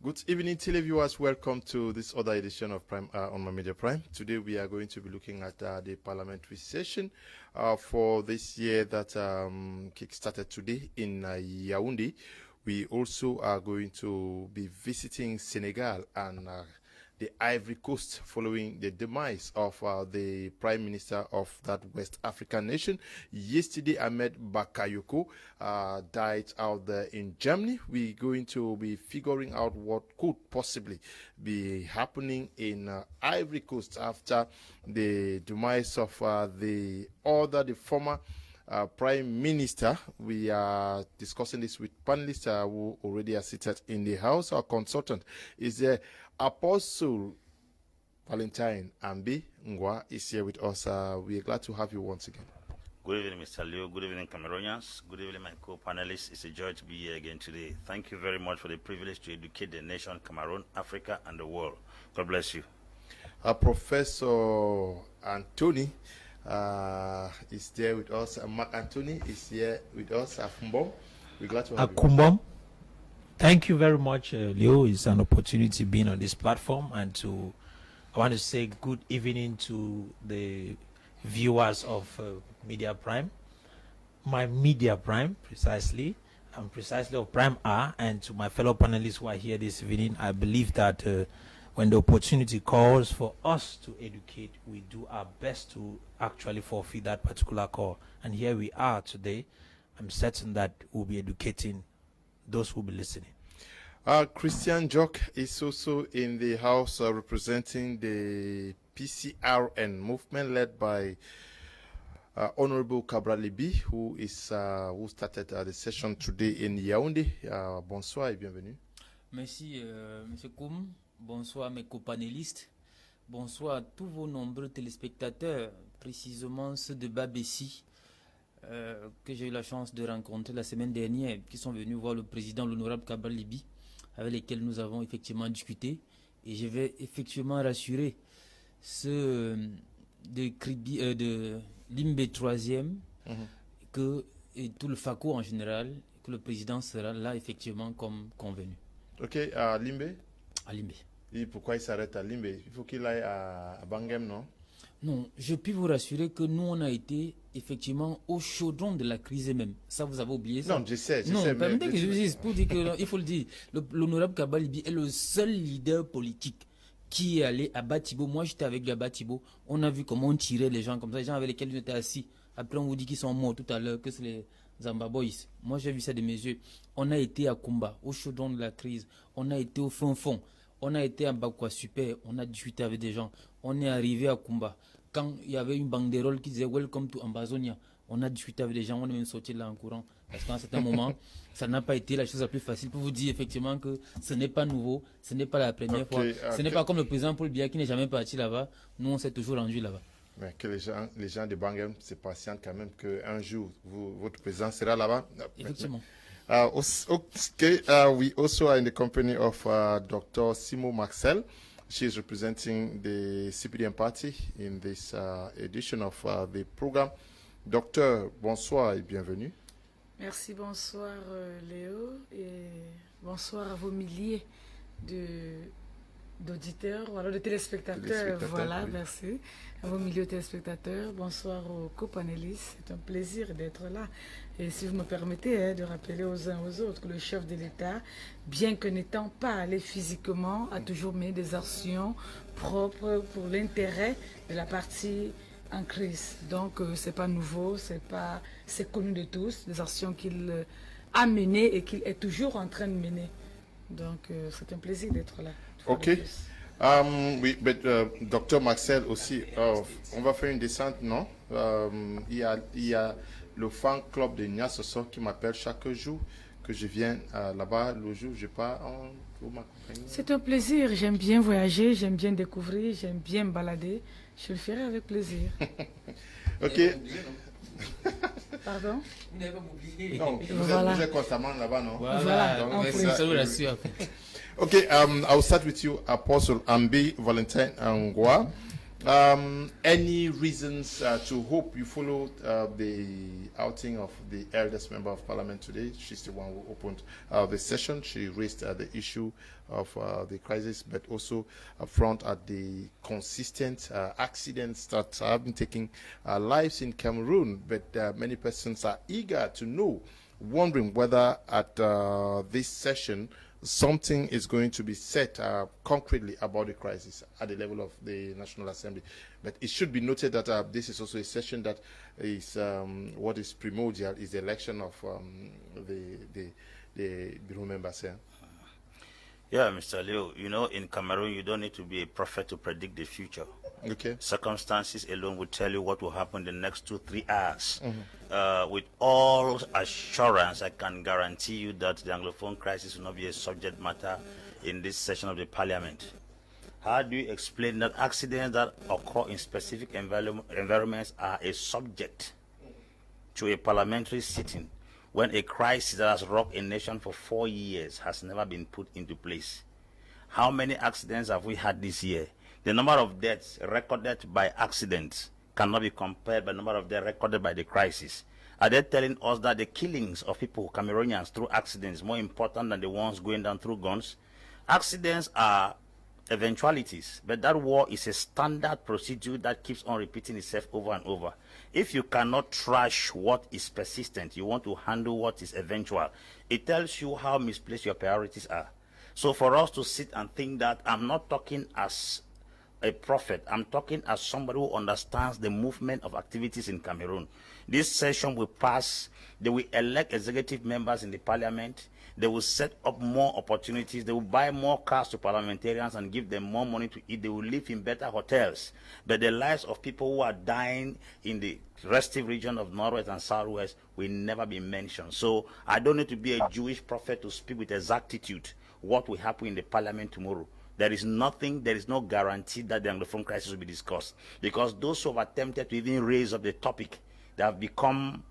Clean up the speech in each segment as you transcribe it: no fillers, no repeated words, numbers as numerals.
Good evening, televiewers. Welcome to this other edition of Prime on My Media Prime. Today we are going to be looking at the parliamentary session for this year that kick-started today in Yaoundé. We also are going to be visiting Senegal and the Ivory Coast following the demise of the Prime Minister of that West African nation. Yesterday, Ahmed Bakayoko died out there in Germany. We're going to be figuring out what could possibly be happening in Ivory Coast after the demise of the former Prime Minister. We are discussing this with panelists who already are seated in the house. Our consultant is Apostle Valentine Ambi Ngwa is here with us. We are glad to have you once again. Good evening, Mr. Leo. Good evening, Cameroonians. Good evening, my co-panelists. It's a joy to be here again today. Thank you very much for the privilege to educate the nation, Cameroon, Africa, and the world. God bless you. Professor Anthony is there with us. Mark Anthony is here with us. Akumbom. We're glad to have you. Thank you very much, Leo. It's an opportunity being on this platform, and I want to say good evening to the viewers of Media Prime, my Media Prime precisely, and precisely of Prime R, and to my fellow panelists who are here this evening. I believe that when the opportunity calls for us to educate, we do our best to actually fulfill that particular call. And here we are today. I'm certain that we'll be educating those who will be listening. Christian Jock is also in the house representing the PCRN movement led by Honorable Cabral Libi, who started the session today in Yaoundé. Bonsoir et bienvenue. Merci, M. Koum. Bonsoir, mes copanélistes. Bonsoir à tous vos nombreux téléspectateurs, précisément ceux de Babessi, que j'ai eu la chance de rencontrer la semaine dernière, qui sont venus voir le président, l'honorable Cabral Libi, avec lesquels nous avons effectivement discuté. Et je vais effectivement rassurer ceux de Limbe 3e, et tout le FACO en général, que le président sera là effectivement comme convenu. Ok, à Limbe? À Limbe. Et pourquoi il s'arrête à Limbe? Il faut qu'il aille à Bangem, non? Non, je puis vous rassurer que nous, on a été effectivement au chaudron de la crise même. Ça, vous avez oublié ça? Non, je sais. Non, permettez que je vous dise, pour dire qu'il faut le dire. L'honorable Cabral Libi est le seul leader politique qui est allé à Batibo. Moi, j'étais avec lui à Batibo. On a vu comment on tirait les gens comme ça, les gens avec lesquels on était assis. Après, on vous dit qu'ils sont morts tout à l'heure, que c'est les Zamba Boys. Moi, j'ai vu ça de mes yeux. On a été à Kumba, au chaudron de la crise. On a été au fond. On a été à Bakwa Super. On a discuté avec des gens. On est arrivé à Kumba. Quand il y avait une banderole qui disait Welcome to Ambazonia, on a discuté avec des gens, on est même sorti là en courant. Parce qu'à un certain moment, ça n'a pas été la chose la plus facile pour vous dire effectivement que ce n'est pas nouveau, ce n'est pas la première fois. Ce n'est pas comme le président Paul Biya qui n'est jamais parti là-bas. Nous, on s'est toujours rendu là-bas. Mais que les gens de Bangem se patientent quand même qu'un jour, votre président sera là-bas. Effectivement. We also are in the company of Dr. Simo Maxel. She is representing the CPDM party in this edition of the program. Docteur, bonsoir et bienvenue. Merci, bonsoir Léo et bonsoir à vos milliers d'auditeurs, ou alors de téléspectateurs. Voilà, oui. Merci à vos milliers de téléspectateurs. Bonsoir aux copanélistes. C'est un plaisir d'être là. Et si vous me permettez de rappeler aux uns aux autres que le chef de l'État, bien que n'étant pas allé physiquement, a toujours mené des actions propres pour l'intérêt de la partie en crise. Donc, c'est pas nouveau, c'est connu de tous, des actions qu'il a menées et qu'il est toujours en train de mener. Donc, c'est un plaisir d'être là. Ok. Oui, mais Dr. Maxel aussi, on va faire une descente, non? Il y a le fan club de Niassoso qui m'appelle chaque jour que je viens là-bas. Le jour où je pars, vous m'accompagnez? C'est un plaisir. J'aime bien voyager, j'aime bien découvrir, j'aime bien me balader. Je le ferai avec plaisir. Ok. Pardon? Vous n'avez pas m'oublier. Non, vous êtes constamment là-bas, non? Voilà. Okay, I'll start with you, Apostle Ambi Valentine Ngwa. Any reasons to hope? You followed the outing of the eldest member of parliament today. She's the one who opened the session. She raised the issue of the crisis, but also front at the consistent accidents that have been taking lives in Cameroon. But many persons are eager to know, wondering whether at this session something is going to be said concretely about the crisis at the level of the National Assembly. But it should be noted that this is also a session that is what is primordial is the election of the bureau members here. Yeah, Mr. Leo, you know, in Cameroon, you don't need to be a prophet to predict the future. Okay. Circumstances alone will tell you what will happen in the next 2-3 hours. With all assurance, I can guarantee you that the Anglophone crisis will not be a subject matter in this session of the parliament. How do you explain that accidents that occur in specific environments are a subject to a parliamentary sitting when a crisis that has rocked a nation for 4 years has never been put into place? How many accidents have we had this year? The number of deaths recorded by accidents cannot be compared by the number of deaths recorded by the crisis. Are they telling us that the killings of people, Cameroonians, through accidents is more important than the ones going down through guns? Accidents are eventualities, but that war is a standard procedure that keeps on repeating itself over and over. If you cannot trash what is persistent, you want to handle what is eventual, it tells you how misplaced your priorities are. So for us to sit and think that, I'm not talking as a prophet, I'm talking as somebody who understands the movement of activities in Cameroon. This session will pass, they will elect executive members in the parliament, they will set up more opportunities, they will buy more cars to parliamentarians and give them more money to eat, they will live in better hotels. But the lives of people who are dying in the restive region of Northwest and Southwest will never be mentioned. So I don't need to be a Jewish prophet to speak with exactitude what will happen in the parliament tomorrow. There is nothing, there is no guarantee that the Anglophone crisis will be discussed, because those who have attempted to even raise up the topic, they have become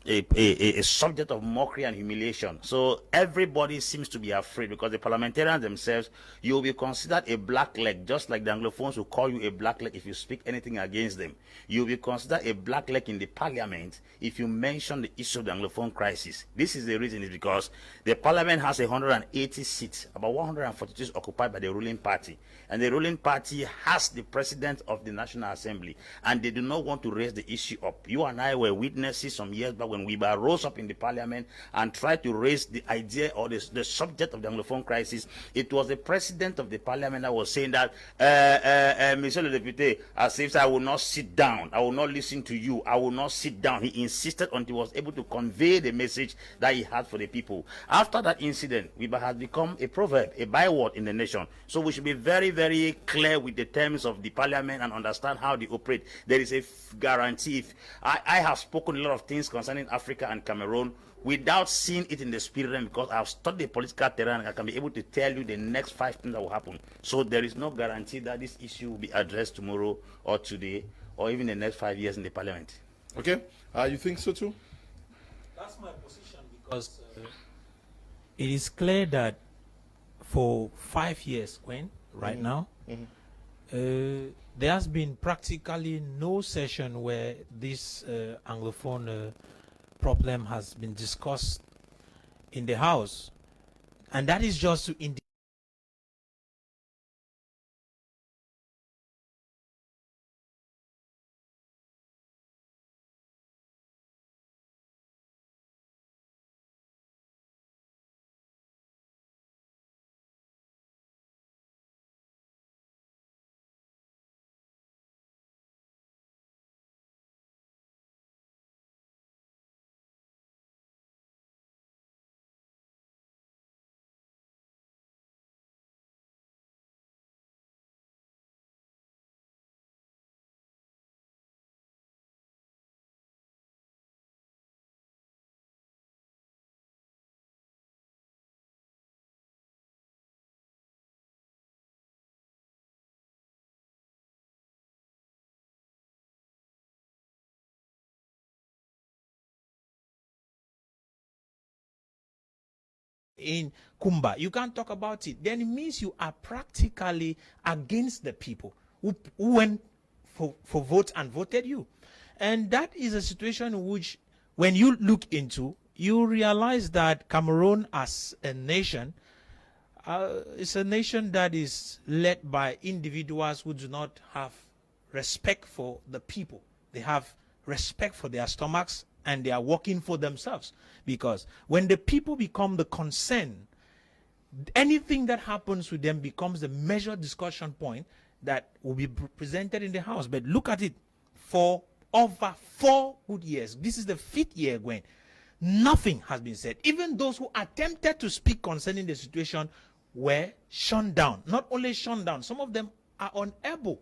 a subject of mockery and humiliation. So everybody seems to be afraid, because the parliamentarians themselves, you will be considered a black leg, just like the Anglophones will call you a black leg if you speak anything against them. You will be considered a black leg in the parliament if you mention the issue of the Anglophone crisis. This is the reason, is because the parliament has 180 seats, about 142 is occupied by the ruling party, and the ruling party has the president of the National Assembly, and they do not want to raise the issue up. You and I were witnesses some years back when Wiba rose up in the parliament and tried to raise the idea or the subject of the Anglophone crisis. It was the president of the parliament that was saying that, Monsieur le Député, as if I will not sit down, I will not listen to you, I will not sit down. He insisted until he was able to convey the message that he had for the people. After that incident, Wiba has become a proverb, a byword in the nation. So we should be very, very clear with the terms of the parliament and understand how they operate. There is a guarantee. If I have spoken a lot of things concerning Africa and Cameroon without seeing it in the spirit, because I've studied the political terrain, and I can be able to tell you the next 5 things that will happen. So there is no guarantee that this issue will be addressed tomorrow or today or even the next 5 years in the parliament. Okay, you think so too? That's my position, because it is clear that for 5 years, right now, there has been practically no session where this Anglophone problem has been discussed in the House, and that is just to indicate in Kumba, you can't talk about it, then it means you are practically against the people who went for votes and voted you. And that is a situation which, when you look into, you realize that Cameroon as a nation is a nation that is led by individuals who do not have respect for the people. They have respect for their stomachs and they are working for themselves. Because when the people become the concern, anything that happens with them becomes the major discussion point that will be presented in the House. But look at it, for over 4 good years, this is the 5th year when nothing has been said. Even those who attempted to speak concerning the situation were shut down. Not only shut down, some of them are unable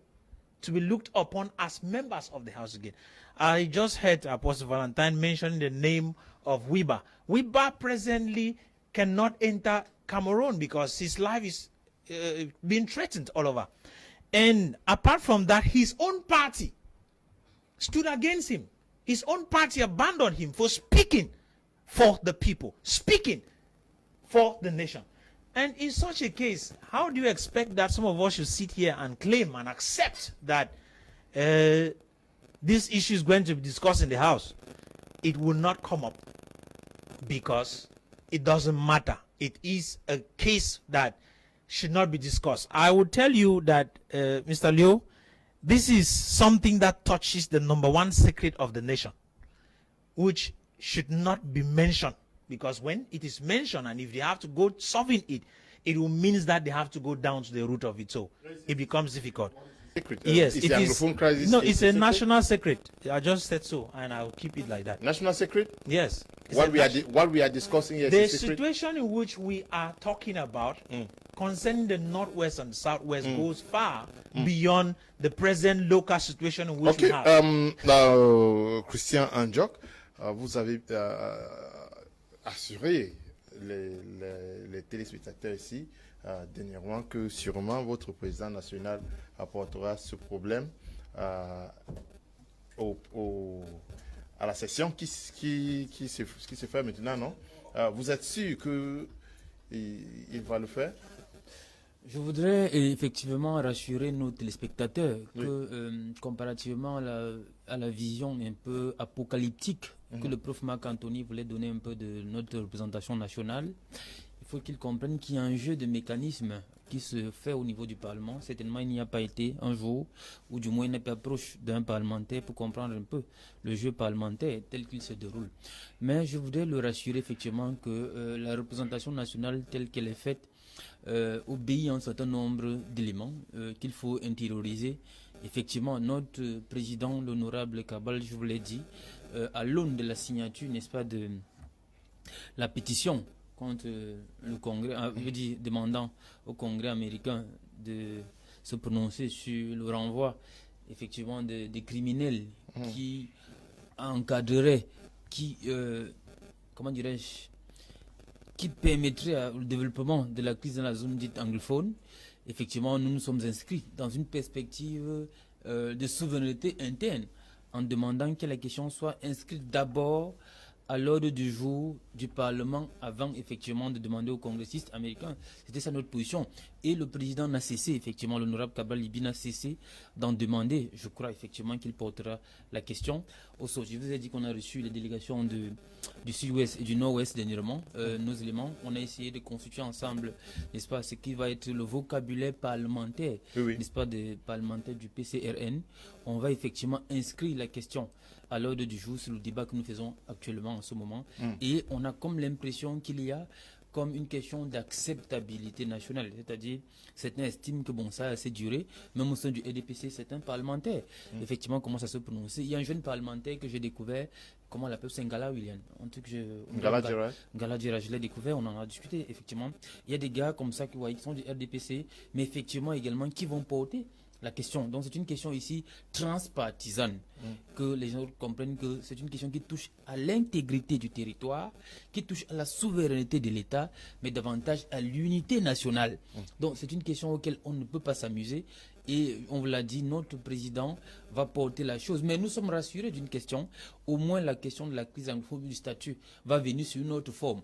to be looked upon as members of the House again. I just heard Apostle Valentine mentioning the name of Wiba. Wiba presently cannot enter Cameroon because his life is being threatened all over. And apart from that, his own party stood against him. His own party abandoned him for speaking for the people, speaking for the nation. And in such a case, how do you expect that some of us should sit here and claim and accept that this issue is going to be discussed in the House? It will not come up because it doesn't matter. It is a case that should not be discussed. I would tell you that, Mr. Leo, this is something that touches the #1 secret of the nation, which should not be mentioned. Because when it is mentioned, and if they have to go solving it, it will mean that they have to go down to the root of it. So it becomes difficult. Secret. Yes, is it the is. Anglophone crisis. No, it's a national secret. I just said so, and I'll keep it like that. National secret. Yes. What we are discussing here The is a secret. situation in which we are talking about concerning the Northwest and Southwest goes far beyond the present local situation in which we have. Christian Anjok, vous avez assuré les téléspectateurs ici dernièrement que sûrement votre président national apportera ce problème à la session qui se fait maintenant, non? Vous êtes sûr qu'il va le faire? Je voudrais effectivement rassurer nos téléspectateurs que comparativement à la vision un peu apocalyptique que le prof Marc Anthony voulait donner un peu de notre représentation nationale, il faut qu'ils comprennent qu'il y a un jeu de mécanismes qui se fait au niveau du Parlement. Certainement, il n'y a pas été un jour, ou du moins une approche d'un parlementaire pour comprendre un peu le jeu parlementaire tel qu'il se déroule. Mais je voudrais le rassurer effectivement que la représentation nationale telle qu'elle est faite obéit à un certain nombre d'éléments qu'il faut intérioriser. Effectivement, notre président, l'honorable Kabal, je vous l'ai dit, à l'aune de la signature, n'est-ce pas, de la pétition contre le Congrès, demandant au Congrès américain de se prononcer sur le renvoi, effectivement, des criminels qui encadreraient, qui, comment dirais-je, qui permettrait le développement de la crise dans la zone dite anglophone. Effectivement, nous nous sommes inscrits dans une perspective de souveraineté interne en demandant que la question soit inscrite d'abord à l'ordre du jour du Parlement avant effectivement de demander aux congressistes américains. C'était ça notre position. Et le président n'a cessé, effectivement, l'honorable Kabal Libi n'a cessé d'en demander. Je crois effectivement qu'il portera la question. Aussi, je vous ai dit qu'on a reçu les délégations du Sud-Ouest et du Nord-Ouest dernièrement, nos éléments. On a essayé de constituer ensemble, n'est-ce pas, ce qui va être le vocabulaire parlementaire, n'est-ce pas, des parlementaires du PCRN. On va effectivement inscrire la question à l'ordre du jour sur le débat que nous faisons actuellement en ce moment. Et on a comme l'impression qu'il y a comme une question d'acceptabilité nationale. C'est-à-dire, certains estiment que bon, ça a assez duré, même au sein du RDPC, certains parlementaires, effectivement, commencent à se prononcer. Il y a un jeune parlementaire que j'ai découvert, comment on l'appelle, c'est Ngala William. Ngala Djera, je l'ai découvert, on en a discuté, effectivement. Il y a des gars comme ça qui sont du RDPC, mais effectivement également qui vont porter la question. Donc c'est une question ici transpartisane, que les gens comprennent que c'est une question qui touche à l'intégrité du territoire, qui touche à la souveraineté de l'État, mais davantage à l'unité nationale. Donc c'est une question auquel on ne peut pas s'amuser. Et on vous l'a dit, notre président va porter la chose. Mais nous sommes rassurés d'une question, au moins la question de la crise anglophone du statut va venir sur une autre forme.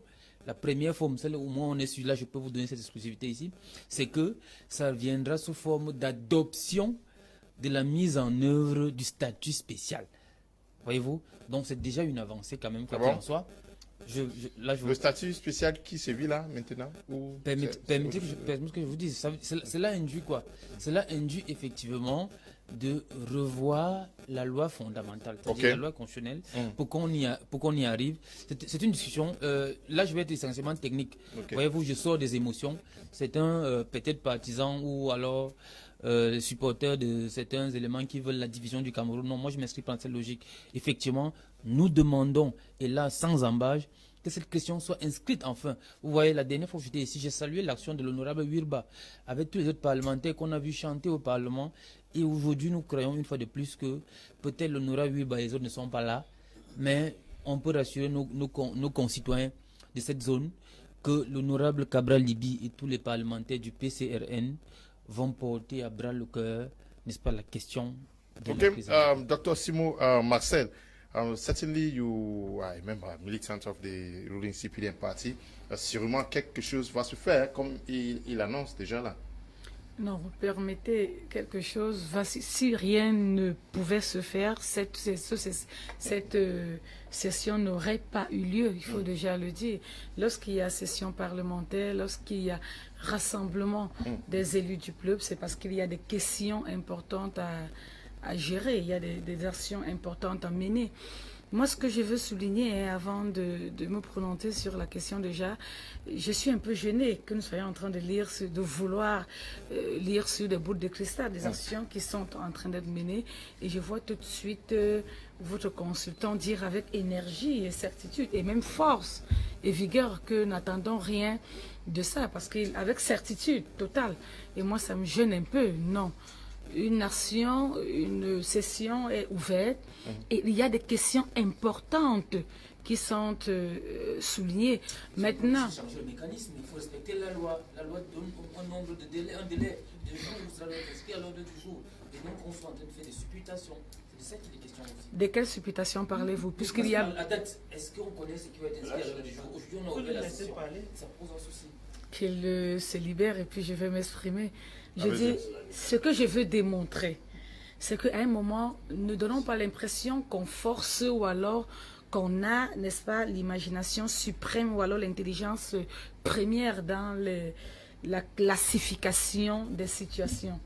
La première forme, celle où moi on est celui-là, je peux vous donner cette exclusivité ici, c'est que ça viendra sous forme d'adoption de la mise en œuvre du statut spécial. Voyez-vous? Donc c'est déjà une avancée quand même, quoi qu'il en soit. Le statut spécial qui sévit là maintenant Permettez que je vous dise, cela induit quoi? Cela induit effectivement de revoir la loi fondamentale, c'est-à-dire la loi constitutionnelle, pour qu'on y arrive. C'est une discussion, là je vais être essentiellement technique. Voyez-vous, je sors des émotions. C'est un peut-être partisan ou alors supporter de certains éléments qui veulent la division du Cameroun. Non, moi je m'inscris dans cette logique. Effectivement, nous demandons, et là sans embâche, que cette question soit inscrite enfin. Vous voyez, la dernière fois que j'étais ici, j'ai salué l'action de l'honorable Wirba avec tous les autres parlementaires qu'on a vu chanter au Parlement. Et aujourd'hui, nous croyons une fois de plus que peut-être l'honorable Wirba et les autres ne sont pas là, mais on peut rassurer nos concitoyens de cette zone que l'honorable Cabral Libi et tous les parlementaires du PCRN vont porter à bras le cœur, n'est-ce pas, la question de la prise en charge. Dr. Simo Marcel, certainly you are a member, militant of the ruling CPDM party. Sûrement quelque chose va se faire, comme il annonce déjà là. Non, vous permettez quelque chose. Si rien ne pouvait se faire, cette session n'aurait pas eu lieu, il faut déjà le dire. Lorsqu'il y a session parlementaire, lorsqu'il y a rassemblement des élus du peuple, c'est parce qu'il y a des questions importantes à gérer, il y a des actions importantes à mener. Moi, ce que je veux souligner, avant de me prononcer sur la question déjà, je suis un peu gênée que nous soyons en train de lire, de vouloir lire sur des bouts de cristal, des actions qui sont en train d'être menées. Et je vois tout de suite votre consultant dire avec énergie et certitude, et même force et vigueur, que n'attendons rien de ça, parce qu'avec certitude totale. Et moi, ça me gêne un peu, non. Une nation, une session est ouverte et il y a des questions importantes qui sont soulignées. Maintenant, il faut changer le mécanisme, il faut respecter la loi. La loi donne un nombre de délais, un délai de jours où ça doit être inscrit à l'ordre du jour. Et donc on soit en train de faire des supputations. C'est de ça qu'il est question aussi. De quelles supputations parlez-vous? Puisqu'il y a... La date, est-ce qu'on connaît ce qui va être inscrit à l'ordre du jour? Aujourd'hui, on a ouvert la session. Ça pose un souci. Qu'il se libère et puis je vais m'exprimer. Je dis, ce que je veux démontrer, c'est qu'à un moment, ne donnons pas l'impression qu'on force ou alors qu'on a, n'est-ce pas, l'imagination suprême ou alors l'intelligence première dans la classification des situations.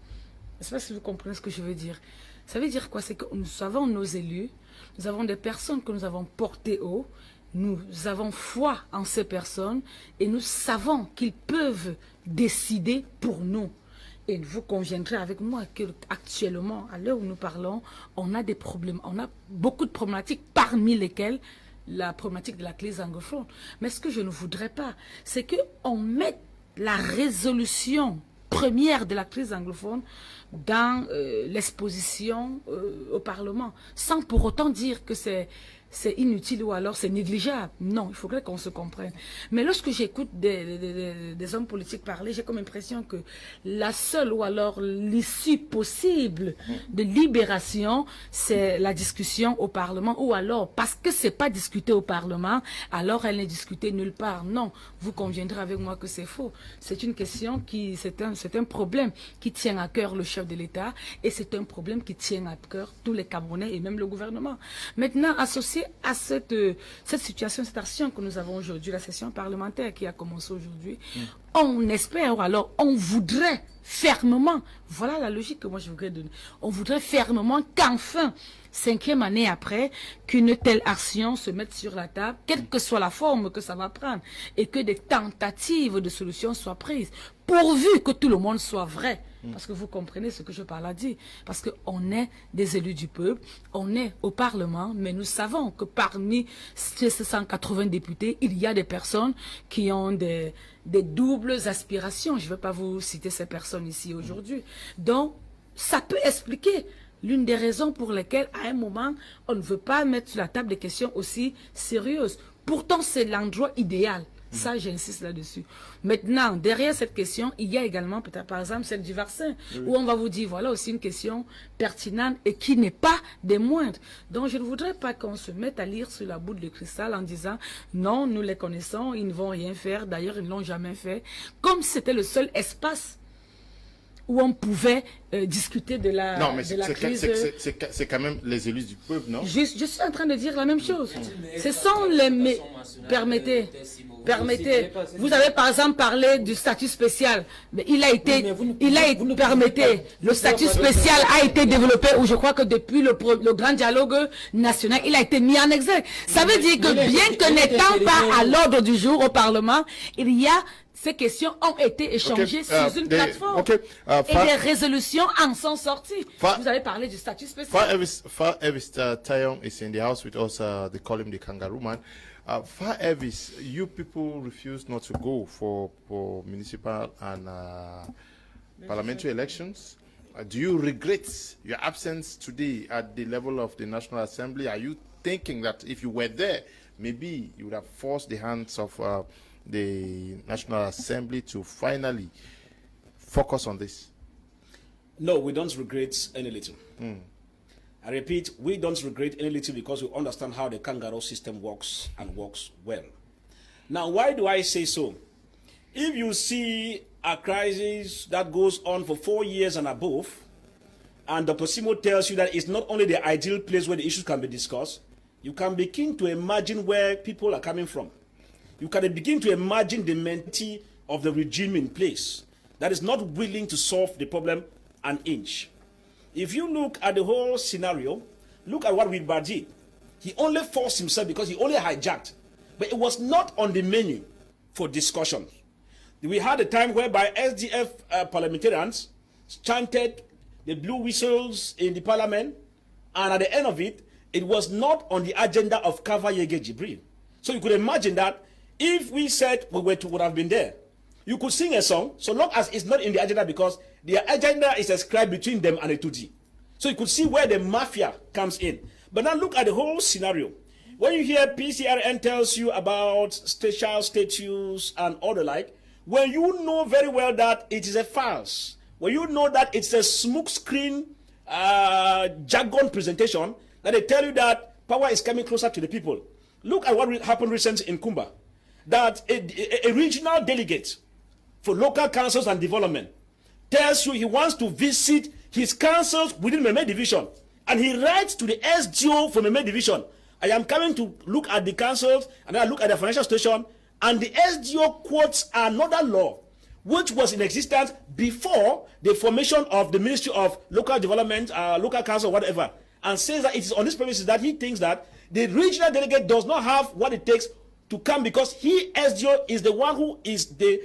Je ne sais pas si vous comprenez ce que je veux dire. Ça veut dire quoi? C'est que nous avons nos élus, nous avons des personnes que nous avons portées haut, nous avons foi en ces personnes et nous savons qu'ils peuvent décider pour nous. Et vous conviendrez avec moi qu'actuellement, à l'heure où nous parlons, on a des problèmes, on a beaucoup de problématiques, parmi lesquelles la problématique de la crise anglophone. Mais ce que je ne voudrais pas, c'est qu'on mette la résolution première de la crise anglophone dans l'exposition au Parlement, sans pour autant dire que c'est inutile ou alors c'est négligeable. Non, il faudrait qu'on se comprenne. Mais lorsque j'écoute des hommes politiques parler, j'ai comme impression que la seule ou alors l'issue possible de libération, c'est la discussion au Parlement, ou alors, parce que c'est pas discuté au Parlement, alors elle n'est discutée nulle part. Non, vous conviendrez avec moi que c'est faux. C'est une question qui, c'est un problème qui tient à cœur le chef de l'État, et c'est un problème qui tient à cœur tous les Camerounais et même le gouvernement. Maintenant, associé à cette situation, cette action que nous avons aujourd'hui, la session parlementaire qui a commencé aujourd'hui, on espère, ou alors on voudrait fermement, voilà la logique que moi je voudrais donner, on voudrait fermement qu'enfin, 5e année après, qu'une telle action se mette sur la table, quelle que soit la forme que ça va prendre, et que des tentatives de solutions soient prises, pourvu que tout le monde soit vrai. Parce que vous comprenez ce que je parle à dire. Parce qu'on est des élus du peuple, on est au Parlement, mais nous savons que parmi ces 180 députés, il y a des personnes qui ont des doubles aspirations. Je ne vais pas vous citer ces personnes ici aujourd'hui. Donc, ça peut expliquer l'une des raisons pour lesquelles, à un moment, on ne veut pas mettre sur la table des questions aussi sérieuses. Pourtant, c'est l'endroit idéal. Ça, j'insiste là-dessus. Maintenant, derrière cette question, il y a également, peut-être par exemple, celle du vaccin, où on va vous dire, voilà aussi une question pertinente et qui n'est pas des moindres. Donc, je ne voudrais pas qu'on se mette à lire sur la boule de cristal en disant, non, nous les connaissons, ils ne vont rien faire, d'ailleurs, ils ne l'ont jamais fait, comme si c'était le seul espace où on pouvait discuter de la, Non, mais de la crise. c'est quand même les élus du peuple, non? Je suis en train de dire la même chose. Ce sont les... Permettez. Vous avez par exemple parlé du statut spécial. Mais permettez. Le statut spécial a été développé, ou je crois que depuis le grand dialogue national, il a été mis en exergue. Ça veut dire que bien que n'étant pas à l'ordre du jour au Parlement, ces questions ont été échangées sur une plateforme. Et des résolutions en sont sorties. Vous avez parlé du statut spécial. Far Evis Tayon is in the house with us. They call him the kangaroo man. Far Evis, you people refuse not to go for municipal and parliamentary elections. Do you regret your absence today at the level of the National Assembly? Are you thinking that if you were there, maybe you would have forced the hands of the National Assembly to finally focus on this? No, we don't regret any little. I repeat, we don't regret any little because we understand how the kangaroo system works and works well. Now, why do I say so? If you see a crisis that goes on for 4 years and above, and Dr. Simo tells you that it's not only the ideal place where the issues can be discussed, you can begin to imagine where people are coming from. You can begin to imagine the mentee of the regime in place that is not willing to solve the problem an inch. If you look at the whole scenario, look at what Wilbur did. He only forced himself because he only hijacked. But it was not on the menu for discussion. We had a time whereby SDF parliamentarians chanted the blue whistles in the parliament, and at the end of it, it was not on the agenda of Kava Yege Jibril. So you could imagine that if we said we would have been there, you could sing a song so long as it's not in the agenda, because the agenda is ascribed between them and the 2G. So you could see where the mafia comes in. But now look at the whole scenario. When you hear PCRN tells you about special status and all the like, when you know very well that it is a farce, when you know that it's a smokescreen jargon presentation, that they tell you that power is coming closer to the people. Look at what happened recently in Kumba. That a regional delegate for local councils and development tells you he wants to visit his councils within Meme Division. And he writes to the SGO for Meme Division, I am coming to look at the councils, and I look at the financial situation, and the SGO quotes another law which was in existence before the formation of the Ministry of Local Development, Local Council, whatever, and says that it is on this premises that he thinks that the regional delegate does not have what it takes to come, because he, SGO, is the one who is the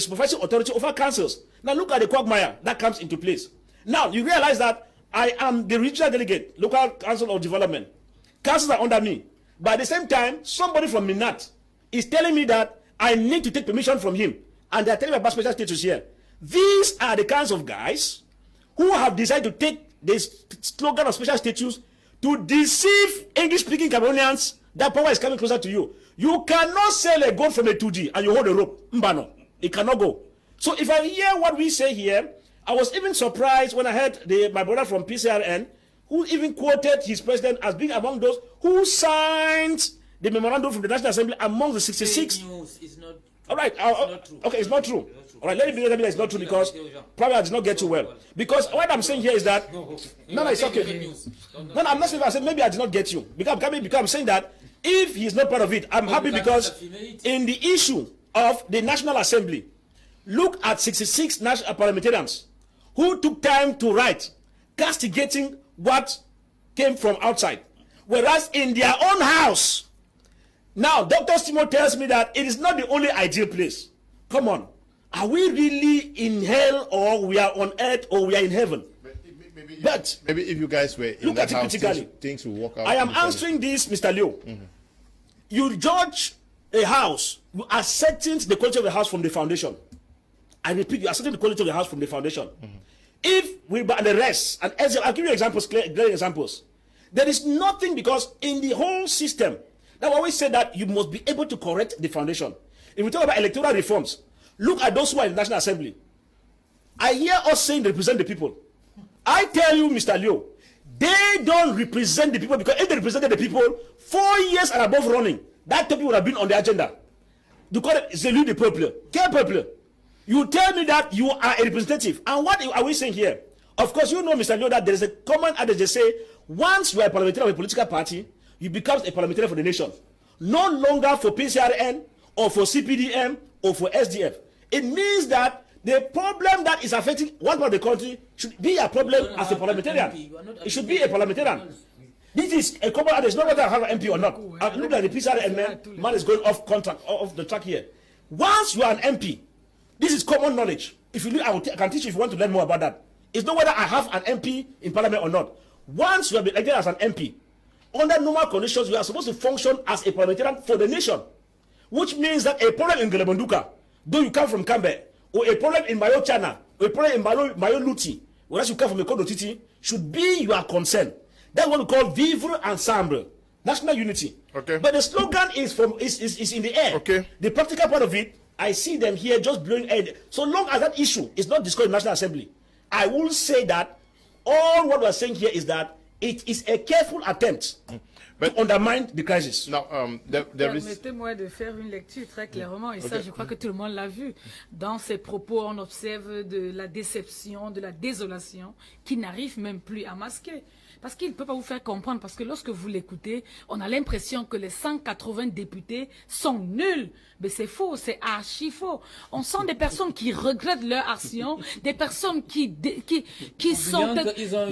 supervisory authority over councils. Now look at the quagmire that comes into place. Now you realize that I am the regional delegate, local council of development. Councils are under me. But at the same time, somebody from Minat is telling me that I need to take permission from him. And they're telling me about special status here. These are the kinds of guys who have decided to take this slogan of special status to deceive English-speaking Cameroonians that power is coming closer to you. You cannot sell a goat from a 2G and you hold a rope. Mbano. It cannot go. So if I hear what we say here, I was even surprised when I heard my brother from PCRN, who even quoted his president as being among those who signed the memorandum from the National Assembly among the 66. It's not, all right. not true. Okay, it's not true. All right, let me that it's not true, because probably I did not get you well. Because what I'm saying here is that no, it's okay. No, I'm not saying. I said maybe I did not get you, because I'm saying that if he's not part of it, I'm happy, because in the issue of the National Assembly, look at 66 national parliamentarians who took time to write, castigating what came from outside, whereas in their own house, now Dr. Simo tells me that it is not the only ideal place. Come on, are we really in hell, or we are on earth, or we are in heaven? Maybe if you guys were in that house, things will work out. I am answering this, Mr. Leo. You judge a house, you are setting the quality of the house from the foundation. I repeat, you are setting the quality of the house from the foundation. If we and the rest, and as I'll give you examples, clear examples. There is nothing, because in the whole system, I always say that you must be able to correct the foundation. If we talk about electoral reforms, look at those who are in the National Assembly. I hear us saying they represent the people. I tell you, Mr. Leo, they don't represent the people, because if they represented the people 4 years and above running, that topic would have been on the agenda. You call it Zelu the Peuple. Quel peuple? You tell me that you are a representative. And what are we saying here? Of course, you know, Mr. Leo, that there is a common adage they say, once you are a parliamentarian of a political party, you become a parliamentarian for the nation. No longer for PCRN or for CPDM or for SDF. It means that the problem that is affecting one part of the country should be a problem as a parliamentarian. It should be a parliamentarian. This is a common adage, not whether I have an MP or not. Look like the PCRN man is going off the track here. Once you are an MP, this is common knowledge. If you look, I can teach you if you want to learn more about that. It's not whether I have an MP in parliament or not. Once you have been elected as an MP, under normal conditions, you are supposed to function as a parliamentarian for the nation. Which means that a problem in Gelebonduka, though you come from Cambe, or a problem in Mayo Chana, or a problem in Mayo Luti, whereas you come from a Kodo Titi, should be your concern. That's what we call vivre ensemble, national unity. Okay. But the slogan is in the air. Okay. The practical part of it, I see them here just blowing air. So long as that issue is not discussed in National Assembly, I will say that all what we are saying here is that it is a careful attempt to undermine the crisis. Now, Permettez-moi de faire une lecture très clairement, et ça, je crois que tout le monde l'a vu. Dans ces propos, on observe de la déception, de la désolation, qui n'arrive même plus à masquer. Parce qu'il ne peut pas vous faire comprendre, parce que lorsque vous l'écoutez, on a l'impression que les 180 députés sont nuls. Mais c'est faux, c'est archi faux. On sent des personnes qui regrettent leur action, des personnes qui sont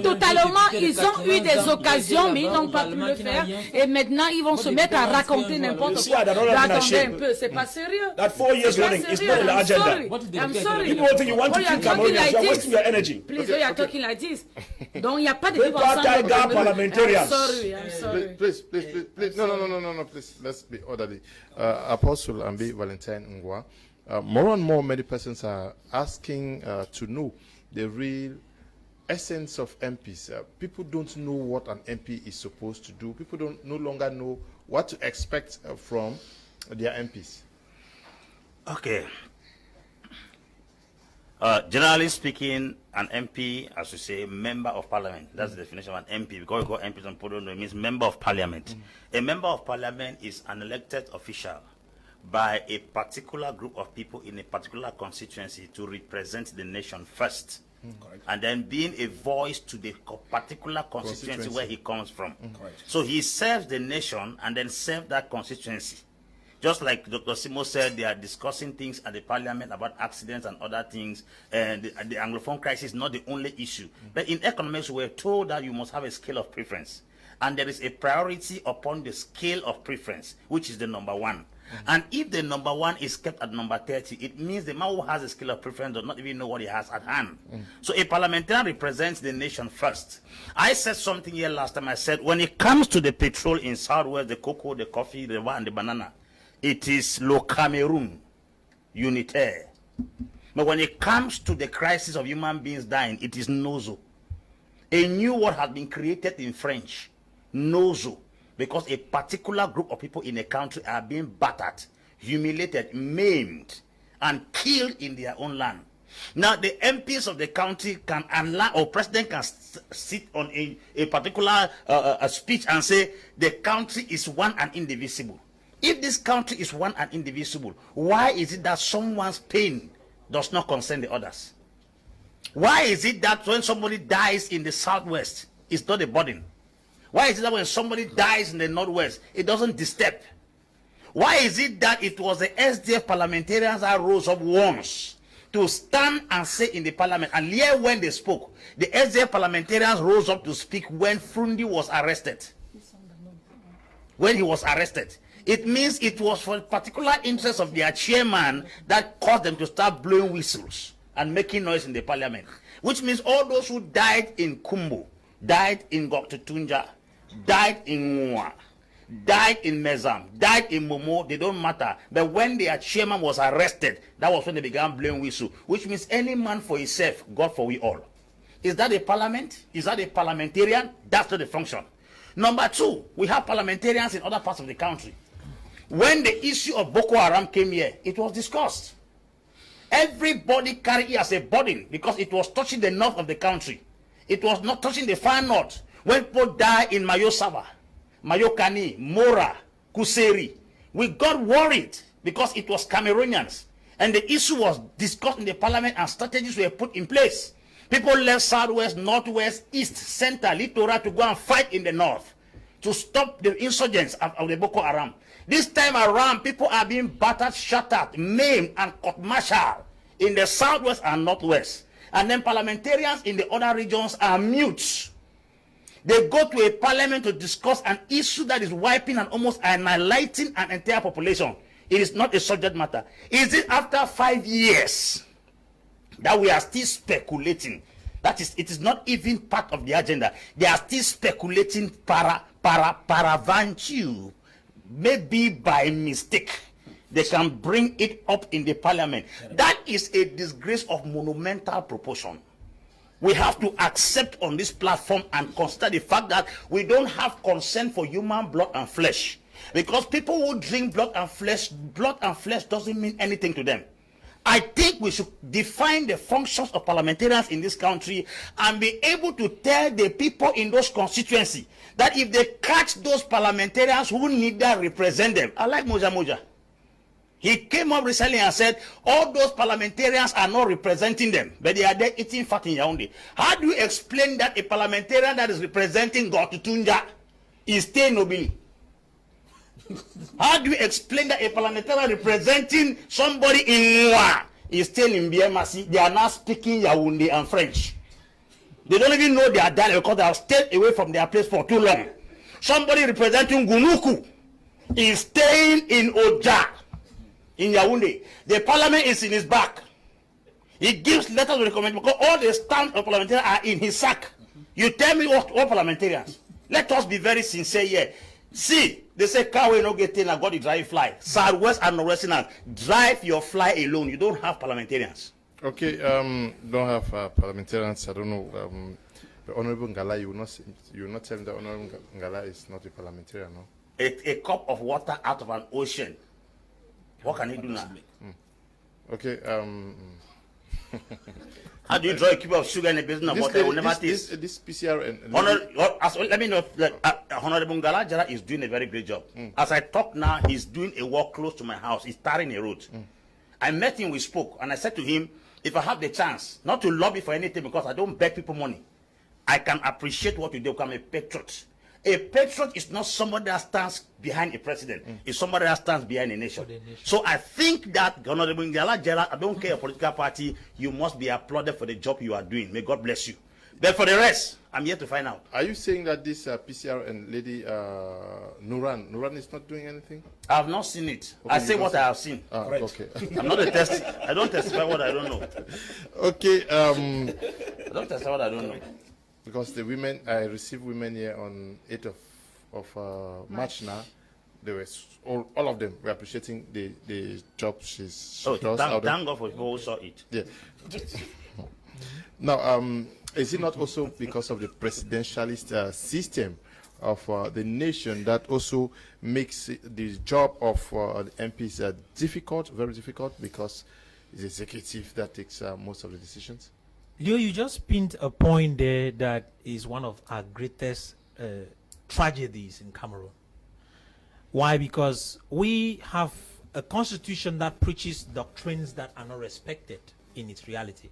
totalement, ils ont eu des occasions, mais ils n'ont pas pu le faire. Et maintenant, ils vont se mettre à raconter n'importe quoi. Attendez un peu, c'est pas sérieux. That 4 years running is not in the agenda. I'm sorry. People think you want to kill Cameroonians, you are wasting your energy. Please, you are talking like this. Donc, il n'y a pas de débat. Parliamentarians. I'm sorry. Please. No, please. Let's be orderly. Apostle Ambi Valentine Ngwa, more and more many persons are asking to know the real essence of MPs. People don't know what an MP is supposed to do. People no longer know what to expect from their MPs. Okay. Generally speaking, an MP, as you say, member of parliament. That's the definition of an MP. Because we call MPs and Podo, it means member of parliament. A member of parliament is an elected official by a particular group of people in a particular constituency to represent the nation first. And then being a voice to the particular constituency where he comes from. So he serves the nation and then serves that constituency. Just like Dr. Simo said, they are discussing things at the parliament about accidents and other things. And the Anglophone crisis is not the only issue. But in economics, we're told that you must have a scale of preference. And there is a priority upon the scale of preference, which is the number one. And if the number one is kept at number 30, it means the man who has a scale of preference does not even know what he has at hand. So a parliamentarian represents the nation first. I said something here last time. I said, when it comes to the petrol in Southwest, the cocoa, the coffee, the wine, and the banana, it is Le Cameroon, unitaire. But when it comes to the crisis of human beings dying, it is Nozo. A new word has been created in French, Nozo, because a particular group of people in a country are being battered, humiliated, maimed, and killed in their own land. Now, the MPs of the country can allow, or president can sit on a particular speech and say, the country is one and indivisible. If this country is one and indivisible, why is it that someone's pain does not concern the others? Why is it that when somebody dies in the Southwest, it's not a burden? Why is it that when somebody dies in the Northwest, it doesn't disturb? Why is it that it was the SDF parliamentarians that rose up once to stand and say in the parliament, and here when they spoke, the SDF parliamentarians rose up to speak when Frundi was arrested? When he was arrested. It means it was for particular interest of their chairman that caused them to start blowing whistles and making noise in the parliament. Which means all those who died in Kumbo, died in Goktutunja, died in Mwa, died in Mezam, died in Momo, they don't matter. But when their chairman was arrested, that was when they began blowing whistle. Which means any man for himself, God for we all. Is that a parliament? Is that a parliamentarian? That's not the function. Number two, we have parliamentarians in other parts of the country. When the issue of Boko Haram came here, it was discussed. Everybody carried it as a burden because it was touching the north of the country. It was not touching the far north. When people died in Mayo Sava, Mayo Kani, Mora, Kuseri, we got worried because it was Cameroonians. And the issue was discussed in the parliament and strategies were put in place. People left southwest, northwest, east, center, littoral to go and fight in the north to stop the insurgents of the Boko Haram. This time around, people are being battered, shattered, maimed, and court-martialed in the southwest and northwest. And then parliamentarians in the other regions are mute. They go to a parliament to discuss an issue that is wiping and almost annihilating an entire population. It is not a subject matter. Is it after 5 years that we are still speculating? That is, it is not even part of the agenda. They are still speculating paraventure. Maybe by mistake, they can bring it up in the parliament. That is a disgrace of monumental proportion. We have to accept on this platform and consider the fact that we don't have consent for human blood and flesh. Because people who drink blood and flesh doesn't mean anything to them. I think we should define the functions of parliamentarians in this country and be able to tell the people in those constituencies that if they catch those parliamentarians who need that represent them, I like Moja. He came up recently and said, all those parliamentarians are not representing them, but they are there eating fat in Yaoundé. How do you explain that a parliamentarian that is representing Gotutunja is staying nobly? How do you explain that a parliamentarian representing somebody in Mwa is still in BMC? They are now speaking Yaoundé and French. They don't even know their dialect because they have stayed away from their place for too long. Somebody representing Gunuku is staying in Oja, in Yaoundé. The parliament is in his back. He gives letters of recommendation because all the stamps of parliamentarians are in his sack. You tell me what all parliamentarians. Let us be very sincere here. See, they say car will not get in and got the drive fly. Southwest and Northwestern, drive your fly alone. You don't have parliamentarians. Okay, don't have parliamentarians. I don't know. The Honorable Ngala, you will not tell me that Honorable Ngala is not a parliamentarian, no? A cup of water out of an ocean. What can he do now? Okay, How do you draw a cube of sugar in a business of water? It will never taste. This PCR and Let me know. Honorable Ngala Jara is doing a very great job. As I talk now, he's doing a walk close to my house. He's tarring a road. I met him, we spoke, and I said to him, if I have the chance, not to lobby for anything because I don't beg people money, I can appreciate what you do. I'm a patriot. A patriot is not somebody that stands behind a president. It's somebody that stands behind a nation. So I think that Honorable Ngala Jara, I don't care your political party, you must be applauded for the job you are doing. May God bless you. But for the rest, I'm here to find out. Are you saying that this PCR and lady Nuran is not doing anything? I have not seen it. Okay, I say what I have seen. Okay. I'm not a test. I don't testify what I don't know. Okay. I don't testify what I don't know. Because the women, I received women here on 8th of March now. They were all of them were appreciating the job she does. Thank God for people who saw it. Yeah. Now, is it not also because of the presidentialist system of the nation that also makes the job of the MPs difficult, very difficult, because it's the executive that takes most of the decisions? Leo, you just pinned a point there that is one of our greatest tragedies in Cameroon. Why? Because we have a constitution that preaches doctrines that are not respected in its reality.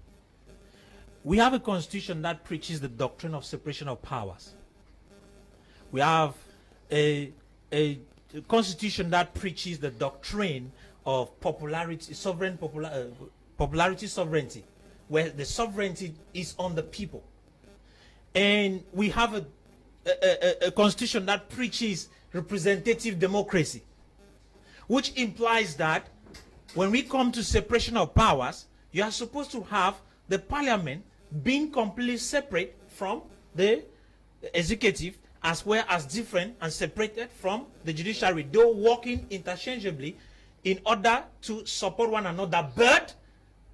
We have a constitution that preaches the doctrine of separation of powers. We have a constitution that preaches the doctrine of popularity, sovereignty, where the sovereignty is on the people. And we have a constitution that preaches representative democracy, which implies that when we come to separation of powers, you are supposed to have the parliament being completely separate from the executive, as well as different and separated from the judiciary, though working interchangeably in order to support one another, but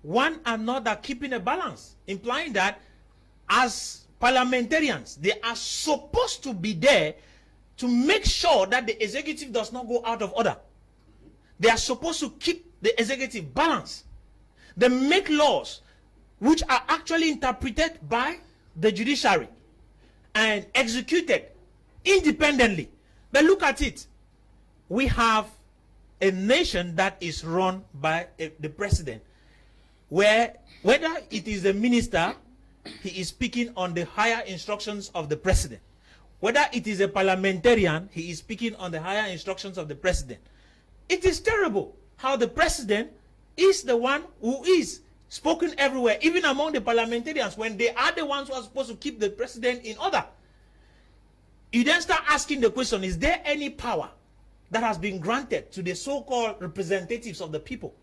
one another keeping a balance, implying that as parliamentarians, they are supposed to be there to make sure that the executive does not go out of order. They are supposed to keep the executive balanced. They make laws which are actually interpreted by the judiciary and executed independently. But look at it. We have a nation that is run by the president, where whether it is a minister, he is speaking on the higher instructions of the president. Whether it is a parliamentarian, he is speaking on the higher instructions of the president. It is terrible how the president is the one who is spoken everywhere, even among the parliamentarians, when they are the ones who are supposed to keep the president in order. You then start asking the question, is there any power that has been granted to the so-called representatives of the people?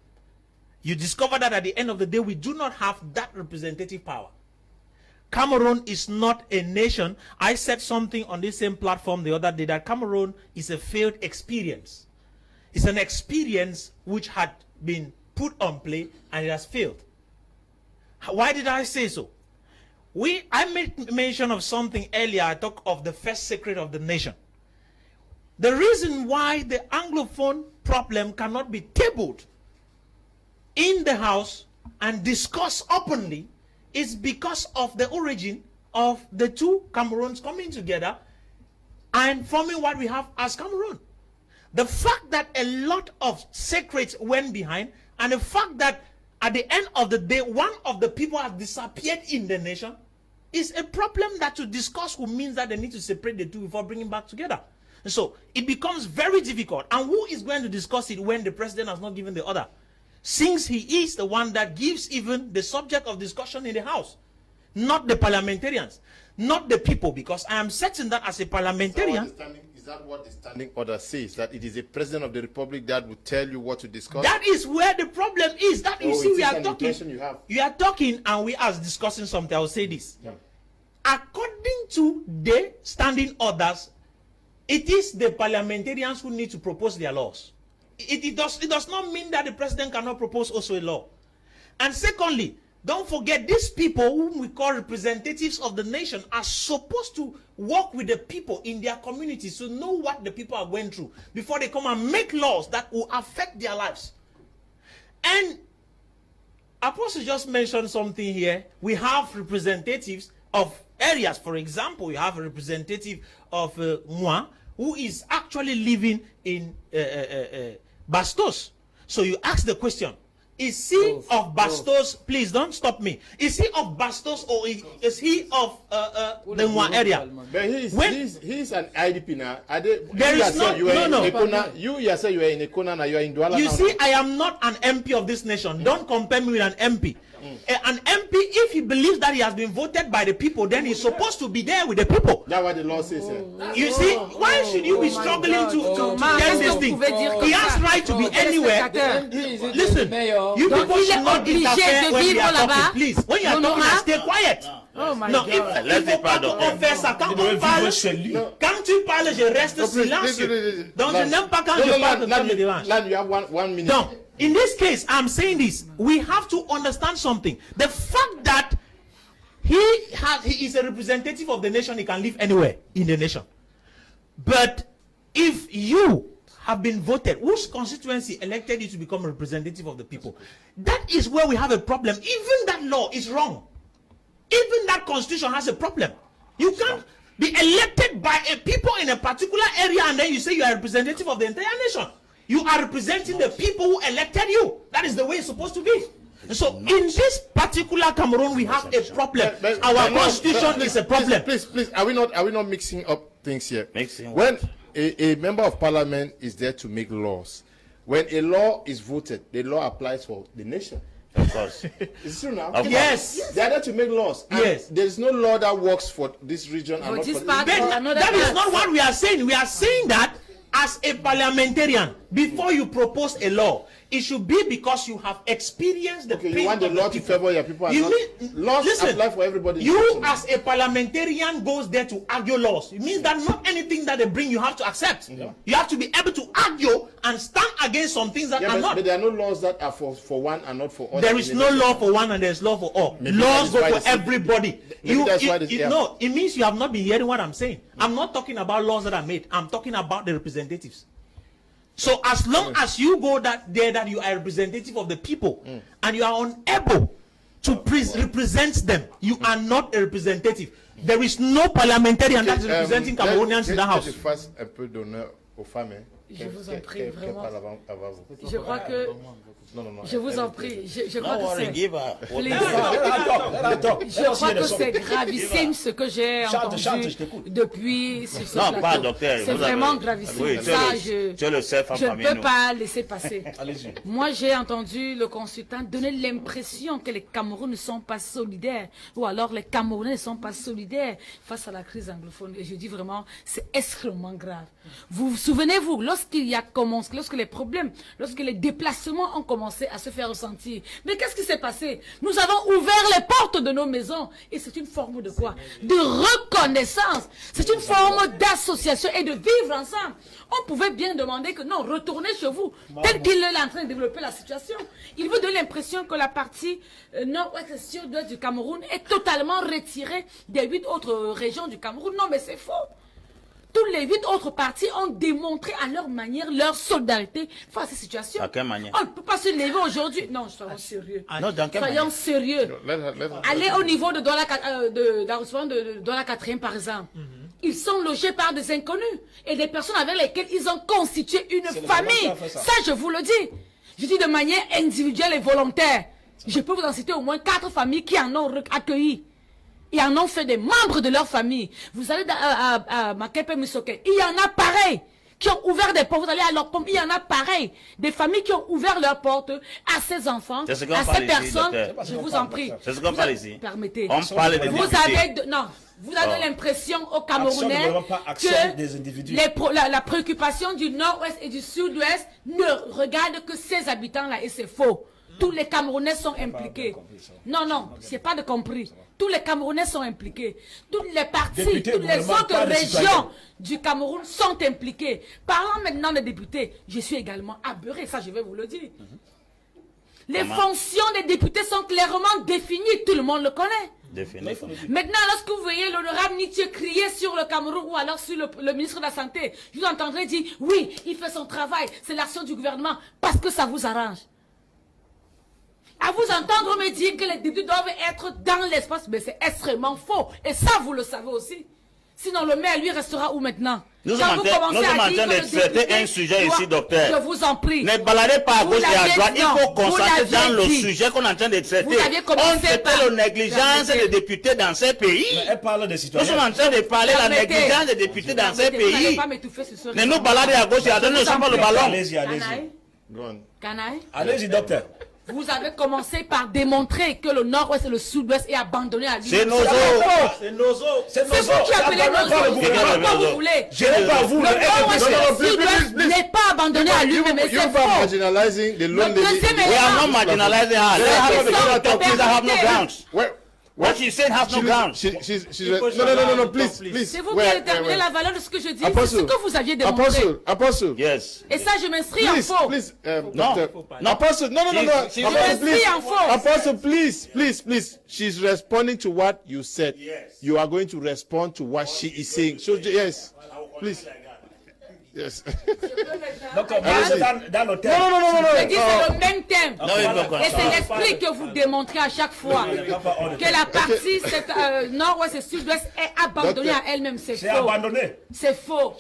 You discover that at the end of the day, we do not have that representative power. Cameroon is not a nation. I said something on this same platform the other day that Cameroon is a failed experience. It's an experience which had been put on play and it has failed. Why did I say so? I made mention of something earlier. I talked of the first secret of the nation. The reason why the Anglophone problem cannot be tabled in the house and discussed openly is because of the origin of the two Cameroons coming together and forming what we have as Cameroon. The fact that a lot of secrets went behind, and the fact that at the end of the day, one of the people has disappeared in the nation, is a problem that to discuss, who means that they need to separate the two before bringing back together. And so it becomes very difficult. And who is going to discuss it when the president has not given the order? Since he is the one that gives even the subject of discussion in the house, not the parliamentarians, not the people, because I am certain that as a parliamentarian, is that what the standing order says? That it is the president of the republic that will tell you what to discuss? that is where the problem is. That you see, we are talking. You are talking, and we are discussing something. I will say this. Yeah. According to the standing orders, it is the parliamentarians who need to propose their laws. It does not mean that the president cannot propose also a law. And secondly, don't forget, these people whom we call representatives of the nation are supposed to work with the people in their communities to know what the people are going through before they come and make laws that will affect their lives. And Apostle just mentioned something here. We have representatives of areas. For example, we have a representative of Moi, who is actually living in Bastos. So you ask the question, is he of Bastos? Please don't stop me. Is he of Bastos, or is he of the Moi area? But he's an IDP now. There is no. You yourself, you are in Ekona, now you are in Douala. You see, I am not an MP of this nation. Don't compare me with an MP. An MP, if he believes that he has been voted by the people, then he's supposed to be there with the people. That's what the law says. You see, why should you be struggling to get this thing? He has right to be anywhere. Listen, you people should not interfere when we are talking, please. When you are talking, stay quiet. Oh my Non, God. il faut pas qu'on fait ça. Quand tu parles, je reste silencieux. Donc, je n'aime pas quand je parle, ça me dérange. Lan, you have one minute. No, in this case, I'm saying this. We have to understand something. The fact that he is a representative of the nation, he can live anywhere in the nation. But if you have been voted, whose constituency elected you to become a representative of the people, that is where we have a problem. Even that law is wrong. Even that constitution has a problem. You can't be elected by a people in a particular area and then you say you are a representative of the entire nation. You are representing the people who elected you. That is the way it's supposed to be. So in this particular Cameroon, we have a problem. Our constitution is a problem. Please, are we not mixing up things here? Mixing when a member of parliament is there to make laws, when a law is voted, the law applies for the nation. Of course. It's true now. Yes. They are there to make laws. And yes. there is no law that works for this region and not for this. That is not what we are saying. We are saying that as a parliamentarian, before you propose a law, it should be because you have experienced the pain. You want the law to favor your people. Laws apply for everybody. You as a parliamentarian goes there to argue laws. It means that not anything that they bring you have to accept. Yeah. You have to be able to argue and stand against some things that are not. But there are no laws that are for one and not for others. There is no law for one and there is law for all. Laws go for everybody. No, it means you have not been hearing what I'm saying. I'm not talking about laws that are made. I'm talking about the representatives. So as long as you go that you are a representative of the people and you are unable to represent them, you are not a representative. There is no parliamentarian that is representing Cameroonians in the house. Je fasse un peu d'honneur aux femmes. Je vous en prie, Qu'elle vraiment. parle avant vous. Je crois que... Non. Je vous en prie. Je crois No que worry, c'est... give her. Je crois que c'est gravissime ce que j'ai entendu je t'écoute. depuis ce Non, plateau. pas docteur. C'est vous vraiment avez- gravissime. Oui, Ça, tu es le chef je ne parmi peux nous. pas laisser passer. Allez-y. Moi, j'ai entendu le consultant donner l'impression que les Camerounais ne sont pas solidaires, ou alors les Camerounais ne sont pas solidaires face à la crise anglophone. Et je dis vraiment, c'est extrêmement grave. Vous souvenez-vous, lorsque les problèmes, lorsque les déplacements ont commencé à se faire ressentir, mais qu'est-ce qui s'est passé? Nous avons ouvert les portes de nos maisons, et c'est une forme de quoi? De reconnaissance. C'est une forme d'association et de vivre ensemble. On pouvait bien demander que non, retournez chez vous, tel qu'il est en train de développer la situation. Il veut donner l'impression que la partie nord-ouest et sud-ouest du Cameroun est totalement retirée des 8 autres régions du Cameroun. Non, mais c'est faux. Toutes les 8 autres parties ont démontré à leur manière leur solidarité face à cette situation. À quelle manière? On ne peut pas se lever aujourd'hui. Non, soyons sérieux. Non, dans quelle Soyons manière? sérieux. Let her- Allez au niveau de d'arrondissement de Douala 4e, par exemple. Ils sont logés par des inconnus et des personnes avec lesquelles ils ont constitué une le famille. gouvernement qui a fait ça. Ça, je vous le dis. Je dis de manière individuelle et volontaire. Je peux vous en citer au moins 4 familles qui en ont accueilli. Ils en ont fait des membres de leur famille. Vous allez à Makepe Misoke, il y en a pareil qui ont ouvert des portes. Vous allez à leur pompe, il y en a pareil. Des familles qui ont ouvert leurs portes à ces enfants, C'est ce qu'on à parle ces ici, personnes. docteur. Je vous en prie. C'est ce qu'on Vous parle a- ici. Permettez. On parle des Vous députés. avez l'impression aux Camerounais Action ne demande pas action des individus. que la préoccupation du nord-ouest et du sud-ouest ne regarde que ces habitants-là et c'est faux. Tous les Camerounais sont impliqués. compris ça. Non, c'est pas de compris. Tous les Camerounais sont impliqués. Toutes les parties, Députés, toutes les gouvernement, autres pas les régions citoyens. du Cameroun sont impliquées. Parlant maintenant des députés, je suis également abeuré, ça je vais vous le dire. Les Comment? fonctions des députés sont clairement définies, tout le monde le connaît. Défini. Maintenant, lorsque vous voyez l'honorable Nitier crier sur le Cameroun ou alors sur le ministre de la Santé, je vous entendrai dire, oui, il fait son travail, c'est l'action du gouvernement, parce que ça vous arrange. À vous entendre me dire que les députés doivent être dans l'espace, mais c'est extrêmement faux. Et ça, vous le savez aussi. Sinon, le maire, lui, restera où maintenant? Nous Quand sommes vous en train commencez à dire de que le traiter député un sujet doit- ici, docteur. Je vous en prie. Ne baladez pas à Vous gauche et à l'aviez droite. dit, Il non, faut vous concentrer l'aviez dans le dit. sujet qu'on est en train de traiter. Vous aviez commencé On traite par- la négligence Permettez. des députés dans ces pays. Elle parle des Nous citoyens. sommes en train de parler de la Permettez. négligence des députés dans ces Vous n'allez pays. pas m'étouffer sur ce Ne raisonnement. nous baladez à gauche et à droite, ne Je vous sommes en pas le prie. ballon. Allez-y, allez-y. Canaille, Go on. Canaille, Allez-y, docteur. vous avez commencé par démontrer que le nord-ouest et le sud-ouest est abandonné à lui. C'est nos C'est eaux. faux. C'est Nozo. C'est vous qui appelez nos Qui eaux. C'est appelle quoi nos vous eaux? voulez. Je n'ai pas vous. Le nord-ouest et le please, sud-ouest please. n'est pas abandonné à lui, mais You c'est are faux. marginalizing the Le lonely. deuxième We are not élément. marginalizing her. Let her have no grounds. What she said has no grounds. No, please. C'est vous qui avez déterminé la valeur de ce que je dis. C'est Apostle. ce que vous aviez démontré. Apostle. Yes. Et ça, je m'inscris en Please, faux. please, Non. Doctor. Non. Apostle, no. She's Apostle, please. en faux. Apostle, please. She's responding to what you said. Yes. You are going to respond to what she is saying. So, yes, please. Yes. Docteur, Allez-y. dans l'hôtel. Je dis c'est le même thème. Non, il faut qu'on Et c'est l'esprit que vous démontrez à chaque fois. Que la partie nord-ouest et sud-ouest est abandonnée à elle-même. C'est C'est faux. abandonné. C'est faux.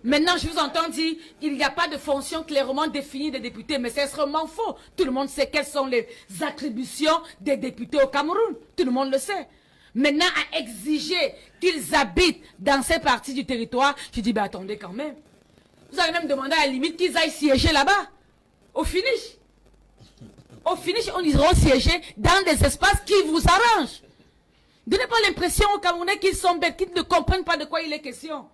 Maintenant, je vous entends dire il n'y a pas de fonction clairement définie des députés, mais c'est extrêmement faux. Tout le monde sait quelles sont les attributions des députés au Cameroun. Tout le monde le sait. Maintenant, à exiger qu'ils habitent dans ces parties du territoire, je dis, ben attendez quand même. Vous avez même demandé à la limite qu'ils aillent siéger là-bas. Au finish. Au finish, on ira siéger dans des espaces qui vous arrangent. Donnez pas l'impression aux Camerounais qu'ils sont bêtes, qu'ils ne comprennent pas de quoi il est question.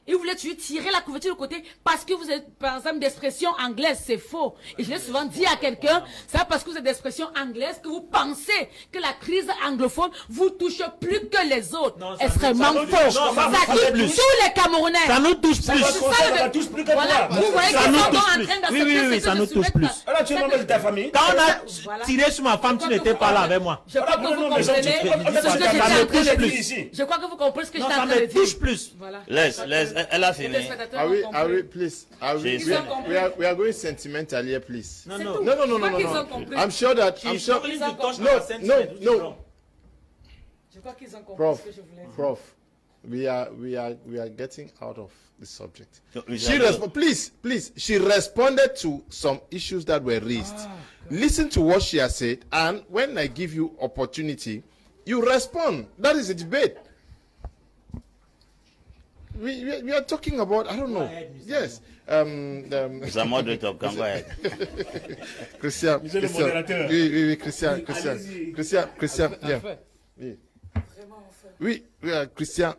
Et vous voulez tirer la couverture de côté parce que vous êtes, par exemple, d'expression anglaise. C'est faux. Et je l'ai souvent dit à quelqu'un, c'est parce que vous êtes d'expression anglaise que vous pensez que la crise anglophone vous touche plus que les autres. Extrêmement faux. Ça touche tous les Camerounais. Ça nous touche plus. Ça touche plus que Voilà. toi. Vous voyez Ça qu'ils nous sont touche en train plus. d'accepter Oui, ce que ça je nous touche soumets plus. là. Alors, tu es membre de ta famille. Quand on a Voilà. tiré sur ma femme, tu n'étais pas là avec moi. Je crois que vous non, mais comprenez ça, ce que ça j'étais en train me de touche dire. plus ici. Je crois que vous comprenez ce que Non, j'étais en ça train de me dire. touche plus. Voilà. Laisse, elle a fini. Les spectateurs Are ont we, compris. please? Are we, Ils ont compris. we are going sentimental here, please. Non, C'est non. tout. No. Je crois qu'ils ont compris. I'm sure that. I'm She's sure. struggling to touch No, our sentiment. no. Je crois qu'ils ont compris Prof, ce que je voulais dire. Prof, we are getting out of the subject. So, Please, she responded to some issues that were raised. Listen to what she has said, and when I give you opportunity, you respond. That is a debate. We are talking about, I don't know. Yes. Mr. Moderator, can go ahead. Christian, Monsieur le Christian, modérateur. oui, Christian, Allez-y. Christian, yeah. Oui, Christian,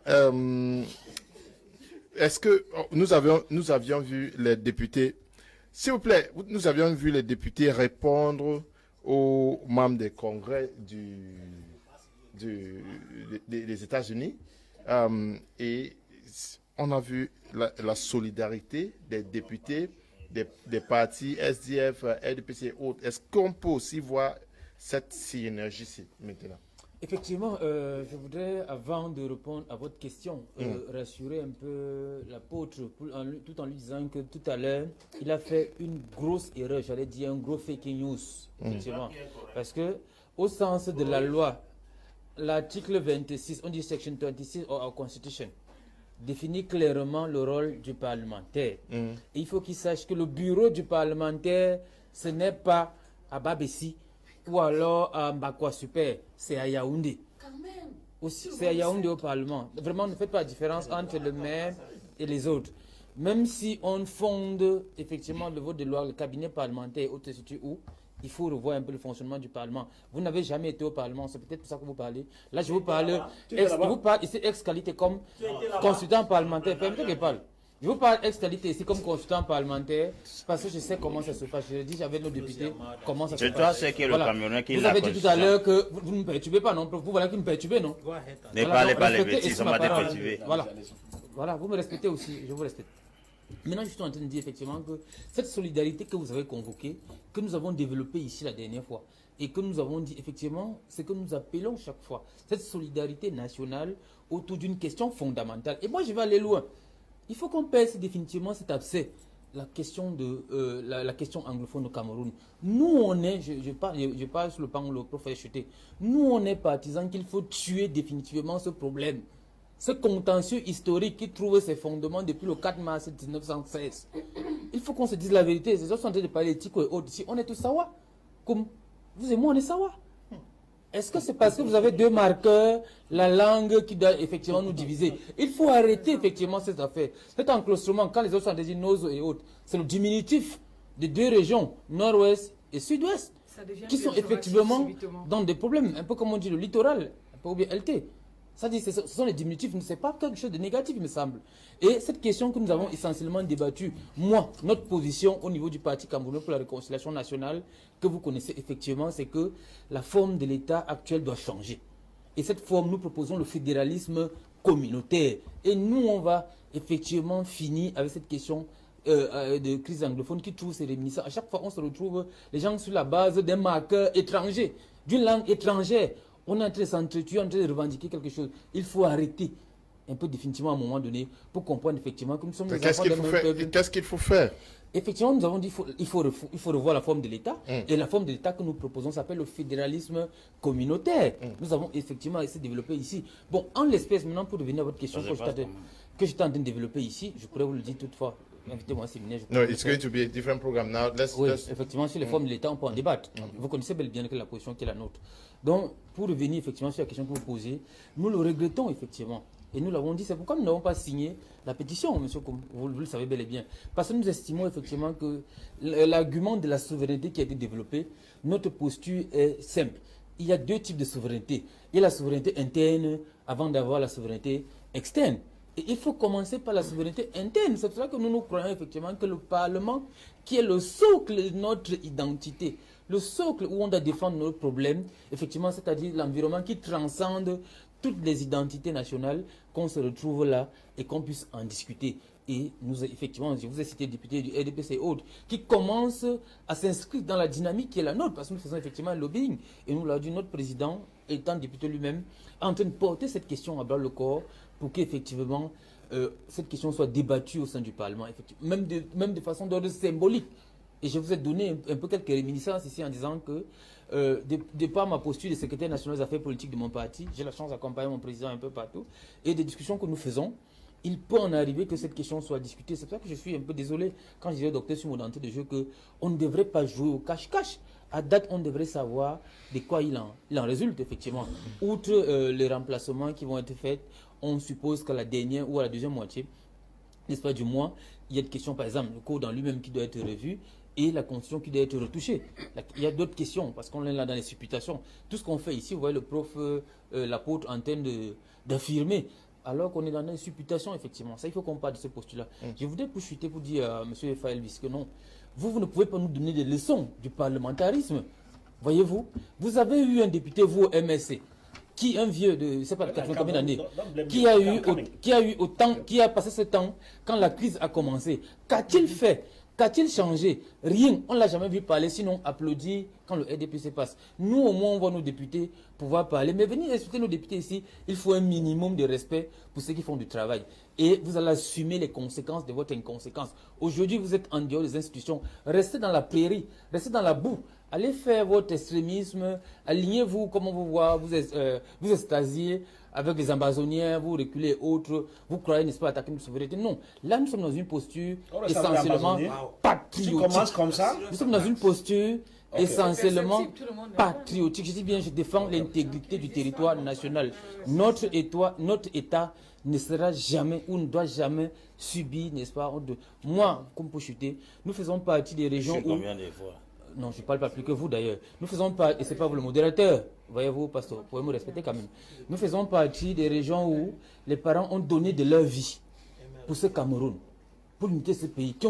est-ce que nous avions vu les députés, s'il vous plaît, nous avions vu les députés répondre aux membres des congrès des États-Unis, et on a vu la solidarité des députés, des partis SDF, RDPC et autres. Est-ce qu'on peut aussi voir cette synergie-ci maintenant? Effectivement, je voudrais, avant de répondre à votre question, rassurer un peu l'apôtre tout en lui disant que tout à l'heure, il a fait une grosse erreur, j'allais dire un gros fake news, effectivement. Parce que, au sens de la loi, l'article 26, on dit section 26 of our constitution, définit clairement le rôle du parlementaire. Et il faut qu'il sache que le bureau du parlementaire, ce n'est pas à Babessi, ou alors à Mbakwa Super, c'est à Yaoundé. C'est à Yaoundé au Parlement. Vraiment, ne faites pas la différence entre le maire et les autres. Même si on fonde effectivement le vote de loi, le cabinet parlementaire, autre situe où, il faut revoir un peu le fonctionnement du Parlement. Vous n'avez jamais été au Parlement, c'est peut-être pour ça que vous parlez. Là, je vous parle, je vous parle ici ex-qualité comme consultant parlementaire. Permettez que je parle. Je vous parle ex-qualité ici comme consultant parlementaire parce que je sais comment ça se passe. Je l'ai dit, j'avais nos députés, comment ça se passe. C'est toi, c'est qui est le camionneur qui Vous l'a avez dit tout à l'heure que vous ne me perturbez pas, non? Vous voilà qui me perturbez, non? Ne Voilà, parlez donc, pas les respectez bêtises, ici on ma m'a parole. déperturbé. Voilà, vous me respectez aussi, je vous respecte. Maintenant, je suis en train de dire effectivement que cette solidarité que vous avez convoquée, que nous avons développée ici la dernière fois, et que nous avons dit effectivement, c'est que nous appelons chaque fois cette solidarité nationale autour d'une question fondamentale. Et moi, je vais aller loin. Il faut qu'on pèse définitivement cet abcès, la question la question anglophone au Cameroun. Nous, on est, je parle sur le pan où le prophète chuté, nous, on est partisans qu'il faut tuer définitivement ce problème. Ce contentieux historique qui trouve ses fondements depuis le 4 mars 1916. Il faut qu'on se dise la vérité. Ces gens sont en train de parler éthique et autres. Si on est tous sawa, comme vous et moi, on est sawa. Est-ce que c'est parce que vous avez deux marqueurs, la langue qui doit effectivement nous diviser? Il faut arrêter effectivement cette affaire. Cet enclostrement, quand les autres sont désignés Nozo et autres, c'est le diminutif de deux régions, nord-ouest et sud-ouest, qui sont effectivement dans des problèmes, un peu comme on dit le littoral, un peu ou bien LT. Ça dit, ce sont les diminutifs, ce n'est pas quelque chose de négatif, il me semble. Et cette question que nous avons essentiellement débattue, moi, notre position au niveau du Parti camerounais pour la réconciliation nationale, que vous connaissez effectivement, c'est que la forme de l'État actuel doit changer. Et cette forme, nous proposons le fédéralisme communautaire. Et nous, on va effectivement finir avec cette question de crise anglophone qui trouve ses réminiscences. À chaque fois, on se retrouve, les gens sur la base d'un marqueur étranger, d'une langue étrangère. On est en train de s'entretuer, en train de revendiquer quelque chose. Il faut arrêter un peu définitivement à un moment donné pour comprendre effectivement que nous sommes les enfants d'un même peuple. Qu'est-ce qu'il faut faire? Effectivement, nous avons dit qu'il faut revoir la forme de l'État. Et la forme de l'État que nous proposons s'appelle le fédéralisme communautaire. Nous avons effectivement essayé de développer ici. Bon, en l'espèce, maintenant, pour revenir à votre question que j'étais en train de développer ici, je pourrais vous le dire toutefois. Invitez-moi à un séminaire. No, it's going to be a different program now. Oui, effectivement, sur les formes de l'État, on peut en débattre. Vous connaissez bel et bien la position qui est la nôtre. Donc, pour revenir effectivement sur la question que vous posez, nous le regrettons effectivement. Et nous l'avons dit, c'est pourquoi nous n'avons pas signé la pétition, monsieur, comme vous le savez bel et bien. Parce que nous estimons effectivement que l'argument de la souveraineté qui a été développé, notre posture est simple. Il y a deux types de souveraineté. Il y a la souveraineté interne avant d'avoir la souveraineté externe. Et il faut commencer par la souveraineté interne. C'est pour ça que nous croyons effectivement que le Parlement, qui est le socle de notre identité, le socle où on doit défendre nos problèmes, effectivement, c'est-à-dire l'environnement qui transcende toutes les identités nationales, qu'on se retrouve là et qu'on puisse en discuter. Et nous, effectivement, je vous ai cité députés du RDPC et autres, qui commencent à s'inscrire dans la dynamique qui est la nôtre, parce que nous faisons effectivement un lobbying. Et nous l'avons dit, notre président, étant député lui-même, est en train de porter cette question à bras le corps pour qu'effectivement cette question soit débattue au sein du Parlement, même de façon d'ordre symbolique. Et je vous ai donné un peu quelques réminiscences ici en disant que, de par ma posture de secrétaire national des affaires politiques de mon parti, j'ai la chance d'accompagner mon président un peu partout, et des discussions que nous faisons, il peut en arriver que cette question soit discutée. C'est pour ça que je suis un peu désolé quand je disais au docteur sur mon entrée de jeu qu'on ne devrait pas jouer au cache-cache. À date, on devrait savoir de quoi il en résulte, effectivement. Outre les remplacements qui vont être faits, on suppose qu'à la dernière ou à la deuxième moitié, n'est-ce pas, du mois, il y a des questions, par exemple, le code en lui-même qui doit être revu et la constitution qui doit être retouchée. Il y a d'autres questions, parce qu'on est là dans les supputations. Tout ce qu'on fait ici, vous voyez le prof, l'apôtre en train d'affirmer, alors qu'on est dans les supputations, effectivement. Ça, il faut qu'on parle de ce postulat. Je voudrais chuter pour dire à M. Faelvis que non, vous ne pouvez pas nous donner des leçons du parlementarisme. Voyez-vous, vous avez eu un député, vous, au MSC, qui, un vieux de, je ne sais pas, 80 combien d'années, qui a passé ce temps quand la crise a commencé. Qu'a-t-il fait? Qu'a-t-il changé? Rien. On ne l'a jamais vu parler, sinon applaudir quand le RDPC passe. Nous, au moins, on voit nos députés pouvoir parler. Mais venir insulter nos députés ici, il faut un minimum de respect pour ceux qui font du travail. Et vous allez assumer les conséquences de votre inconséquence. Aujourd'hui, vous êtes en dehors des institutions. Restez dans la prairie, restez dans la boue. Allez faire votre extrémisme, alignez-vous, comme on vous voit, vous extasiez avec les Amazoniens, vous reculez autres, vous croyez, n'est-ce pas, attaquer notre souveraineté. Non, là, nous sommes dans une posture essentiellement patriotique. Tu commences comme ça? Nous sommes dans une posture essentiellement patriotique. Je dis bien, je défends l'intégrité du territoire national. Notre État ne sera jamais ou ne doit jamais subir, n'est-ce pas, moi, comme pour chuter, nous faisons partie des régions où... Combien de fois? Non, je ne parle pas plus que vous d'ailleurs. Nous faisons pas, et ce n'est pas vous le modérateur, voyez-vous, pasteur, vous pouvez me respecter quand même. Nous faisons partie des régions où les parents ont donné de leur vie pour ce Cameroun, pour uniter ce pays, qui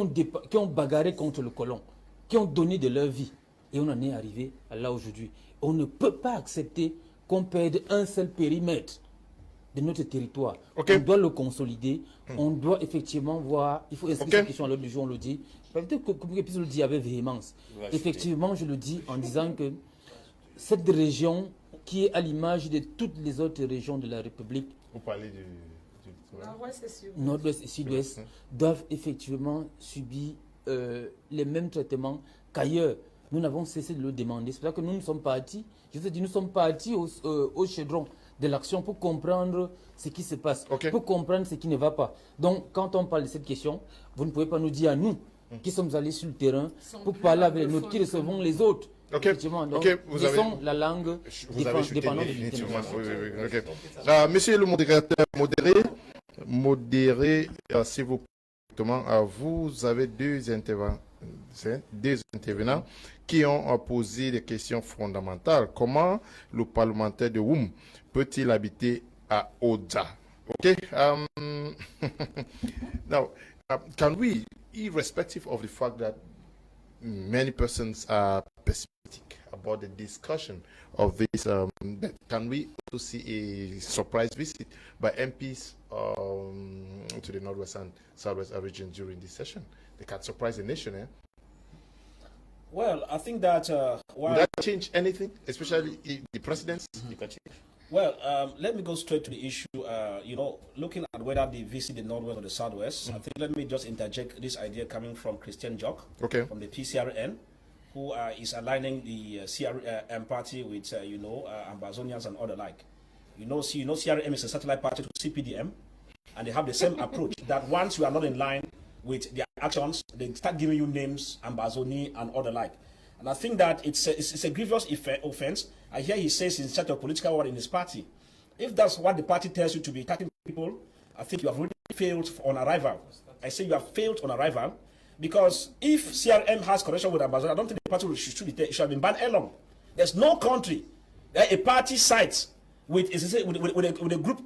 ont bagarré contre le colon, qui ont donné de leur vie. Et on en est arrivé à là aujourd'hui. On ne peut pas accepter qu'on perde un seul périmètre de notre territoire. On doit le consolider. On doit effectivement voir, il faut inscrire cette question à l'ordre du jour, on le dit. Peut-être que je le dis avec véhémence. Effectivement, je le dis en disant que cette région, qui est à l'image de toutes les autres régions de la République, vous parlez du Nord-Ouest et Sud-Ouest, doivent effectivement subir les mêmes traitements qu'ailleurs. Nous n'avons cessé de le demander. C'est pour ça que nous sommes partis, je vous ai dit, nous sommes partis au chaudron de l'action pour comprendre ce qui se passe, pour comprendre ce qui ne va pas. Donc, quand on parle de cette question, vous ne pouvez pas nous dire à nous, qui sommes allés sur le terrain, pour parler avec les nôtres, qui recevons les autres. Effectivement, donc, vous avez la langue dépendant de l'unité. Monsieur le modérateur, modérez, s'il vous plaît. Vous avez deux intervenants qui ont posé des questions fondamentales. Comment le parlementaire de Woum peut-il habiter à Oja? Now, can we, irrespective of the fact that many persons are pessimistic about the discussion of this, can we also see a surprise visit by MPs to the Northwest and Southwest region during this session? They can surprise the nation, eh? Well, I think that... would that change anything, especially the presidency? Well, let me go straight to the issue. Looking at whether they visit the Northwest or the Southwest, I think let me just interject this idea coming from Christian Jock from the PCRN, who is aligning the CRM party with, Ambazonians and other like. CRM is a satellite party to CPDM, and they have the same approach that once you are not in line with their actions, they start giving you names, Ambazoni and other like. And I think that it's a grievous offense. I hear he says he's in charge of political war in his party. If that's what the party tells you to be attacking people, I think you have really failed on arrival. I say you have failed on arrival because if CRM has connection with Amazon, I don't think the party should have been banned along. There's no country that a party sides with a group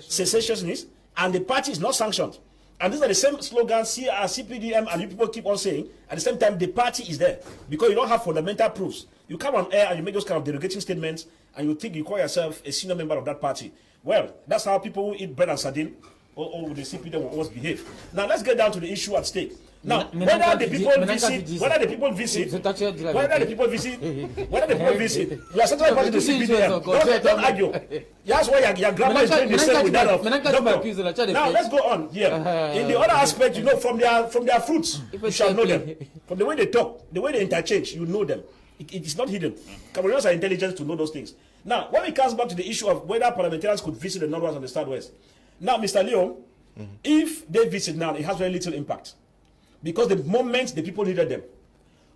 secessionist and the party is not sanctioned. And these are the same slogans CPDM and you people keep on saying. At the same time, the party is there because you don't have fundamental proofs. You come on air and you make those kind of derogating statements and you think you call yourself a senior member of that party. Well, that's how people who eat bread and sardine or with the CPDM will always behave. Now, let's get down to the issue at stake. Now, whether the people visit, whether the people visit, you are central party to CPDM. Don't argue. That's why your grandma is doing the same with that of doctor. Now, let's go on here. In the other aspect, you know, from their fruits, you shall know them. From the way they talk, the way they interchange, you know them. It is not hidden. Cameroonians are intelligent to know those things. Now, when it comes back to the issue of whether parliamentarians could visit the Northwest and the Southwest, now, Mr. Leo, if they visit now, it has very little impact. Because the moment the people needed them.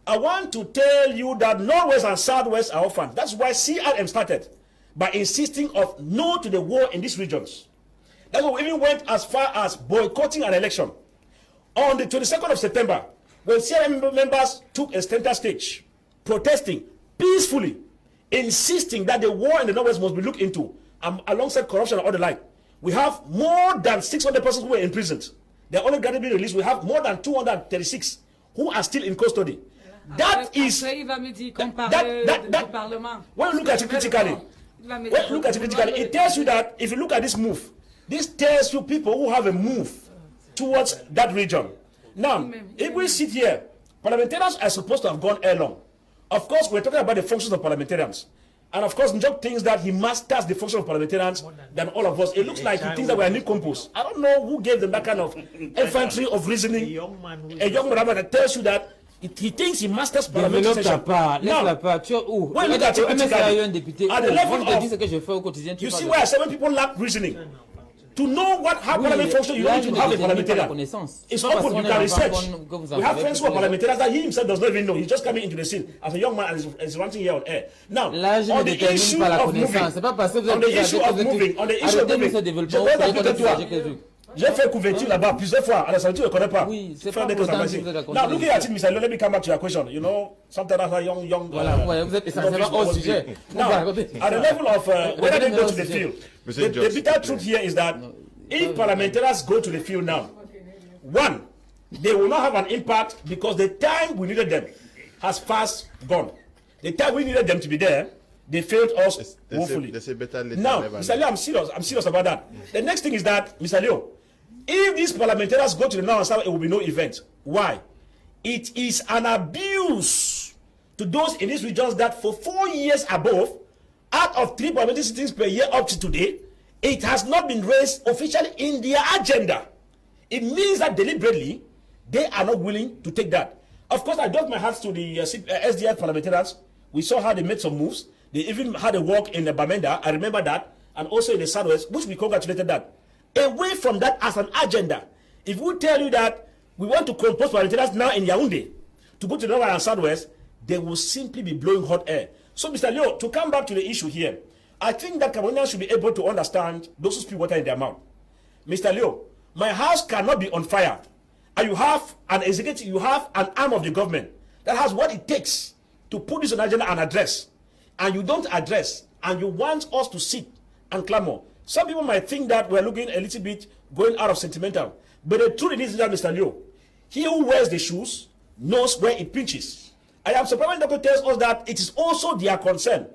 I want to tell you that Northwest and Southwest are orphans. That's why CRM started by insisting of no to the war in these regions. That's why we even went as far as boycotting an election. On the 22nd of September, when CRM members took a center stage, protesting peacefully, insisting that the war in the Northwest must be looked into, alongside corruption and all the like. We have more than 600 persons who were imprisoned. They're only gradually released. We have more than 236 who are still in custody. That is... When you look at it critically, it tells you that if you look at this move, this tells you people who have a move towards that region. Now, if we sit here, parliamentarians are supposed to have gone long. Of course, we're talking about the functions of parliamentarians. And of course, Njok thinks that he masters the function of parliamentarians than all of us. It looks like he thinks that we are new compost. I don't know who gave them that kind of infantry of reasoning. A young man that tells you that he thinks he masters parliamentary session. Now, when you look at it critically, at the level of, you see where 7 people lack reasoning. To know how parliament functions, you need to have a parliamentarian. It's open, you can research. We have friends who are parliamentarians that he himself does not even know. He's just coming into the scene as a young man and is ranting here on air. Now, on the issue of moving, j'ai fait couverture là-bas plusieurs fois. À la santé, je ne connais pas. Now, looking at it, Mr. Let me come back to your question. You know, sometimes as a young. Vous êtes essentiellement hors sujet. Now, at the level of whether they go to the field, the bitter truth here is that if parliamentarians go to the field now, one, they will not have an impact because the time we needed them has fast gone. The time we needed them to be there, they failed us woefully. Now, Mr. Leo, I'm serious about that. The next thing is that, Mr. Leo, if these parliamentarians go to the North and South, it will be no event. Why? It is an abuse to those in these regions that for 4 years above, out of 3 parliamentary sittings per year up to today, it has not been raised officially in their agenda. It means that deliberately, they are not willing to take that. Of course, I doff my hats to the SDF parliamentarians. We saw how they made some moves. They even had a walk in the Bamenda, I remember that, and also in the Southwest, which we congratulated that. Away from that as an agenda, if we tell you that we want to compose parliamentarians now in Yaoundé to go to the North and Southwest, they will simply be blowing hot air. So, Mr. Leo, to come back to the issue here, I think that Cameroonians should be able to understand those who speak water in their mouth. Mr. Leo, my house cannot be on fire. And you have an executive, you have an arm of the government that has what it takes to put this on agenda and address. And you don't address, and you want us to sit and clamor. Some people might think that we're looking a little bit going out of sentimental. But the truth is that, Mr. Leo, he who wears the shoes knows where it pinches. I am surprised when the doctor tells us that it is also their concern.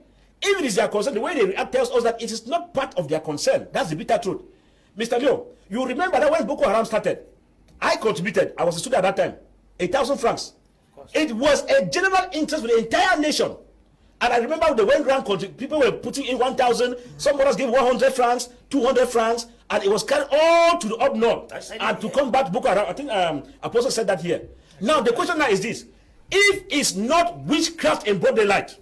If it is their concern, the way they react tells us that it is not part of their concern. That's the bitter truth. Mr. Leo, you remember that when Boko Haram started, I contributed, I was a student at that time, 8,000 francs. It was a general interest for the entire nation. And I remember the when grand country, people were putting in 1,000, some others gave 100 francs, 200 francs, and it was carried all to the up north. And to come back to Boko Haram, I think Apostle said that here. Now, the question now is this. If it's not witchcraft in broad daylight,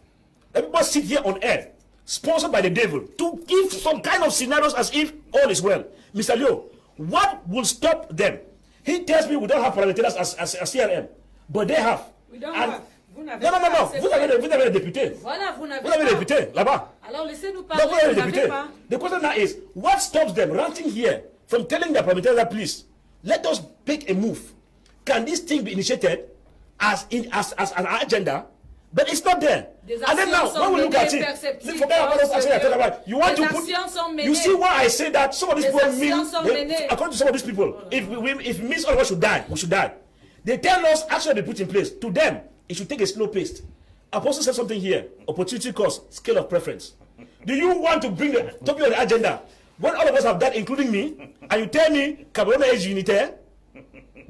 let people sit here on air, sponsored by the devil, to give some kind of scenarios as if all is well. Mr. Leo, what will stop them? He tells me we don't have parliamentarians as CRM, but they have. We don't have. Non. Vous avez les députés. Voilà, vous avez les députés là-bas. Alors laissez-nous parler. Vous avez les députés. The question now is, what stops them ranting here from telling their parliamentarians that please, let us make a move? Can this thing be initiated as an agenda? But it's not there. And then now, when we look at it, forget about those actions I talk about. You want to put. You see why I say that some of these people mean. According to some of these people, if it means all of us should die, we should die. They tell us action they put in place. To them, it should take a slow pace. Apostle said something here. Opportunity cost, scale of preference. Do you want to bring the topic on the agenda when all of us have that, including me, and you tell me Cameroon is unitaire?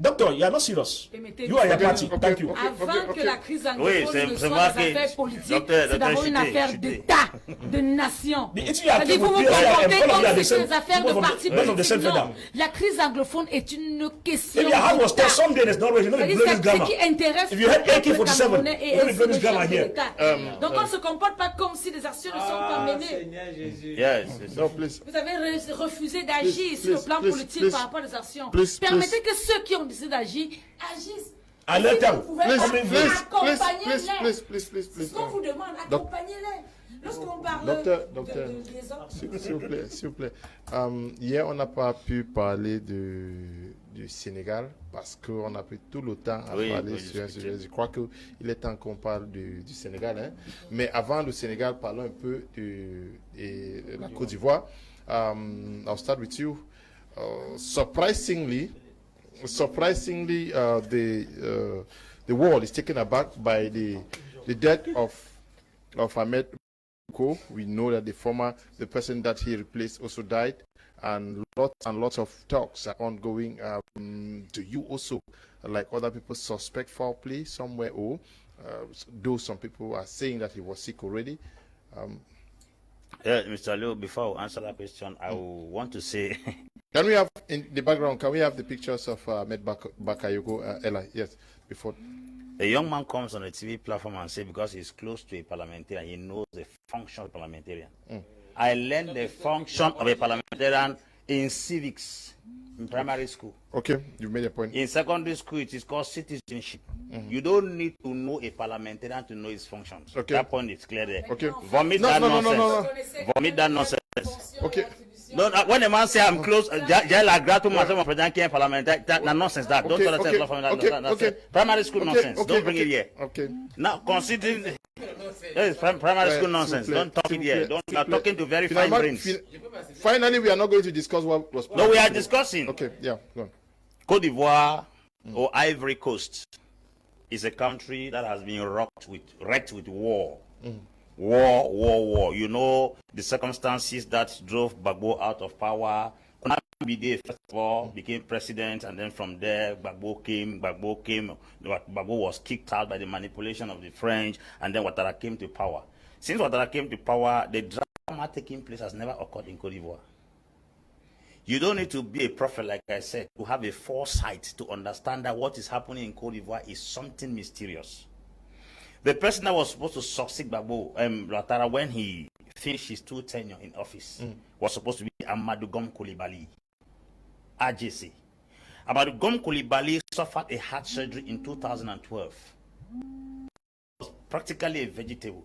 Doctor, you are not serious. Permettez- You are your Okay, party. okay, Thank you. okay. Avant que la crise Oui, anglophone c'est ne soit moi des qui- affaires politiques, Docteur, c'est d'abord une chuter, affaire chuter. d'État, de nation. Mais if you are C'est-à-dire, vous vous people, all of comportez you are comme the si c'est same- des affaires de both of the- partis both of the politiques. same Non, feather. la crise anglophone est une question If your house was d'État. told someday there's no way, you know the C'est-à-dire, glorious ce grammar. qui intéresse If you had le peuple AK-47, camerounais et you know the ainsi glorious le grammar chef de here. l'État. Donc on ne se comporte pas comme si les actions ne sont pas menées. Yes. No, please. Vous avez refusé d'agir sur le please, plan please, politique please. par rapport aux actions. Please, Permettez please. que ceux qui ont décidé d'agir agissent. À Et leur si terme. vous pouvez Please, pas, please, please, accompagnez-les. please. C'est ce qu'on vous demande, accompagnez-les. Lorsqu'on parle Docteur, de désordre, S'il vous plaît. Hier, on n'a pas pu parler du Sénégal parce qu'on a pris tout le temps à Oui, parler oui, sur un discuter. sujet. Je crois qu'il est temps qu'on parle du Sénégal. Hein. Mais avant le Sénégal, parlons un peu de la Côte d'Ivoire. I'll start with you. Surprisingly, the world is taken aback by the death of Ahmed Ko. We know that the person that he replaced also died, and lots of talks are ongoing. Do you also, like other people, suspect foul play somewhere? Though some people are saying that he was sick already. Mr. Leo, before I answer that question, I want to say Can we have in the background? Can we have the pictures of Ahmed Bakayoko? Ella, yes. Before. a young man comes on a TV platform and says because he's close to a parliamentarian, he knows the function of a parliamentarian. I learned the function of a parliamentarian in civics in primary school. Okay, you made a point. In secondary school, it is called citizenship. You don't need to know a parliamentarian to know his functions. Okay. That point is clear there. Okay. Vomit No, that no, no, nonsense. no, no. Vomit that nonsense. Okay. No, when a man say I'm close, I grab to myself president came parliamentary. That nonsense. That don't tell us Okay. primary school nonsense. Okay, Don't bring it here. Okay. Now considering yes, primary school nonsense. Don't talk it here. Don't. You are talking to very fine brains. Finally, we are not going to discuss what was. No, we are discussing. Okay, yeah, go on. Cote d'Ivoire or Ivory Coast is a country that has been wrecked with war. War. You know the circumstances that drove Gbagbo out of power. Bide, first of all, became president, and then from there, Gbagbo came. Gbagbo was kicked out by the manipulation of the French, and then Ouattara came to power. Since Ouattara came to power, the drama taking place has never occurred in Cote d'Ivoire. You don't need to be a prophet, like I said, to have a foresight to understand that what is happening in Cote d'Ivoire is something mysterious. The person that was supposed to succeed Gbagbo, Ouattara, when he finished his 2 tenure in office, was supposed to be Amadou Gom Coulibaly, RJC. Amadou Gom Coulibaly suffered a heart surgery in 2012. He was practically a vegetable,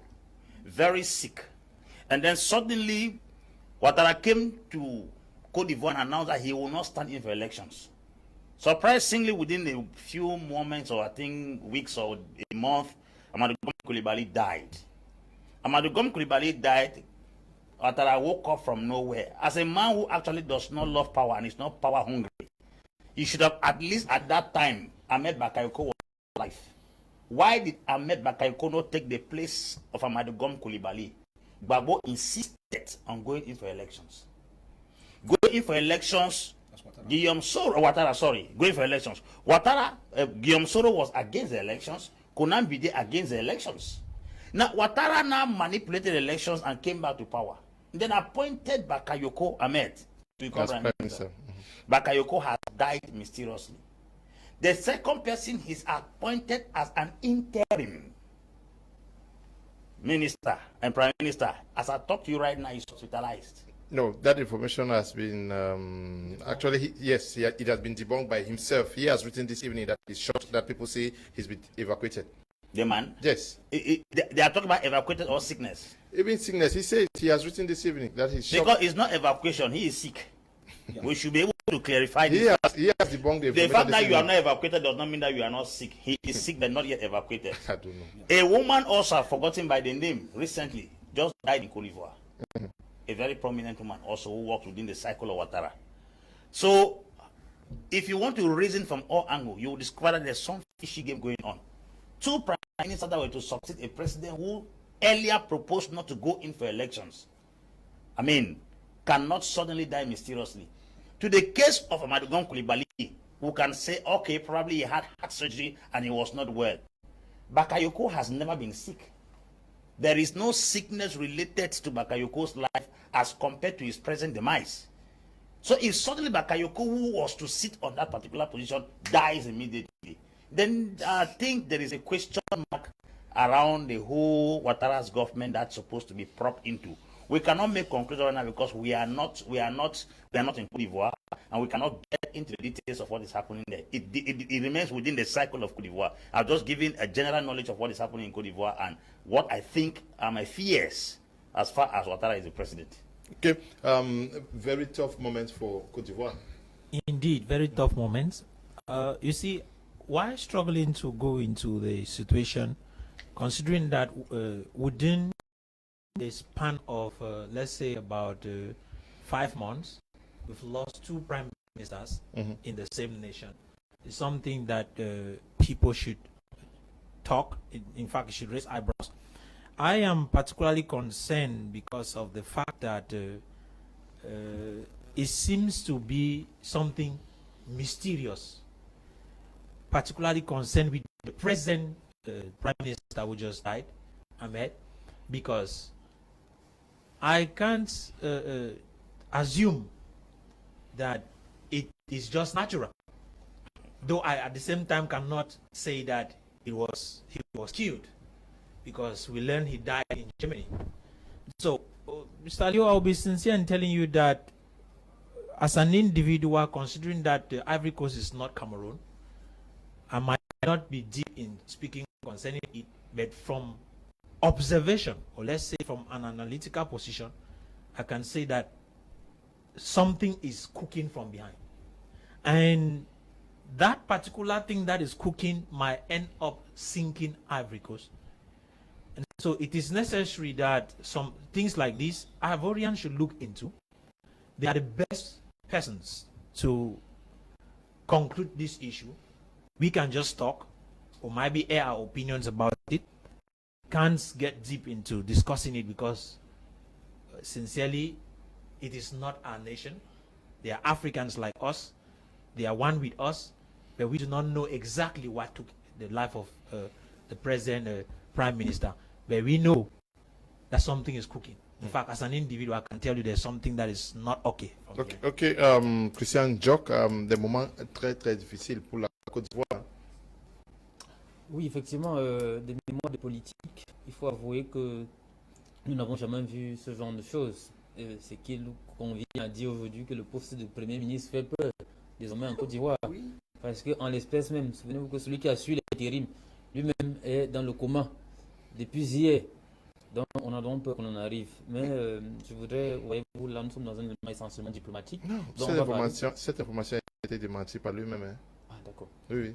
very sick. And then suddenly, Ouattara came to Cote d'Ivoire and announced that he will not stand in for elections. Surprisingly, within a few moments, or I think weeks or a month, Amadou Gom Coulibaly died. Amadou Gom Coulibaly died after I woke up from nowhere. As a man who actually does not love power and is not power hungry, he should have, at least at that time, Ahmed Bakayoko was alive. Why did Ahmed Bakayoko not take the place of Amadou Gom Coulibaly? Gbagbo insisted on going in for elections. Going in for elections, Guillaume Soro, going for elections. Guillaume Soro was against the elections. Konan Bide against the elections. Now, Ouattara now manipulated the elections and came back to power. Then appointed Bakayoko Ahmed to become Prime Minister. Bakayoko has died mysteriously. The second person is appointed as an interim minister and Prime Minister. As I talk to you right now, he's hospitalized. No, that information has been actually it has been debunked by himself. He has written this evening that he's shocked that people say he's been evacuated. The man? Yes. They are talking about evacuated or sickness. Even sickness. He says he has written this evening that he's shocked. Because it's not evacuation, he is sick. We should be able to clarify this. He has debunked the information. The fact that you are not evacuated does not mean that you are not sick. He is sick but not yet evacuated. I don't know. A woman also forgotten by the name recently just died in Cote d'Ivoire. A very prominent woman also who works within the cycle of Ouattara. So, if you want to reason from all angles, you will discover that there's some fishy game going on. 2 prime ministers that were to succeed a president who earlier proposed not to go in for elections, cannot suddenly die mysteriously. To the case of Amadou Gom Coulibaly, who can say, okay, probably he had heart surgery and he was not well. Bakayoko has never been sick. There is no sickness related to Bakayoko's life as compared to his present demise. So if suddenly Bakayoko, who was to sit on that particular position, dies immediately, then I think there is a question mark around the whole Ouattara's government that's supposed to be propped into. We cannot make conclusions right now because we are not in Cote d'Ivoire, and we cannot get into the details of what is happening there. It remains within the cycle of Cote d'Ivoire. I've just given a general knowledge of what is happening in Cote d'Ivoire and what I think are my fears as far as Ouattara is the president. Okay, very tough moments for Cote d'Ivoire. Indeed, very tough moments. You see, why struggling to go into the situation, considering that within the span of, let's say, about 5 months, we've lost 2 prime ministers in the same nation. It's something that people should talk, in fact, should raise eyebrows. I am particularly concerned because of the fact that it seems to be something mysterious, particularly concerned with the present prime minister who just died, Ahmed, because I can't assume that it is just natural, though I at the same time cannot say that he was killed, because we learned he died in Germany. So, Mr. Leo, I'll be sincere in telling you that as an individual, considering that the Ivory Coast is not Cameroon, I might not be deep in speaking concerning it, but from observation, or let's say from an analytical position, I can say that something is cooking from behind. And that particular thing that is cooking might end up sinking Ivory Coast. And so it is necessary that some things like this, Ivorians should look into. They are the best persons to conclude this issue. We can just talk, or maybe air our opinions about it. Can't get deep into discussing it because, sincerely, it is not our nation. They are Africans like us. They are one with us, but we do not know exactly what took the life of the present prime minister. But we know that something is cooking. In fact, as an individual, I can tell you there's something that is not okay. Okay, Christian Jock, des moments très très difficiles pour la Côte d'Ivoire. Oui, effectivement, des mémoires de politique, il faut avouer que nous n'avons jamais vu ce genre de choses. Ce qui nous convient à dire aujourd'hui que le poste de Premier ministre fait peur désormais en Côte d'Ivoire. Oui. Parce qu'en l'espèce même, souvenez-vous que celui qui a suivi l'intérim lui-même est dans le coma depuis hier. Donc on a donc peur qu'on en arrive. Mais je voudrais, voyez-vous, là nous sommes dans un élément essentiellement diplomatique. Non, cette information a été démentie par lui-même. Hein. Ah d'accord. Oui, oui.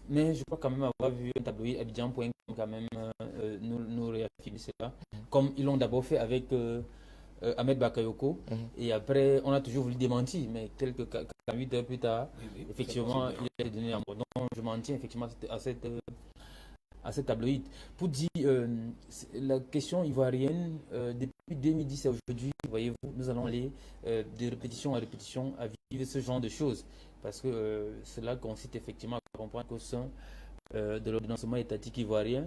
Mais je crois quand même avoir vu un tabloïd Abidjan.com quand même nous réaffirmer cela, comme ils l'ont d'abord fait avec Ahmed Bakayoko, et après on a toujours voulu démentir, mais quelques 48 heures plus tard, effectivement, il a été donné à mort. Donc je m'en tiens effectivement à cette tabloïd. Pour dire la question ivoirienne, depuis 2010 à aujourd'hui, voyez-vous, nous allons aller de répétition à répétition à vivre ce genre de choses. Parce que cela consiste effectivement à comprendre qu'au sein de l'ordonnancement étatique ivoirien,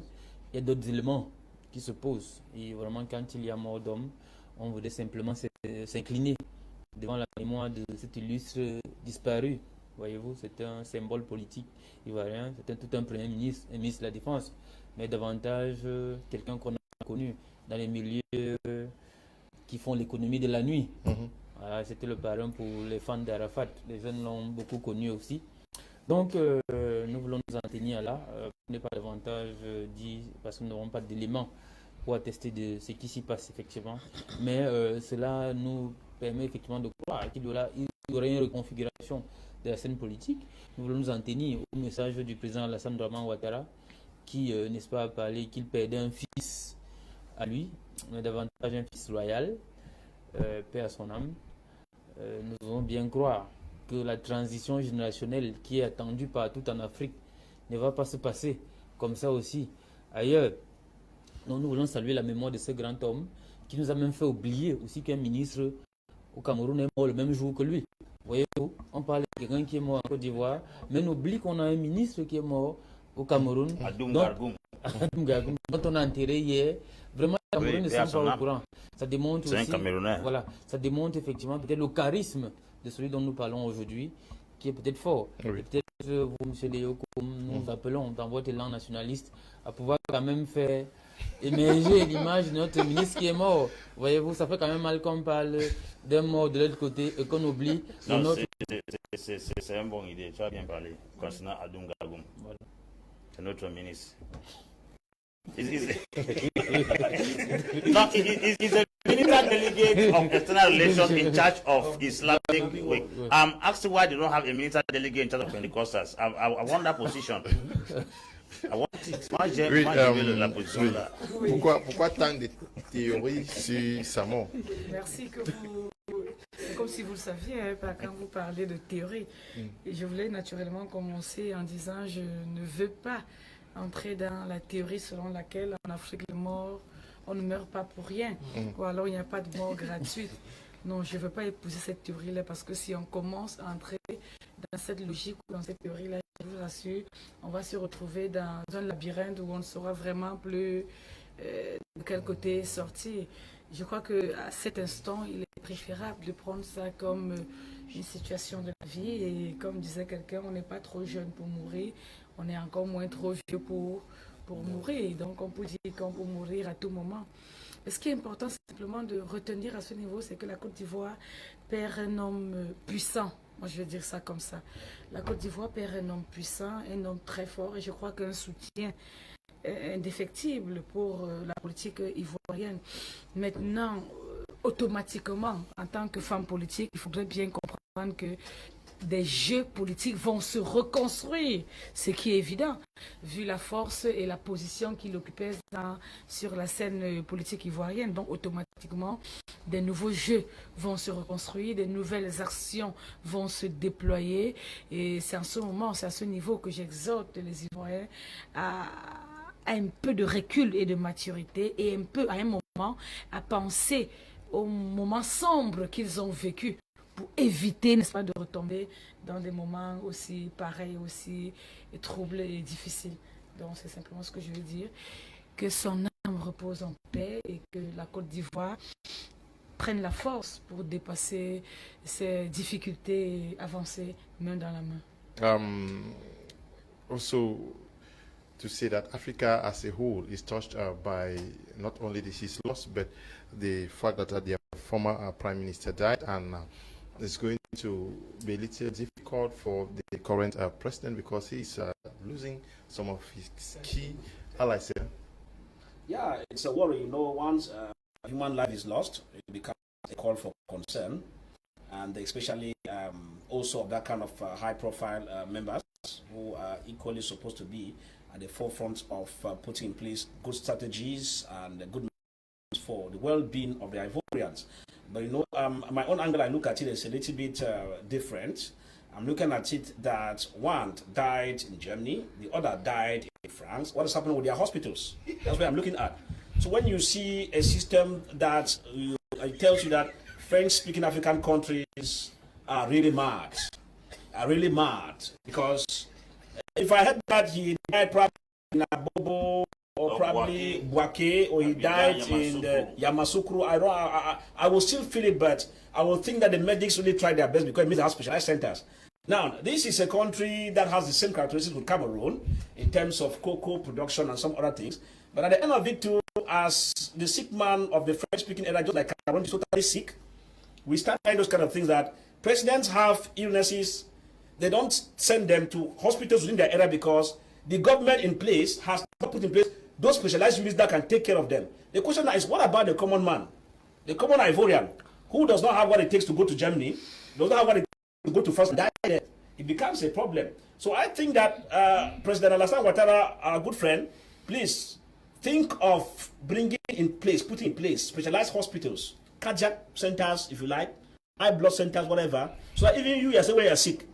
il y a d'autres éléments qui se posent. Et vraiment, quand il y a mort d'homme, on voudrait simplement s'incliner devant la mémoire de cet illustre disparu. Voyez-vous, c'est un symbole politique ivoirien, c'était tout un premier ministre, un ministre de la Défense, mais davantage quelqu'un qu'on a connu dans les milieux qui font l'économie de la nuit. Voilà, c'était le parrain pour les fans d'Arafat. Les jeunes l'ont beaucoup connu aussi. Donc, nous voulons nous en tenir là. Ne pas davantage dit, parce que nous n'avons pas d'éléments pour attester de ce qui s'y passe, effectivement. Mais cela nous permet effectivement de croire qu'il y aurait une reconfiguration de la scène politique. Nous voulons nous en tenir au message du président Alassane Dramane Ouattara, qui, n'est-ce pas, a parlé qu'il perdait un fils à lui, mais davantage un fils royal, paix à son âme. Nous devons bien croire que la transition générationnelle qui est attendue partout en Afrique ne va pas se passer comme ça aussi ailleurs. Donc nous voulons saluer la mémoire de ce grand homme qui nous a même fait oublier aussi qu'un ministre au Cameroun est mort le même jour que lui. Voyez-vous, on parle de quelqu'un qui est mort en Côte d'Ivoire, mais on oublie qu'on a un ministre qui est mort au Cameroun. Adoum Gargoum. Dont on a enterré hier. Vraiment, les Camerounais ne sont pas au courant. Ça démontre aussi. C'est un Camerounais. Voilà, ça démontre effectivement peut-être le charisme de celui dont nous parlons aujourd'hui, qui est peut-être fort. Oui. Peut-être vous, M. Léo, comme nous appelons dans votre élan nationaliste, à pouvoir quand même faire émerger l'image de notre ministre qui est mort. Voyez-vous, ça fait quand même mal qu'on parle d'un mort de l'autre côté et qu'on oublie. Non, c'est une bonne idée. Tu as bien parlé concernant Adoum Gargoum. Voilà. C'est notre ministre. He's a military delegate of external relations in charge of Islamic Week. I'm asking why they don't have a military delegate in charge of Pentecostals. I want that position. I want it. Moi, j'ai la position là. Pourquoi tant de théories sur sa mort? Merci que vous... C'est comme si vous le saviez, hein, quand vous parlez de théorie. Et je voulais naturellement commencer en disant je ne veux pas entrer dans la théorie selon laquelle en Afrique, les morts, on ne meurt pas pour rien. Ou alors il n'y a pas de mort gratuite. Non, je ne veux pas épouser cette théorie-là parce que si on commence à entrer dans cette logique ou dans cette théorie-là, je vous assure, on va se retrouver dans un labyrinthe où on ne saura vraiment plus de quel côté sortir. Je crois qu'à cet instant, il est préférable de prendre ça comme une situation de la vie. Et comme disait quelqu'un, on n'est pas trop jeune pour mourir, on est encore moins trop vieux pour mourir. Donc on peut dire qu'on peut mourir à tout moment. Et ce qui est important, c'est simplement de retenir à ce niveau, c'est que la Côte d'Ivoire perd un homme puissant. Moi, je vais dire ça comme ça. La Côte d'Ivoire perd un homme puissant, un homme très fort. Et je crois qu'un soutien indéfectible pour la politique ivoirienne. Maintenant, automatiquement, en tant que femme politique, il faudrait bien comprendre que des jeux politiques vont se reconstruire, ce qui est évident, vu la force et la position qu'il occupait sur la scène politique ivoirienne. Donc, automatiquement, des nouveaux jeux vont se reconstruire, des nouvelles actions vont se déployer. Et c'est en ce moment, c'est à ce niveau que j'exhorte les Ivoiriens à un peu de recul et de maturité et un peu, à un moment, à penser aux moments sombres qu'ils ont vécus pour éviter, n'est-ce pas, de retomber dans des moments aussi pareils, aussi troublés et difficiles. Donc c'est simplement ce que je veux dire, que son âme repose en paix et que la Côte d'Ivoire prenne la force pour dépasser ces difficultés et avancer main dans la main. Also, to say that Africa as a whole is touched by not only this loss, but the fact that their former Prime Minister died, and it's going to be a little difficult for the current president because he's losing some of his key allies. Yeah, it's a worry. You know, once human life is lost, it becomes a call for concern, and especially also of that kind of high-profile members who are equally supposed to be at the forefront of putting in place good strategies and good measures for the well-being of the Ivorians. But you know, my own angle I look at it is a little bit different. I'm looking at it that one died in Germany, the other died in France. What is happening with their hospitals? That's what I'm looking at. So when you see a system that it tells you that French-speaking African countries are really mad, because if I had that he died probably in Abobo or probably Bouake, or he died in Yamoussoukro, I will still feel it, but I will think that the medics really tried their best because it means they have specialized centers. Now, this is a country that has the same characteristics with Cameroon in terms of cocoa production and some other things. But at the end of it too, as the sick man of the French-speaking area, just like Cameroon is totally sick, we start finding those kind of things that presidents have illnesses. They don't send them to hospitals within their area because the government in place has not put in place those specialized units that can take care of them. The question is, what about the common man, the common Ivorian, who does not have what it takes to go to Germany, does not have what it takes to go to France and die there? It becomes a problem. So I think that President Alassane Ouattara, our good friend, please think of bringing in place, putting in place specialized hospitals, cardiac centers, if you like, high blood centers, whatever, so that even you yourself when you're sick,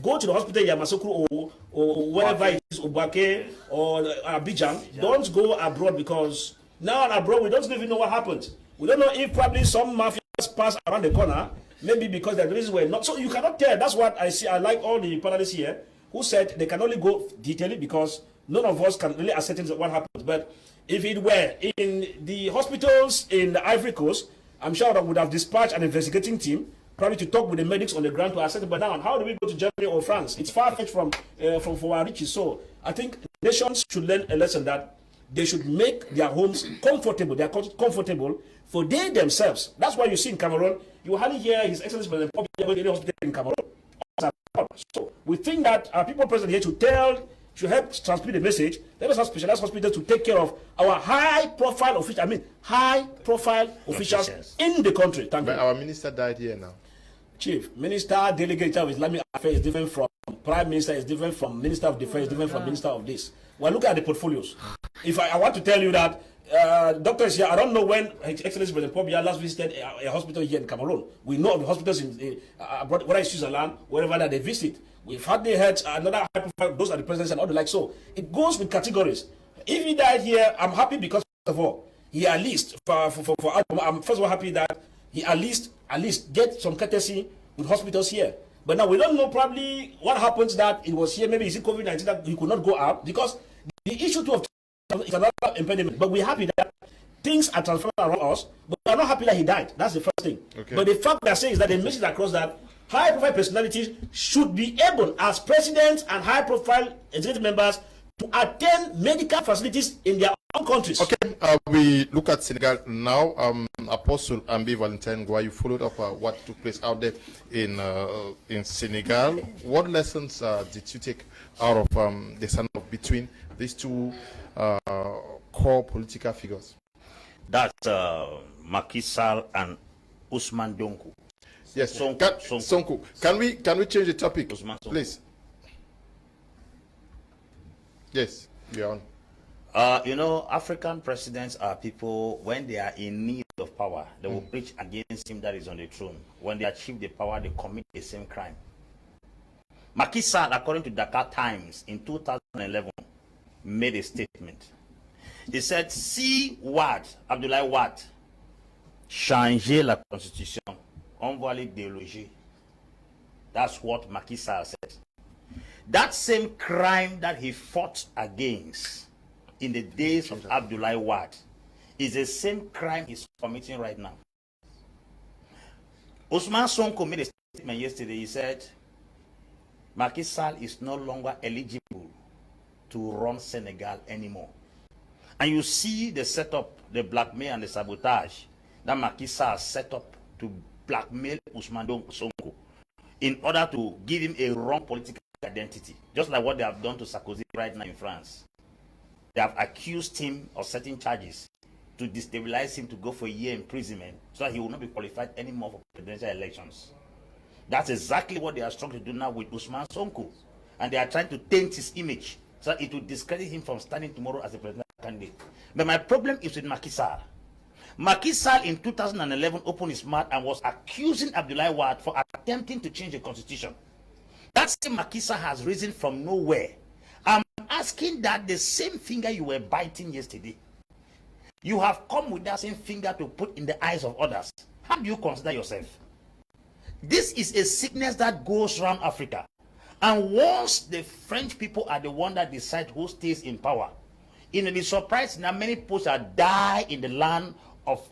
go to the hospital in Yamoussoukro or wherever it is, Bouake or Abidjan. Don't go abroad, because now abroad we don't even know what happened. We don't know if probably some mafias pass around the corner maybe because the reasons were not. So you cannot tell. That's what I see. I like all the panelists here who said they can only go detailing because none of us can really ascertain what happened. But if it were in the hospitals in the Ivory Coast, I'm sure that would have dispatched an investigating team, probably to talk with the medics on the ground to assess it. But now, how do we go to Germany or France? It's far-fetched from our reaches. So I think nations should learn a lesson that they should make their homes comfortable. They are comfortable for they themselves. That's why you see in Cameroon, you hardly hear His Excellency President Paul Biya going to any hospital in Cameroon. So we think that our people present here should help transmit the message. Let us have specialized hospitals to take care of our high-profile officials. High-profile officials in the country. Thank you. Our minister died here now. Chief Minister, Delegate of Islamic Affairs is different from Prime Minister, is different from Minister of Defense, is different from Minister of this. Well, look at the portfolios. If I want to tell you that, doctors here, I don't know when His Excellency President Paul Biya last visited a hospital here in Cameroon. We know of the hospitals in whether it's Switzerland, wherever that they visit. We've hardly heard another high profile, those are the presidents and all the like. So it goes with categories. If he died here, I'm happy because, first of all, he at least, I'm first of all happy that he at least get some courtesy with hospitals here. But now we don't know probably what happens that it was here. Maybe it's COVID-19 that he could not go out because the issue too of is another impediment. But we're happy that things are transferred around us. But we're not happy that he died. That's the first thing. Okay. But the fact they're saying is that the message across that high-profile personalities should be able, as presidents and high-profile executive members, to attend medical facilities in their own countries. Okay, we look at Senegal now. Apostle Ambi Valentine Gwa, you followed up what took place out there in Senegal. What lessons did you take out of the standoff between these two core political figures? That's Macky Sall and Ousmane Sonko. Yes, Sonko. Can we change the topic, please? Yes, you're on. You know, African presidents are people, when they are in need of power, they will preach against him that is on the throne. When they achieve the power, they commit the same crime. Macky Sall, according to Dakar Times, in 2011, made a statement. He said, si Wade, Abdoulaye Wade, changer la constitution, on va les déloger. That's what Macky Sall said. That same crime that he fought against in the days of Abdoulaye Wade is the same crime he's committing right now. Ousmane Sonko made a statement yesterday. He said, Macky Sall is no longer eligible to run Senegal anymore. And you see the setup, the blackmail and the sabotage that Macky Sall set up to blackmail Ousmane Sonko in order to give him a wrong political identity, just like what they have done to Sarkozy right now in France. They have accused him of certain charges to destabilize him to go for a year imprisonment so that he will not be qualified anymore for presidential elections. That's exactly what they are trying to do now with Ousmane Sonko. And they are trying to taint his image so that it will discredit him from standing tomorrow as a presidential candidate. But my problem is with Macky Sall. Macky Sall in 2011 opened his mouth and was accusing Abdoulaye Wade for attempting to change the constitution. That same Macky Sall has risen from nowhere. I'm asking that the same finger you were biting yesterday, you have come with that same finger to put in the eyes of others. How do you consider yourself? This is a sickness that goes around Africa. And once the French people are the one that decide who stays in power, in the surprise now many people shall die in the land of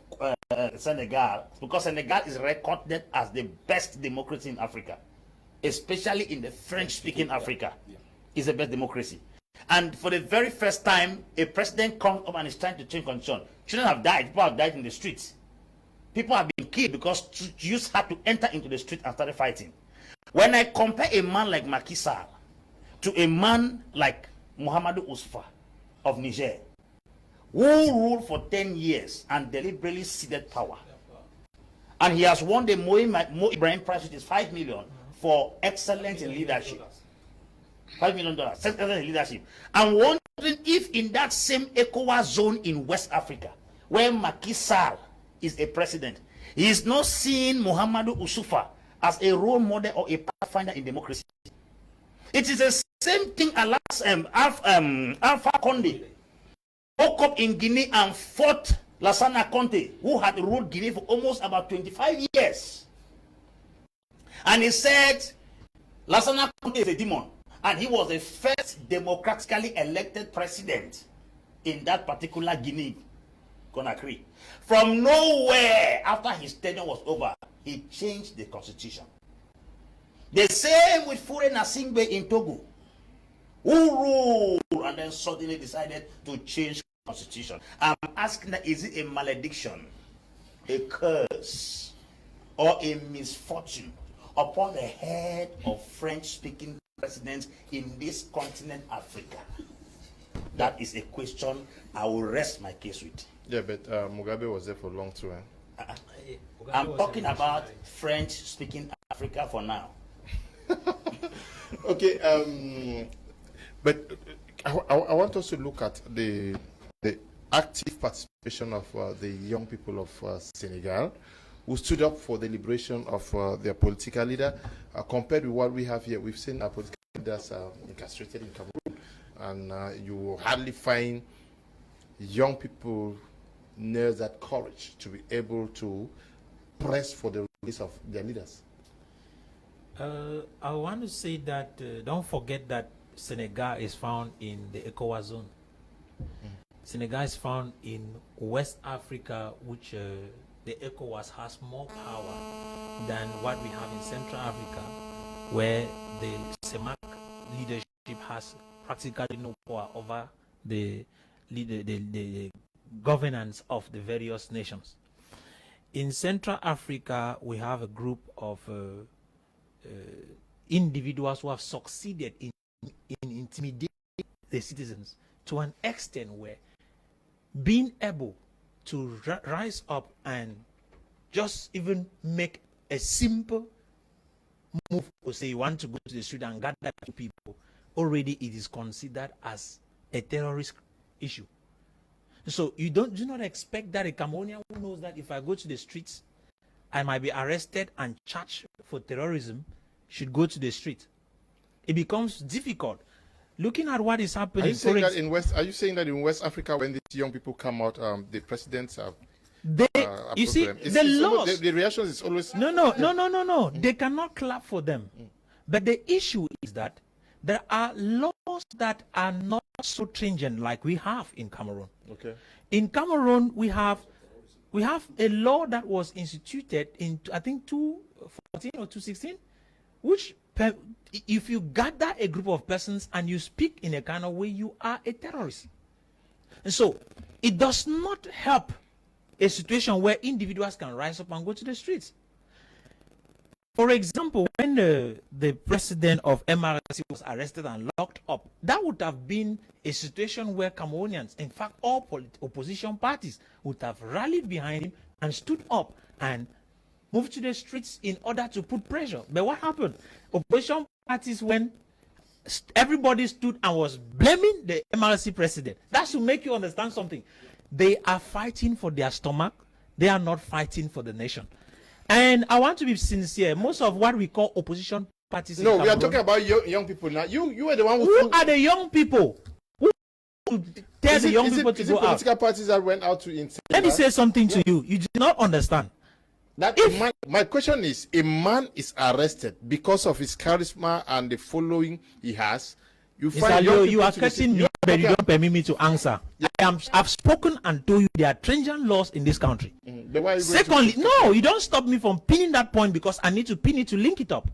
Senegal, because Senegal is recorded as the best democracy in Africa, especially in the French-speaking Africa. It's the best democracy. And for the very first time, a president comes up and is trying to change constitution. Children have died. People have died in the streets. People have been killed because Jews had to enter into the street and started fighting. When I compare a man like Macky Sall to a man like Muhammadu Usfa of Niger, who ruled for 10 years and deliberately ceded power, and he has won the Mo Ibrahim Prize, which is $5 million for excellence in leadership. $5 million, excellence in leadership. I'm wondering if in that same ECOWAS zone in West Africa, where Macky Sall is a president, he is not seeing Muhammadu Usufa as a role model or a pathfinder in democracy. It is the same thing as Alpha Conde woke up in Guinea and fought Lassana Conte, who had ruled Guinea for almost about 25 years. And he said, Lassana Conte is a demon. And he was the first democratically elected president in that particular Guinea, Conakry. From nowhere, after his tenure was over, he changed the constitution. The same with Faure Gnassingbé in Togo, who ruled and then suddenly decided to change the constitution. I'm asking that, is it a malediction, a curse, or a misfortune upon the head of French-speaking presidents in this continent, Africa? That is a question I will rest my case with. Yeah, but Mugabe was there for long too. I'm talking about French-speaking Africa for now. Okay, but I want us to look at the active participation of the young people of Senegal, who stood up for the liberation of their political leader. Compared with what we have here, we've seen our political leaders incarcerated in Cameroon, and you will hardly find young people near that courage to be able to press for the release of their leaders. I want to say that don't forget that Senegal is found in the ECOWAS zone. Senegal is found in West Africa, which the ECOWAS has more power than what we have in Central Africa, where the CEMAC leadership has practically no power over the governance of the various nations. In Central Africa, we have a group of individuals who have succeeded in intimidating the citizens to an extent where being able to rise up and just even make a simple move, or say you want to go to the street and gather people, already it is considered as a terrorist issue. So you do not expect that a Cameroonian who knows that if I go to the streets, I might be arrested and charged for terrorism, should go to the street. It becomes difficult. Looking at what is happening. Are you saying that in West Africa, when these young people come out, the presidents are? You see, the laws. The reaction is always no. They cannot clap for them. But the issue is that there are laws that are not so stringent like we have in Cameroon. Okay. In Cameroon, we have a law that was instituted in, I think, 2014 or 2016, which if you gather a group of persons and you speak in a kind of way, you are a terrorist. And so it does not help a situation where individuals can rise up and go to the streets. For example, when the president of MRC was arrested and locked up, that would have been a situation where Cameroonians, in fact all opposition parties, would have rallied behind him and stood up and moved to the streets in order to put pressure. But what happened? Opposition parties, when everybody stood and was blaming the MRC president, that should make you understand something. They are fighting for their stomach. They are not fighting for the nation. And I want to be sincere. Most of what we call opposition parties. No, we are talking about young people now. You are the one who are the young people who tell the young people to go out. Political parties that went out to. Let me say something to you. You do not understand. My question is: a man is arrested because of his charisma and the following he has. You are cutting me, but you don't permit me to answer. Yeah. I've spoken and told you there are stringent laws in this country. Secondly, no, you don't stop me from pinning that point because I need to pin it to link it up.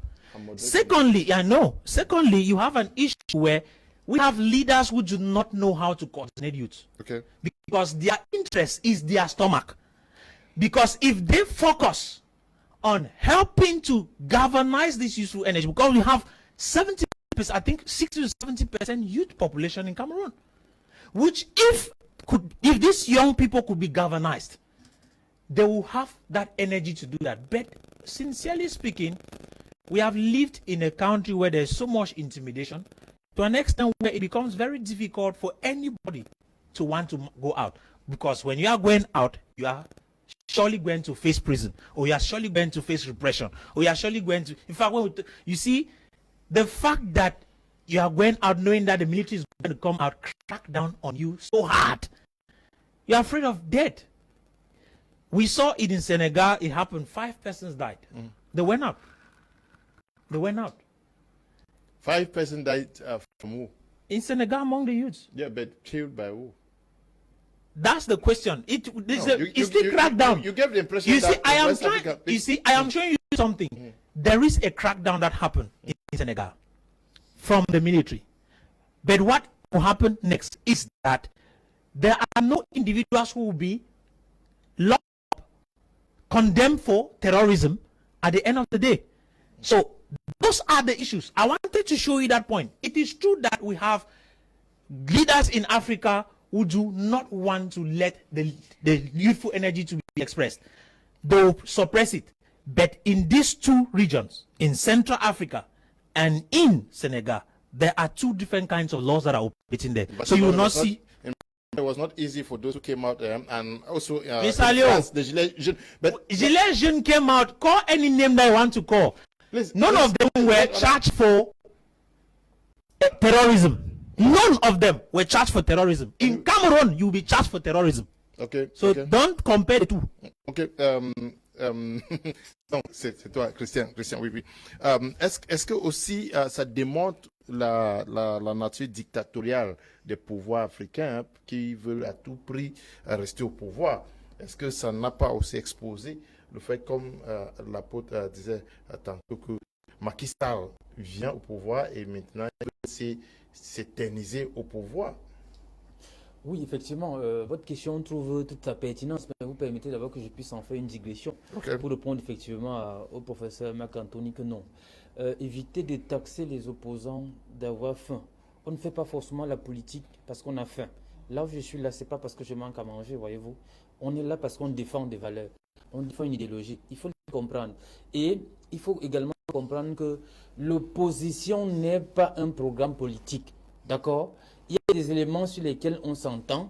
Secondly, I know. Secondly, you have an issue where we have leaders who do not know how to coordinate youth. Okay. Because their interest is their stomach. Because if they focus on helping to galvanize this useful energy, because we have 70%, I think 60 to 70% youth population in Cameroon, which if these young people could be galvanized, they will have that energy to do that. But sincerely speaking, we have lived in a country where there's so much intimidation to an extent where it becomes very difficult for anybody to want to go out. Because when you are going out, you are surely going to face prison, or you are surely going to face repression, or you are surely going to, in fact, you see, the fact that you are going out knowing that the military is going to come out, crack down on you so hard, you are afraid of death. We saw it in Senegal. It happened. 5 persons died. They went out. They went out. 5 persons died from who? In Senegal, among the youths. Yeah, but killed by who? That's the question. It's you still crackdown. You gave the impression You see, that I am West trying. Africa- You see, I am showing you something. There is a crackdown that happened in Senegal from the military. But what will happen next is that there are no individuals who will be locked up, condemned for terrorism at the end of the day. So those are the issues. I wanted to show you that point. It is true that we have leaders in Africa who do not want to let the youthful energy to be expressed. They'll suppress it. But in these two regions, in Central Africa and in Senegal, there are two different kinds of laws that are operating there. But So you will it not was see. It was not easy for those who came out and also Mr. in Leo, France, the Gilets jaunes. But Gilets jaunes came out. Call any name that you want to call. None of them were charged for terrorism. None of them were charged for terrorism. In Cameroon, you'll be charged for terrorism. Okay. So okay. don't compare the two. Ok. Non, c'est toi, Christian, oui, oui. Est-ce que aussi ça démontre la nature dictatoriale des pouvoirs africains qui veulent à tout prix rester au pouvoir? Est-ce que ça n'a pas aussi exposé le fait, comme l'apôtre disait tantôt, que Macky Sall vient au pouvoir et maintenant il veut s'éterniser au pouvoir? Oui, effectivement, votre question trouve toute sa pertinence, mais vous permettez d'abord que je puisse en faire une digression pour répondre effectivement au professeur Marc-Anthony que non. Éviter de taxer les opposants d'avoir faim. On ne fait pas forcément la politique parce qu'on a faim. Là où je suis là, c'est pas parce que je manque à manger, voyez-vous. On est là parce qu'on défend des valeurs, on défend une idéologie. Il faut le comprendre. Et il faut également comprendre que l'opposition n'est pas un programme politique. D'accord? Il y a des éléments sur lesquels on s'entend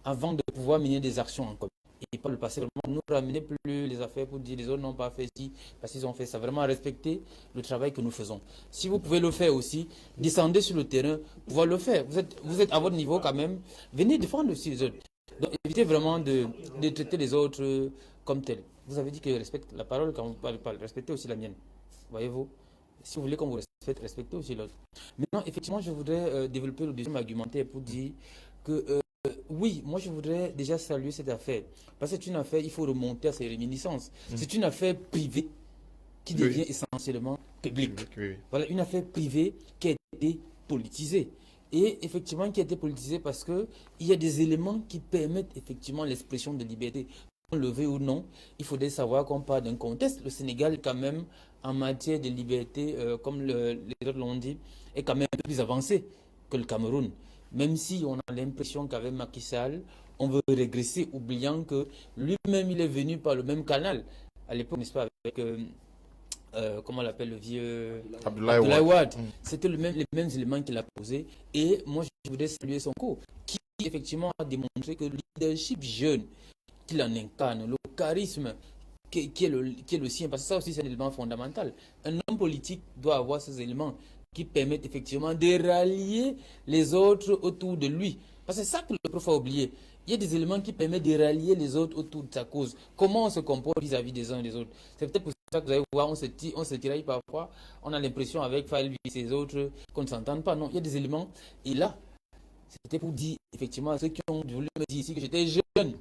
avant de pouvoir mener des actions en commun. Et pas le passé, vraiment, nous ramener plus les affaires pour dire les autres n'ont pas fait ci, parce qu'ils ont fait ça. Vraiment respecter le travail que nous faisons. Si vous pouvez le faire aussi, descendez sur le terrain, pouvoir le faire. Vous êtes à votre niveau quand même. Venez défendre aussi les autres. Donc évitez vraiment de traiter les autres comme tels. Vous avez dit que respecte la parole quand vous parlez, respectez aussi la mienne. Voyez-vous? Si vous voulez qu'on vous respecte, respectez aussi l'autre. Maintenant, effectivement, je voudrais développer le deuxième argumentaire pour dire que oui, moi je voudrais déjà saluer cette affaire. Parce que c'est une affaire, il faut remonter à ses réminiscences. C'est une affaire privée qui devient essentiellement publique. Oui. Voilà, une affaire privée qui a été politisée. Et effectivement, qui a été politisée parce qu'il y a des éléments qui permettent effectivement l'expression de liberté. Levé ou non, il faudrait savoir qu'on parle d'un contexte. Le Sénégal, quand même, en matière de liberté, comme les autres l'ont dit, est quand même un peu plus avancé que le Cameroun. Même si on a l'impression qu'avec Macky Sall, on veut régresser, oubliant que lui-même, il est venu par le même canal. À l'époque, n'est-ce pas, avec, comment on l'appelle, le vieux Abdoulaye Wade. C'était les mêmes éléments qu'il a posés. Et moi, je voudrais saluer son cours, qui effectivement a démontré que le leadership jeune qu'il en incarne, le charisme qui est le sien, parce que ça aussi c'est un élément fondamental. Un homme politique doit avoir ces éléments qui permettent effectivement de rallier les autres autour de lui. Parce que c'est ça que le prof a oublié. Il y a des éléments qui permettent de rallier les autres autour de sa cause. Comment on se comporte vis-à-vis des uns et des autres. C'est peut-être pour ça que vous allez voir, on se tiraille parfois, on a l'impression avec Faïl et ses autres qu'on ne s'entende pas. Non, il y a des éléments. Et là, c'était pour dire effectivement à ceux qui ont voulu me dire ici que j'étais jeune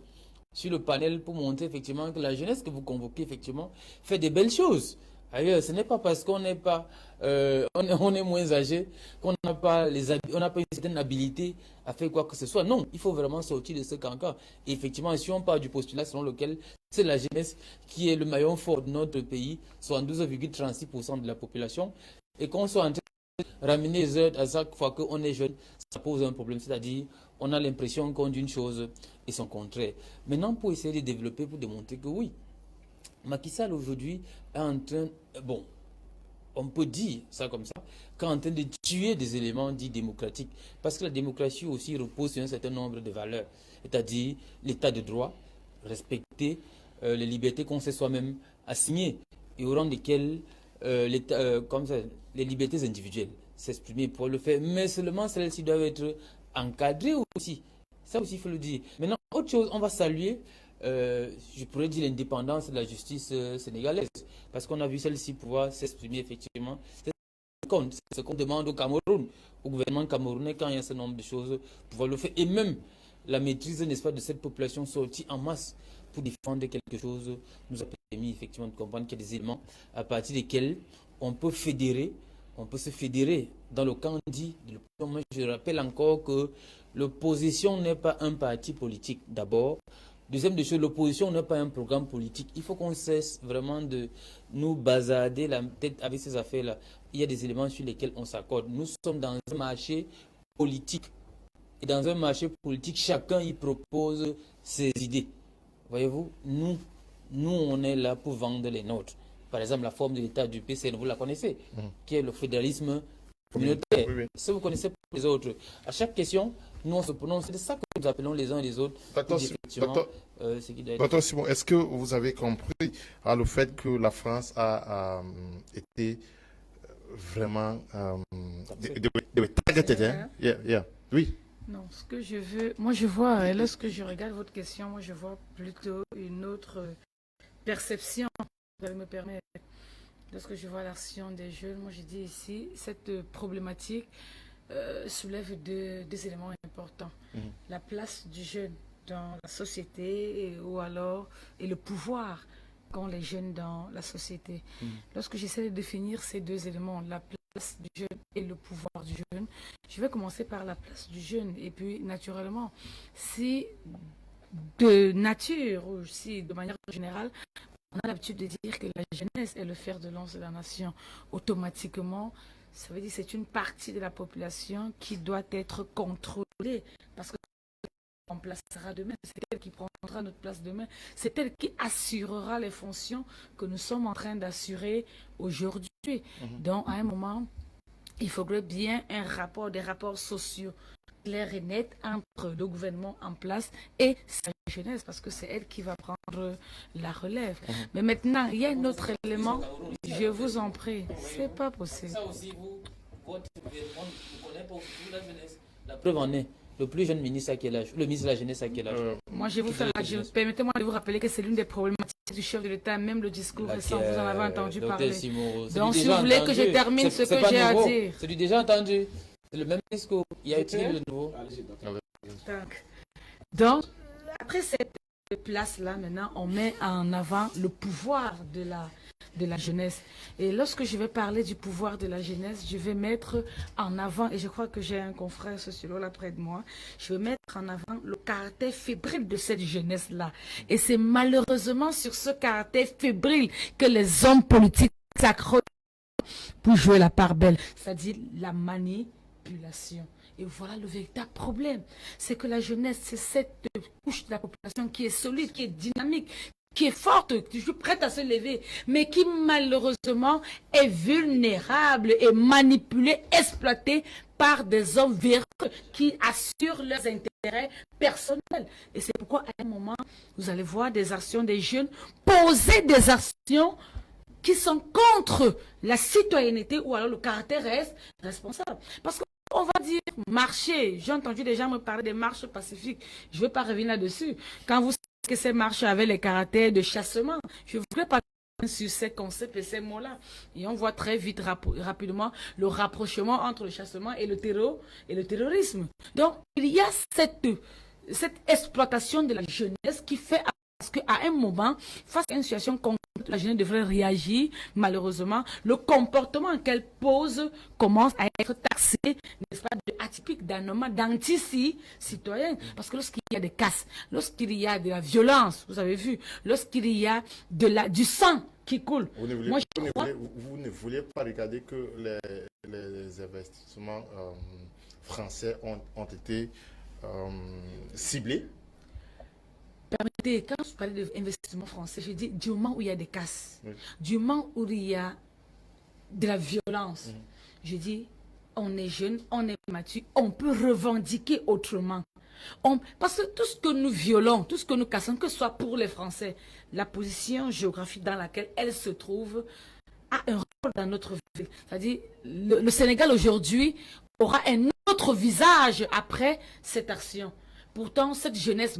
sur le panel pour montrer effectivement que la jeunesse que vous convoquez effectivement fait des belles choses. Ailleurs, ce n'est pas parce qu'on n'est pas, on est moins âgé qu'on n'a pas on n'a pas une certaine habilité à faire quoi que ce soit. Non, il faut vraiment sortir de ce cancan. Et effectivement, si on part du postulat selon lequel c'est la jeunesse qui est le maillon fort de notre pays, soit 12,36% de la population, et qu'on soit en train de ramener les autres à chaque fois qu'on est jeune, ça pose un problème. C'est-à-dire, on a l'impression qu'on dit une chose et son contraire. Maintenant, pour essayer de développer, pour démontrer que oui, Macky Sall aujourd'hui est en train, bon, on peut dire ça comme ça, qu'est en train de tuer des éléments dits démocratiques. Parce que la démocratie aussi repose sur un certain nombre de valeurs, c'est-à-dire l'état de droit, respecter les libertés qu'on s'est soi-même assignées et au rang desquelles comme ça, les libertés individuelles s'exprimer pour le faire, mais seulement celles-ci doivent être encadrées aussi. Ça aussi, il faut le dire. Maintenant, autre chose, on va saluer je pourrais dire l'indépendance de la justice sénégalaise. Parce qu'on a vu celle-ci pouvoir s'exprimer effectivement. C'est ce qu'on demande au Cameroun, au gouvernement camerounais, quand il y a ce nombre de choses, pouvoir le faire. Et même la maîtrise, n'est-ce pas, de cette population sortie en masse pour défendre quelque chose, nous a permis effectivement de comprendre qu'il y a des éléments à partir desquels on peut fédérer, on peut se fédérer dans le camp dit de l'opposition. Je rappelle encore que l'opposition n'est pas un parti politique d'abord. Deuxième des choses, l'opposition n'est pas un programme politique. Il faut qu'on cesse vraiment de nous bazarder la tête avec ces affaires-là. Il y a des éléments sur lesquels on s'accorde. Nous sommes dans un marché politique. Et dans un marché politique, chacun y propose ses idées. Voyez-vous, nous, on est là pour vendre les nôtres. Par exemple, la forme de l'État du PCN, vous la connaissez, qui est le fédéralisme communautaire. Oui. Si vous connaissez pour les autres, à chaque question, nous on se prononce. C'est ça que nous appelons les uns et les autres. Docteur Simon, est-ce que vous avez compris le fait que la France a été vraiment targeted, hein? Yeah. Oui. Non, ce que je veux, moi je vois, lorsque je regarde votre question, moi je vois plutôt une autre perception, vous allez me permettre. Lorsque je vois l'action des jeunes, moi je dis ici, cette problématique soulève deux éléments importants. La place du jeune dans la société et le pouvoir qu'ont les jeunes dans la société. Lorsque j'essaie de définir ces deux éléments, la place du jeune et le pouvoir du jeune, je vais commencer par la place du jeune. Et puis, naturellement, si de nature ou si de manière générale, on a l'habitude de dire que la jeunesse est le fer de lance de la nation, automatiquement, ça veut dire que c'est une partie de la population qui doit être contrôlée parce que on placera demain, c'est elle qui prendra notre place demain, c'est elle qui assurera les fonctions que nous sommes en train d'assurer aujourd'hui. Donc, à un moment, il faudrait bien des rapports sociaux clairs et nets entre le gouvernement en place et sa jeunesse, parce que c'est elle qui va prendre la relève. Mais maintenant, il y a un autre élément, je vous en prie, c'est pas possible. Ça aussi, votre gouvernement ne connaît pas la jeunesse. La preuve en est. Le plus jeune ministre à quel âge? Le ministre de la Jeunesse à quel âge? Moi, permettez-moi de vous rappeler que c'est l'une des problématiques du chef de l'État, même le discours récent, vous en avez entendu parler. Donc, si vous voulez que je termine ce que j'ai à dire. C'est du déjà entendu. C'est le même discours. Il y a utilisé le nouveau. Donc, après cette place-là, maintenant, on met en avant le pouvoir de la jeunesse. Et lorsque je vais parler du pouvoir de la jeunesse, je vais mettre en avant, et je crois que j'ai un confrère sociologue là près de moi, je vais mettre en avant le caractère fébrile de cette jeunesse-là. Et c'est malheureusement sur ce caractère fébrile que les hommes politiques s'accrochent pour jouer la part belle, c'est-à-dire la manipulation. Et voilà le véritable problème. C'est que la jeunesse, c'est cette couche de la population qui est solide, qui est dynamique, qui est forte, toujours prête à se lever, mais qui malheureusement est vulnérable et manipulée, exploitée par des hommes véreux qui assurent leurs intérêts personnels. Et c'est pourquoi à un moment, vous allez voir des actions des jeunes poser des actions qui sont contre la citoyenneté ou alors le caractère responsable. Parce que on va dire marcher. J'ai entendu des gens me parler des marches pacifiques. Je ne vais pas revenir là-dessus. Quand vous savez que ces marches avaient les caractères de chassement, je ne voudrais pas sur ces concepts et ces mots-là. Et on voit très vite, rapidement, le rapprochement entre le chassement et le terrorisme. Donc, il y a cette exploitation de la jeunesse qui fait parce qu'à un moment, face à une situation concrète, la jeunesse devrait réagir. Malheureusement, le comportement qu'elle pose commence à être taxé, n'est-ce pas, atypique, d'anormal, d'anti-citoyen. Parce que lorsqu'il y a des casses, lorsqu'il y a de la violence, vous avez vu, lorsqu'il y a du sang qui coule. Vous ne voulez pas regarder que les investissements français ont été ciblés? Permettez, quand je parlais d'investissement français, je dis du moment où il y a des casses, du moment où il y a de la violence, je dis on est jeune, on est mature, on peut revendiquer autrement. Parce que tout ce que nous violons, tout ce que nous cassons, que ce soit pour les Français, la position géographique dans laquelle elle se trouve a un rôle dans notre vie. C'est-à-dire, le Sénégal aujourd'hui aura un autre visage après cette action. Pourtant, cette jeunesse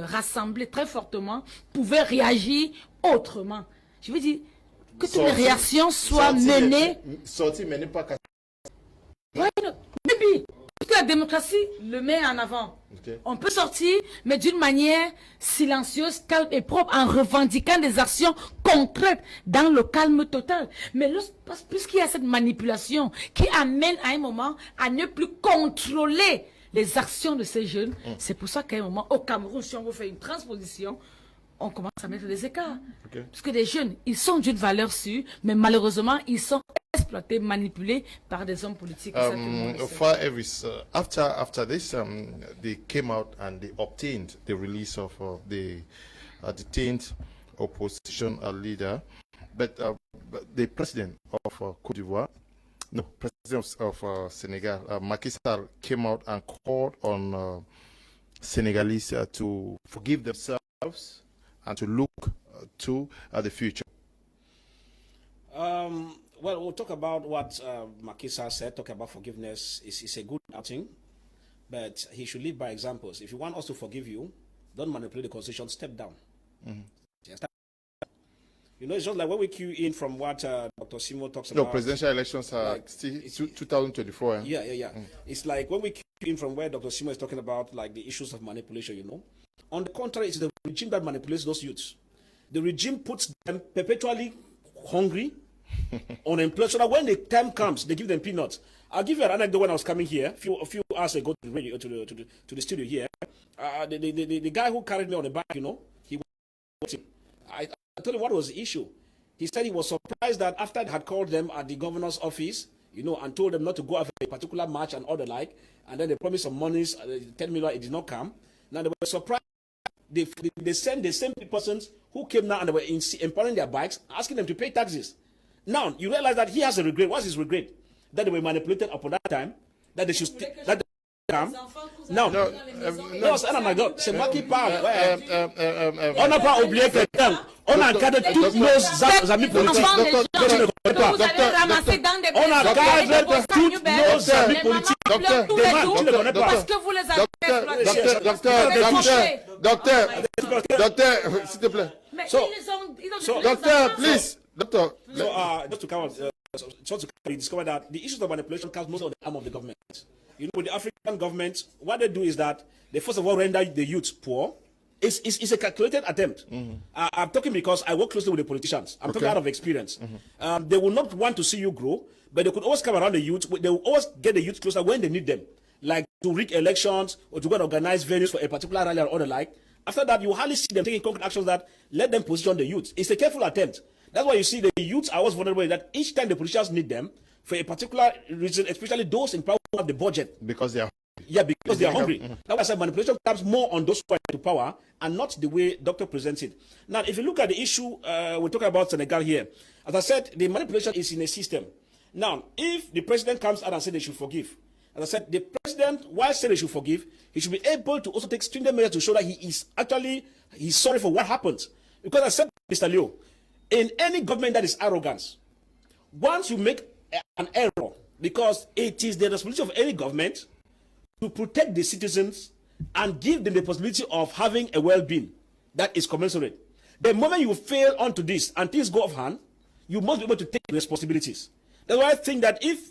rassemblée très fortement pouvait réagir autrement. Je veux dire que toutes les réactions soient menées. Sorties menées par... Ouais, maybe. Parce que la démocratie le met en avant. Okay. On peut sortir, mais d'une manière silencieuse, calme et propre, en revendiquant des actions concrètes dans le calme total. Mais puisqu'il y a cette manipulation qui amène à un moment à ne plus contrôler les actions de ces jeunes, c'est pour ça qu'à un moment, au Cameroun, si on veut faire une transposition, on commence à mettre des écarts. Okay. Parce que les jeunes, ils sont d'une valeur sûre, mais malheureusement, ils sont exploités, manipulés par des hommes politiques. After this, they came out and they obtained the release of the detained opposition leader, but the president of Côte d'Ivoire, no, president of Senegal, Macky Sall, came out and called on Senegalese to forgive themselves and to look to the future. Well, we'll talk about what Macky Sall said. Talk about forgiveness is a good thing, but he should lead by examples. If you want us to forgive you, don't manipulate the constitution. Step down. Yes. You know, it's just like when we cue in from what Dr. Simo talks about. No, presidential elections are like, still 2024. Eh? Yeah. It's like when we cue in from where Dr. Simo is talking about, like the issues of manipulation. You know, on the contrary, it's the regime that manipulates those youths. The regime puts them perpetually hungry, unemployed, so that when the time comes, they give them peanuts. I'll give you an anecdote. When I was coming here a few hours ago to the radio, to the studio here, the guy who carried me on the back, you know, he was. I told him what was the issue. He said he was surprised that after they had called them at the governor's office, you know, and told them not to go after a particular march and all the like, and then they promised some monies, 10 million, it did not come. Now they were surprised. They sent the same persons who came now and they were empowering their bikes, asking them to pay taxes. Now, you realize that he has a regret. What's his regret? That they were manipulated upon that time, that they should come. Non, c'est un anecdote. C'est moi qui parle. On n'a pas oublié quelqu'un. On a encadré tous nos amis politiques. Tu ne connais pas. On a encadré tous nos amis politiques. Tu ne connais pas. Parce que vous les avez. Docteur, s'il te plaît. Docteur, please. Doctor. Just to we discovered that the issues of manipulation comes most of the arm of the government. You know, with the African government, what they do is that they first of all render the youth poor. It's a calculated attempt. I'm talking because I work closely with the politicians. I'm talking out of experience. They will not want to see you grow, but they could always come around the youth. They will always get the youth closer when they need them, like to rig elections or to go and organize venues for a particular rally or the like. After that, you hardly see them taking concrete actions that let them position the youth. It's a careful attempt. That's why you see the youths are always vulnerable, that each time the politicians need them for a particular reason, especially those in power who have the budget. Because they are hungry. Yeah, because they are hungry. That's why I said manipulation comes more on those who are to power and not the way Doctor presents it. Now, if you look at the issue, we're talking about Senegal here. As I said, the manipulation is in a system. Now, if the president comes out and says they should forgive, as I said, the president, while saying they should forgive, he should be able to also take stringent measures to show that he's sorry for what happened. Because I said, Mr. Leo, in any government that is arrogance, once you make an error, because it is the responsibility of any government to protect the citizens and give them the possibility of having a well-being that is commensurate. The moment you fail onto this and things go off hand, you must be able to take responsibilities. That's why I think that if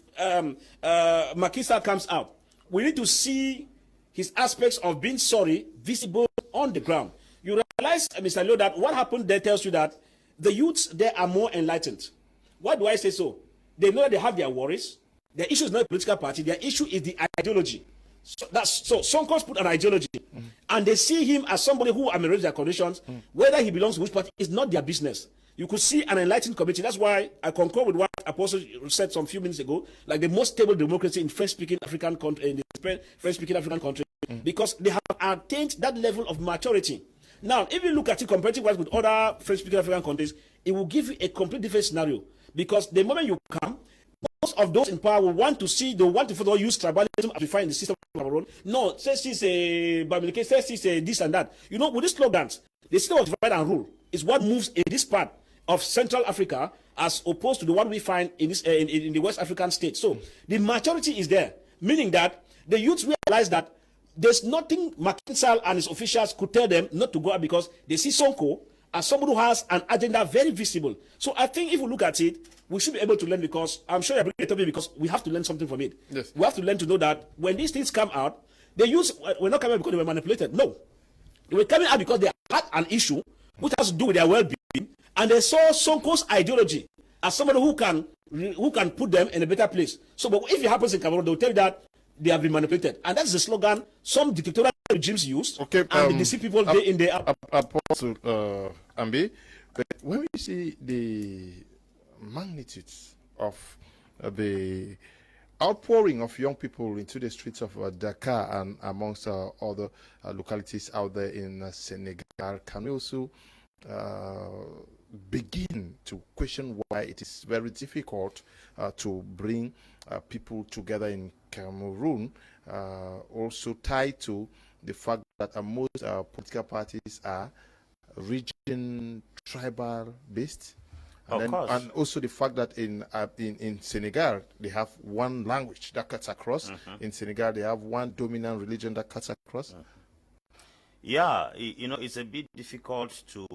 Macky Sall comes out, we need to see his aspects of being sorry visible on the ground. You realize, Mr. Leo, that what happened there tells you that the youths there are more enlightened. Why do I say so? They know that they have their worries. Their issue is not a political party. Their issue is the ideology. So Sonko's put an ideology, and they see him as somebody who ameliorates their conditions. Whether he belongs to which party is not their business. You could see an enlightened committee. That's why I concur with what Apostle said some few minutes ago, like the most stable democracy in French-speaking African country, because they have attained that level of maturity. Now, if you look at it comparatively with other French-speaking African countries, it will give you a complete different scenario. Because the moment you come, most of those in power will want to further use tribalism as we find in the system of our own. No, say she's a Bamileke, say she's a this and that. You know, with these slogans, the system of divide and rule is what moves in this part of Central Africa as opposed to the one we find in this in the West African states. So the maturity is there, meaning that the youths realize that there's nothing Macky Sall and his officials could tell them not to go out because they see Sonko as somebody who has an agenda very visible. So I think if we look at it, we should be able to learn, because I'm sure you're bringing it up because we have to learn something from it. Yes. We have to learn to know that when these things come out, we're not coming out because they were manipulated. No. They were coming out because they had an issue which has to do with their well-being, and they saw Sonko's ideology as somebody who can put them in a better place. So, but if it happens in Cameroon, they'll tell you that they have been manipulated, and that's the slogan some dictatorial regimes use. Okay, and they deceive people day in, day out. Apostle Ambi, but when we see the magnitudes of the outpouring of young people into the streets of Dakar and amongst other localities out there in Senegal, can we also begin to question why it is very difficult to bring people together in Cameroon, also tied to the fact that most political parties are region tribal based, and also the fact that in Senegal they have one language that cuts across. In Senegal they have one dominant religion that cuts across. Yeah, it's a bit difficult to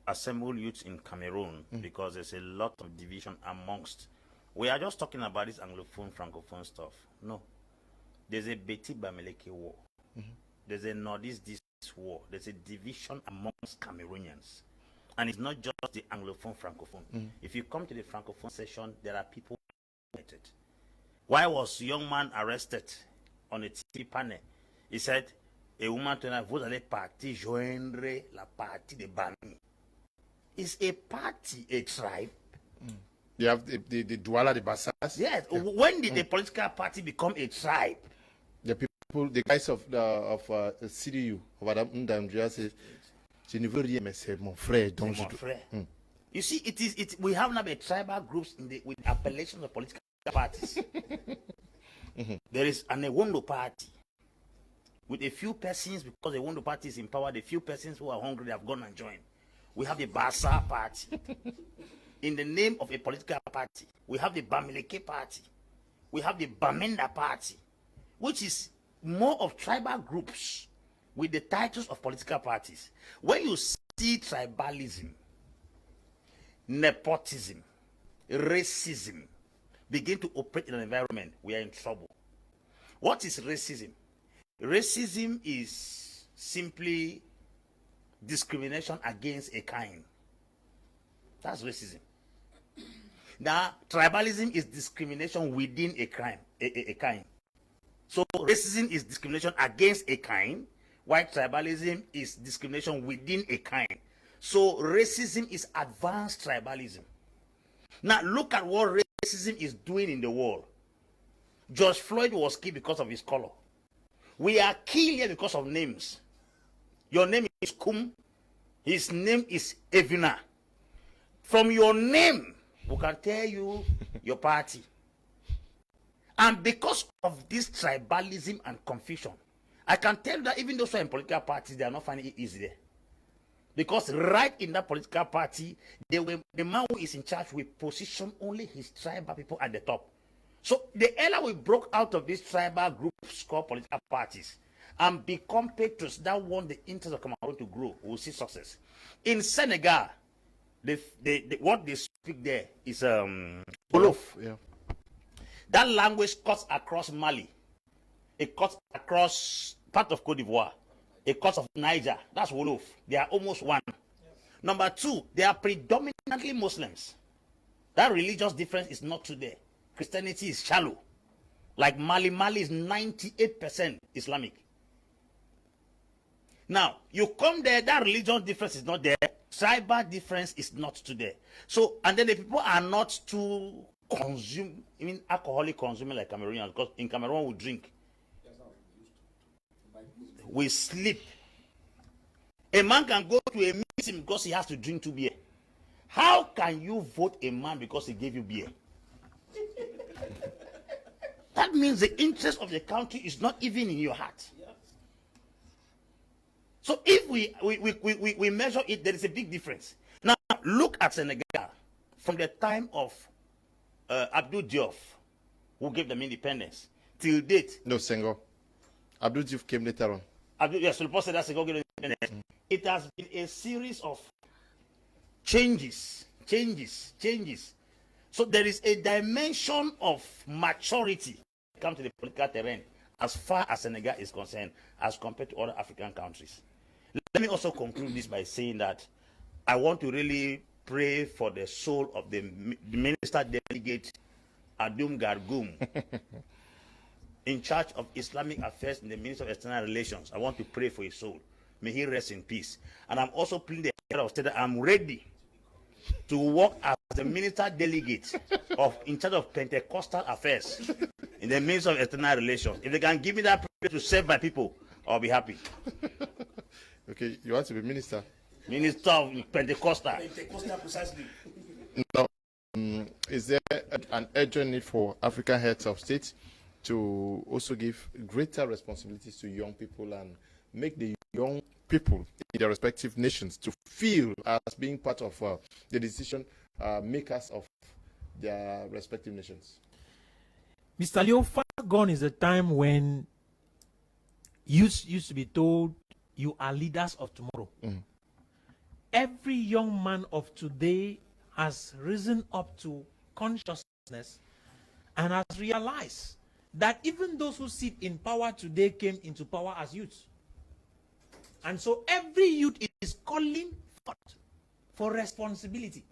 assemble youth in Cameroon because there's a lot of division amongst. We are just talking about this Anglophone, Francophone stuff. No. There's a Beti Bameleke war. There's a Northeast this war. There's a division amongst Cameroonians. And it's not just the Anglophone, Francophone. If you come to the Francophone session, there are people arrested. Why was a young man arrested on a TV panel? He said, a woman told her, vous allez partir joindre la partie de Bami. Is a party a tribe? You have the Douala, the Bassas. Yes. When did the political party become a tribe? The people, the guys of CDU, Madame Ndandria says, je ne veux rien, mais c'est mon frère. Donc Mon frère. You see, we have now a tribal groups with appellations of political parties. There is an Ewondo party with a few persons, because the Ewondo party is in power. The few persons who are hungry, they have gone and joined. We have the Bassa party. In the name of a political party, we have the Bamileke party. We have the Bamenda party, which is more of tribal groups with the titles of political parties. When you see tribalism, nepotism, racism begin to operate in an environment, we are in trouble. What is racism? Racism is simply discrimination against a kind. That's racism. Now, tribalism is discrimination within a crime, a kind. So racism is discrimination against a kind, while tribalism is discrimination within a kind. So racism is advanced tribalism. Now look at what racism is doing in the world. George Floyd was killed because of his color. We are killed here because of names. Your name is Kum. His name is Evina. From your name, we can tell you your party. And because of this tribalism and confusion, I can tell you that even those who are in political parties, they are not finding it easy there. Because right in that political party, the man who is in charge will position only his tribal people at the top. So the earlier we broke out of these tribal groups called political parties and become patriots that want the interest of Cameroon to grow, we'll see success. In Senegal, what they speak there is Wolof. Yeah. That language cuts across Mali. It cuts across part of Cote d'Ivoire. It cuts of Niger. That's Wolof. They are almost one. Yes. Number two, they are predominantly Muslims. That religious difference is not today. Christianity is shallow. Like Mali is 98% Islamic. Now, you come there, that religious difference is not there. Tribal difference is not today. So, and then the people are not too alcoholic consuming like Cameroonians, because in Cameroon we drink. We sleep. A man can go to a meeting because he has to drink 2 beer. How can you vote a man because he gave you beer? That means the interest of the country is not even in your heart. So if we measure it, there is a big difference. Now look at Senegal from the time of Abdou Diouf, who gave them independence, till date. No, Senghor. Abdul Diouf came later on. Yes, le poste that's going to it has been a series of changes. So there is a dimension of maturity come to the political terrain as far as Senegal is concerned as compared to other African countries. Let me also conclude this by saying that I want to really pray for the soul of the minister delegate Adum Gargum in charge of Islamic affairs in the Ministry of External Relations. I want to pray for his soul. May he rest in peace. And I'm also pleading the head of state that I'm ready to work as the minister delegate in charge of Pentecostal affairs in the Ministry of External Relations. If they can give me that privilege to serve my people, I'll be happy. Okay, you want to be minister? Minister of Pentecostal. Pentecostal, precisely. Now, is there an urgent need for African heads of state to also give greater responsibilities to young people and make the young people in their respective nations to feel as being part of the decision makers of their respective nations? Mr. Leo, far gone is a time when youth used to be told you are leaders of tomorrow. Every young man of today has risen up to consciousness and has realized that even those who sit in power today came into power as youths. And so every youth is calling for responsibility.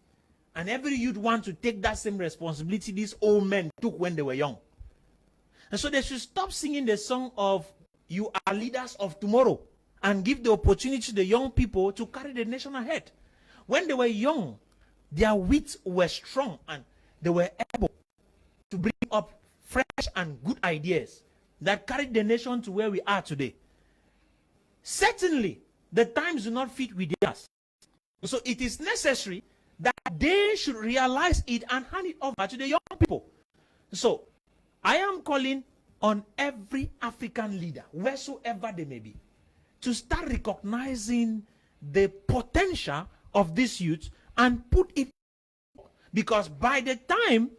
And every youth wants to take that same responsibility these old men took when they were young. And so they should stop singing the song of you are leaders of tomorrow and give the opportunity to the young people to carry the nation ahead. When they were young, their wits were strong and they were able to bring up fresh and good ideas that carried the nation to where we are today. Certainly, the times do not fit with theirs. So it is necessary that they should realize it and hand it over to the young people. So I am calling on every African leader, wheresoever they may be, to start recognizing the potential of this youth and put it, because by the time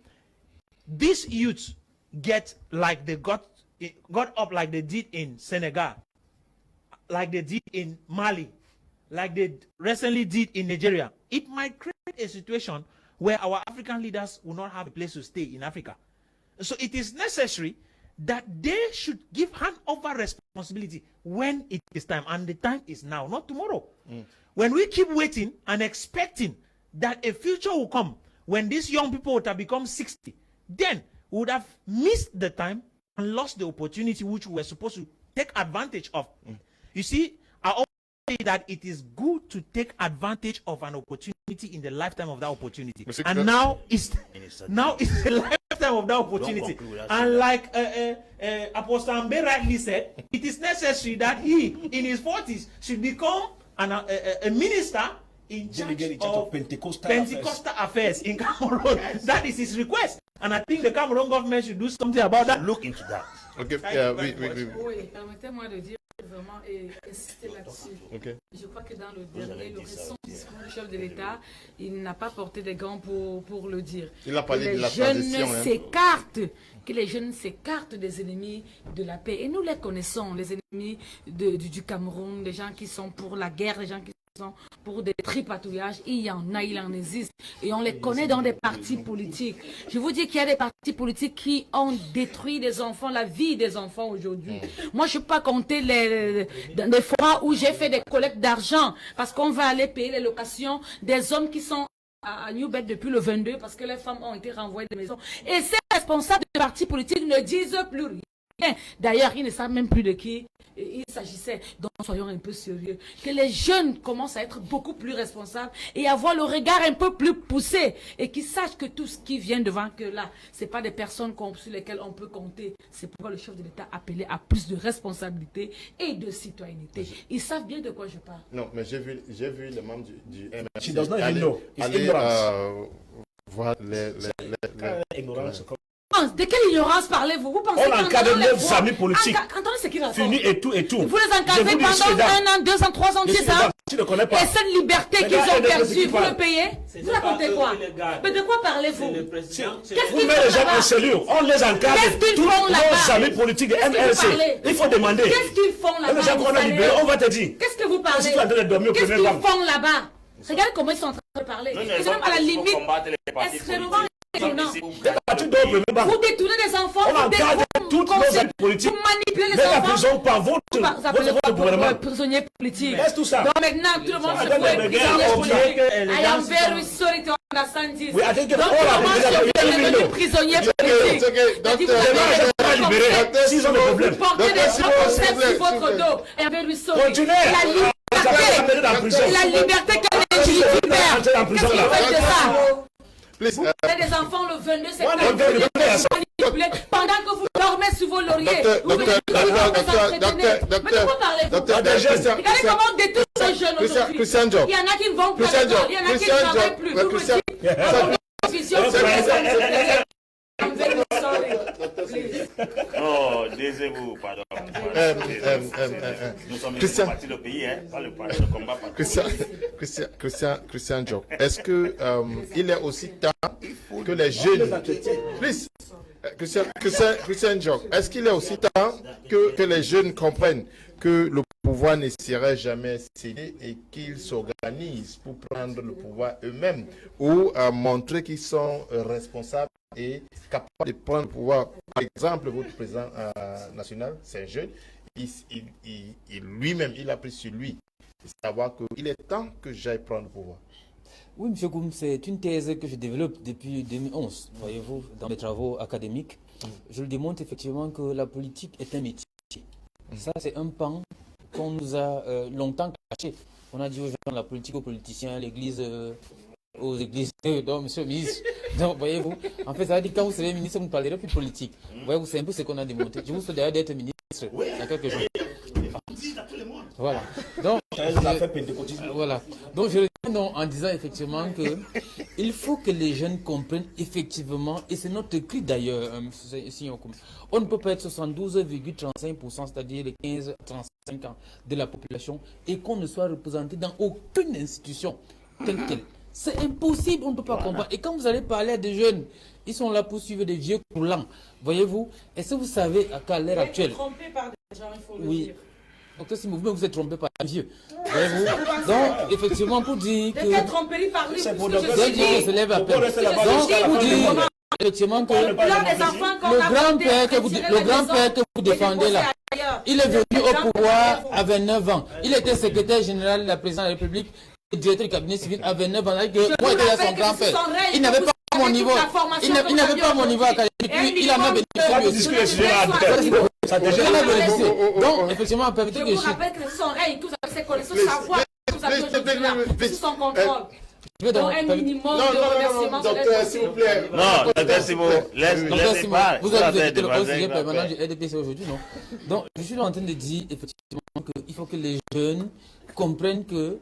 these youths get like they got up like they did in Senegal, like they did in Mali, like they recently did in Nigeria, it might create a situation where our African leaders will not have a place to stay in Africa. So it is necessary that they should give handover responsibility when it is time, and the time is now, not tomorrow. When we keep waiting and expecting that a future will come when these young people would have become 60, then we would have missed the time and lost the opportunity which we were supposed to take advantage of. You see, I always say that it is good to take advantage of an opportunity in the lifetime of that opportunity. And now it's the lifetime of that opportunity. And like Apostle Ambe rightly said, it is necessary that he, in his 40s, should become a minister in charge of Pentecostal affairs in Cameroon. That is his request. And I think the Cameroon government should do something about that. Look into that. Okay, Oui, permettez-moi de dire vraiment et insister là-dessus. Okay. Je crois que dans le dernier, le récent discours du chef de l'État, il n'a pas porté des gants pour le dire. Il a parlé de la Que les transition. jeunes s'écartent, que les jeunes s'écartent des ennemis de la paix. Et nous les connaissons, les ennemis du Cameroun, les gens qui sont pour la guerre, les gens qui sont pour des tripatouillages. Il y en a, il en existe. Et on les connaît dans des partis politiques. Je vous dis qu'il y a des partis politiques qui ont détruit des enfants, la vie des enfants aujourd'hui. Moi, je ne peux pas compter les fois où j'ai fait des collectes d'argent parce qu'on va aller payer les locations des hommes qui sont à New Bed depuis le 22 parce que les femmes ont été renvoyées des maisons. Et ces responsables de partis politiques ne disent plus rien. D'ailleurs, ils ne savent même plus de qui il s'agissait. Donc, soyons un peu sérieux. Que les jeunes commencent à être beaucoup plus responsables et avoir le regard un peu plus poussé et qu'ils sachent que tout ce qui vient devant que là, ce n'est pas des personnes sur lesquelles on peut compter. C'est pourquoi le chef de l'État a appelé à plus de responsabilité et de citoyenneté. Ils savent bien de quoi je parle. Non, mais j'ai vu les membres du MRC. She does not even know. It's ignorance. Voir Ignorance. De quelle ignorance parlez-vous? Vous pensez on encadre les amis politiques. Entendez ce qu'il raconte. Fini et tout et tout. Vous les encadrez pendant 1 an, 2 ans, 3 ans, c'est ça? Tu ne connais pas. Et cette liberté qu'ils ont perdue, vous le payez? Vous racontez quoi? Mais de quoi parlez-vous? Vous mettez les gens en cellule, on les encadre. Qu'est-ce qu'ils font là-bas? Nos amis politiques de MLC, il faut demander. Qu'est-ce qu'ils font là-bas? Les gens qu'on a libérés, on va te dire. Qu'est-ce que vous parlez? Si tu es en train de dormir au Qu'est-ce premier qu'ils rang. font là-bas? Regardez comment ils sont en train de parler. C'est même à la limite extrêmement étonnant. Vous détournez des enfants, On encadre toutes nos amis politiques. vous manipulez les Mais la enfants. prison par Vous appelez votre quoi gouvernement. prisonniers politiques? Laisse tout ça. Donc maintenant, tout le monde se Attends, fait mais prisonnier regarde, politique. ok, I am very sorry to understand this. Oui, I think Donc all comment of je them suis are devenu prisonnier politique? it's okay. Mais Docteur, vous avez des pas problèmes libéré. comme ça. S'ils ont des problèmes. Vous portez des Docteur, concepts s'il vous plaît, sur votre s'il vous dos. I am very sorry. Continuez. La liberté, dans la prison. la liberté qu'un individu perd. Entrez en prison, Qu'est-ce là. qu'ils veulent de ça? Please, Vous avez des enfants le 22 on septembre, veut le faire, ça. manipulés pendant que vous dormez sous vos lauriers. Vous venez vous entretenez. Mais de quoi parlez-vous? docteur, Regardez comment on détourne ces jeunes aujourd'hui. Christian Job. Il y en a qui ne vont pas Christian à l'école, Job. il y en a qui ne Christian travaillent Job. plus. Ouais, Vous me Christian- dites, ah, vision, I'm very sorry. Please. Oh, taisez-vous, pardon. Nous sommes Christian- le parti du pays, hein, pas le parti de combat. Christian Job, est-ce que il est aussi temps que les jeunes, please, Christian Job, est-ce qu'il est aussi temps que les jeunes comprennent que le pouvoir ne serait jamais cédé et qu'ils s'organisent pour prendre le pouvoir eux-mêmes ou montrer qu'ils sont responsables et capables de prendre le pouvoir? Par exemple, votre président national, c'est un jeune, il lui-même, il a pris sur lui de savoir qu'il est temps que j'aille prendre le pouvoir. Oui, M. Koum, c'est une thèse que je développe depuis 2011, voyez-vous, dans mes travaux académiques. Je le démontre effectivement que la politique est un métier. Ça, c'est un pan qu'on nous a longtemps caché. On a dit aux gens, la politique aux politiciens, l'église aux églises. Donc, monsieur le ministre, donc, voyez-vous, en fait, ça veut dire que quand vous serez ministre, vous ne parlerez plus politique. Voyez-vous, c'est un peu ce qu'on a démontré. Je vous souhaite d'ailleurs d'être ministre dans quelques jours. Voilà. Donc, voilà. Donc, je le dis en disant effectivement que il faut que les jeunes comprennent effectivement, et c'est notre cri d'ailleurs, on ne peut pas être 72,35%, c'est-à-dire les 15-35 ans de la population, et qu'on ne soit représenté dans aucune institution telle qu'elle. C'est impossible, on ne peut pas comprendre. Et quand vous allez parler à des jeunes, ils sont là pour suivre des vieux coulants. Voyez-vous, est-ce que vous savez qu'à l'heure actuelle... Trompé par des gens, il faut le Oui. dire. Docteur Simon, vous-même vous êtes trompé par un vieux. Voyez-vous. Donc, effectivement, pour dire De que... quelle tromperie par lui? C'est pour Parce que Docteur je Dès suis qu'il se lève à peine. rester là-bas Donc, jusqu'à la pour fin du dire mois. effectivement que L'un des enfants qu'on le a grand-père voté, que vous, retirer le les grand-père maisons que vous et défendez là, déposer ailleurs. il est venu Les au gens pouvoir qui à 29 ans. Il était secrétaire général de la présidence de la République et directeur du cabinet civil à 29 ans. Moi, j'étais là son grand-père. Il n'avait pas mon niveau. Il n'avait pas mon niveau académique. Il en a bénéficié lui aussi. Ça déjà. Il en a bénéficié. Donc, effectivement, permettez Je que vous je... rappelle que son règne, tout ça, ses connaissances, Please, sa voix, tout ça, please, aujourd'hui là, please, sous son contrôle. Je vais Donc, donc... un minimum Non, de remerciements. docteur, s'il vous plaît. Non, docteur Simon, laissez Simon, parler. vous avez été le conseiller permanent du RDPC aujourd'hui, non? Donc, je suis en train de dire effectivement qu'il faut que les jeunes comprennent que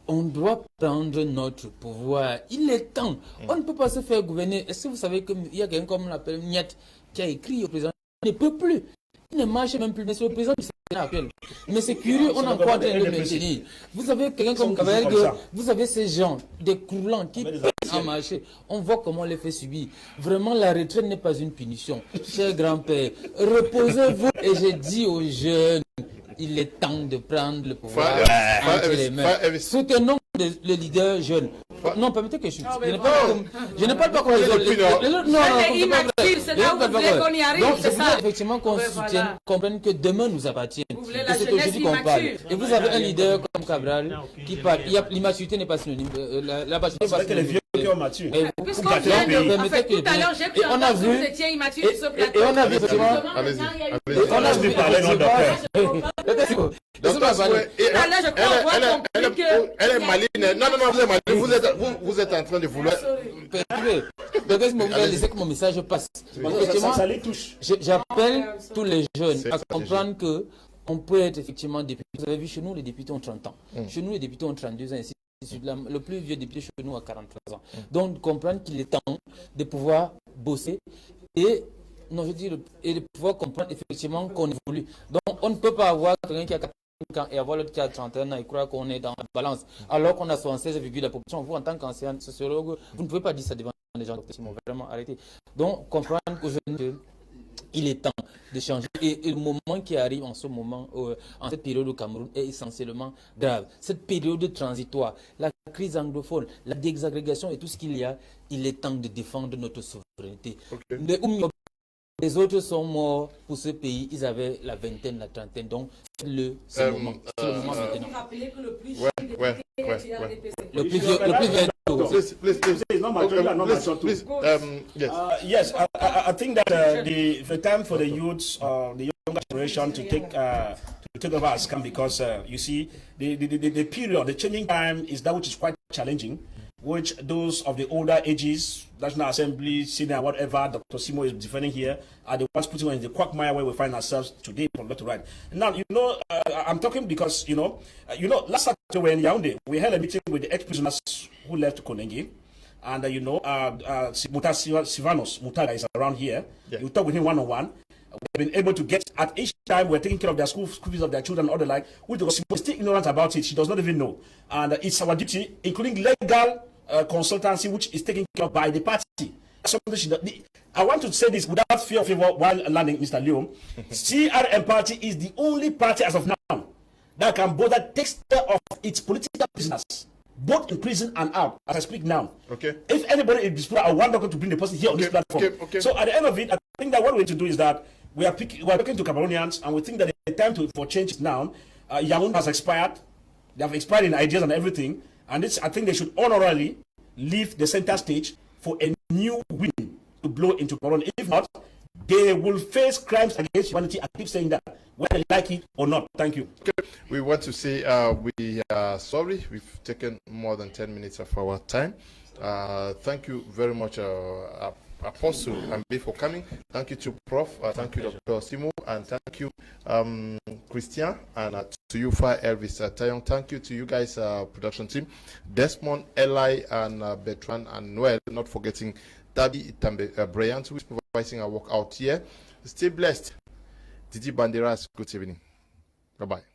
on doit prendre notre pouvoir. Il est temps. On ne peut pas se faire gouverner. Est-ce que vous savez qu'il y a quelqu'un comme on l'appelle Niat qui a écrit au président? Il ne peut plus. Il ne marche même plus. Mais c'est le président du Sénat actuel. Mais c'est curieux, on est encore en train de le maintenir. Vous avez quelqu'un comme Kabel, vous avez ces gens, des croulants qui pètent en marché. On voit comment on les fait subir. Vraiment, la retraite n'est pas une punition. Cher grand-père, reposez-vous. Et j'ai dit aux jeunes, il est temps de prendre le pouvoir entre les mains. Soutenons les leaders jeunes. Non, permettez que je ne parle pas comme les autres. Non, c'est là où vous voulez qu'on y arrive, donc, c'est c'est ça. effectivement qu'on soutienne, comprenne que demain nous appartient. Vous voulez Et la c'est jeunesse aujourd'hui qu'on parle. immature. Et vous avez un leader comme Cabral qui parle. L'immaturité n'est pas synonyme. La maturité n'est pas C'est que les vieux synonyme. qui ont mature. Puisqu'on vient de... En fait, tout à l'heure, j'ai pris on a entendu que vu, vous étiez immature sur ce et plateau. on a vu effectivement, Allez-y. on a vu Elle est maligne. Non, vous êtes maligne. Vous êtes en train de vouloir. vous allez laisser que mon message passe. Effectivement, Ça les touche. j'appelle tous les jeunes à comprendre que on peut être effectivement député. Vous avez vu, chez nous, les députés ont 30 ans. Chez nous, les députés ont 32 ans. Ainsi de suite. Le plus vieux député chez nous a 43 ans. Donc, comprendre qu'il est temps de pouvoir bosser et, non, je dis, et de pouvoir comprendre effectivement qu'on évolue. Donc, on ne peut pas avoir quelqu'un qui a ans et avoir l'autre qui a 31 ans et croire qu'on est dans la balance, alors qu'on a 76, la population, vous en tant qu'ancien sociologue, vous ne pouvez pas dire ça devant les gens, vraiment arrêté. Donc, comprendre qu'aujourd'hui, il est temps de changer. Et le moment qui arrive en ce moment, en cette période au Cameroun, est essentiellement grave. Cette période transitoire, la crise anglophone, la désagrégation et tout ce qu'il y a, il est temps de défendre notre souveraineté. Okay. Les autres sont morts pour ce pays, ils avaient la vingtaine, la trentaine, donc c'est le moment. C'est le moment maintenant. Rappeler que le plus le plus vieux. Yes, I think that the time for the youths, the younger generation to take over has come because you see the period, the changing time is that which is quite challenging, which those of the older ages, National Assembly, Senior, whatever, Dr. Simo is defending here, are the ones putting in the quagmire where we find ourselves today from left to right. Now, I'm talking because, last Saturday when in Yaoundé, we held a meeting with the ex-prisoners who left Konengi, and, Mutaga is around here. Yeah. We talk with him one-on-one. We've been able to get, at each time we're taking care of their school fees of their children and all the like, which was still ignorant about it. She does not even know. And it's our duty, including legal consultancy, which is taken care of by the party. I want to say this without fear of favor while landing, Mr. Leo. CRM party is the only party as of now that can bother takes care of its political prisoners, both in prison and out, as I speak now. Okay. If anybody is disputed, I want them to bring the person here on this platform. Okay. So at the end of it, I think that what we need to do is that we are talking to Cameroonians, and we think that the time for change is now. Yaoundé has expired. They have expired in ideas and everything. And I think they should honorably leave the center stage for a new wind to blow into Cameroon. If not, they will face crimes against humanity. I keep saying that, whether they like it or not. Thank you. Okay. We want to say we are sorry. We've taken more than 10 minutes of our time. Thank you very much, Apostle Ambe, for coming. Thank you to Prof. Thank you, Dr. Simo. And thank you, Christian. And to you, Fire Elvis Tayong. Thank you to you guys, production team. Desmond, Eli, and Bertrand, and Noel. Not forgetting Tabi Itambe Bryant, who is supervising our work out here. Stay blessed. Didi Banderas, good evening. Bye-bye.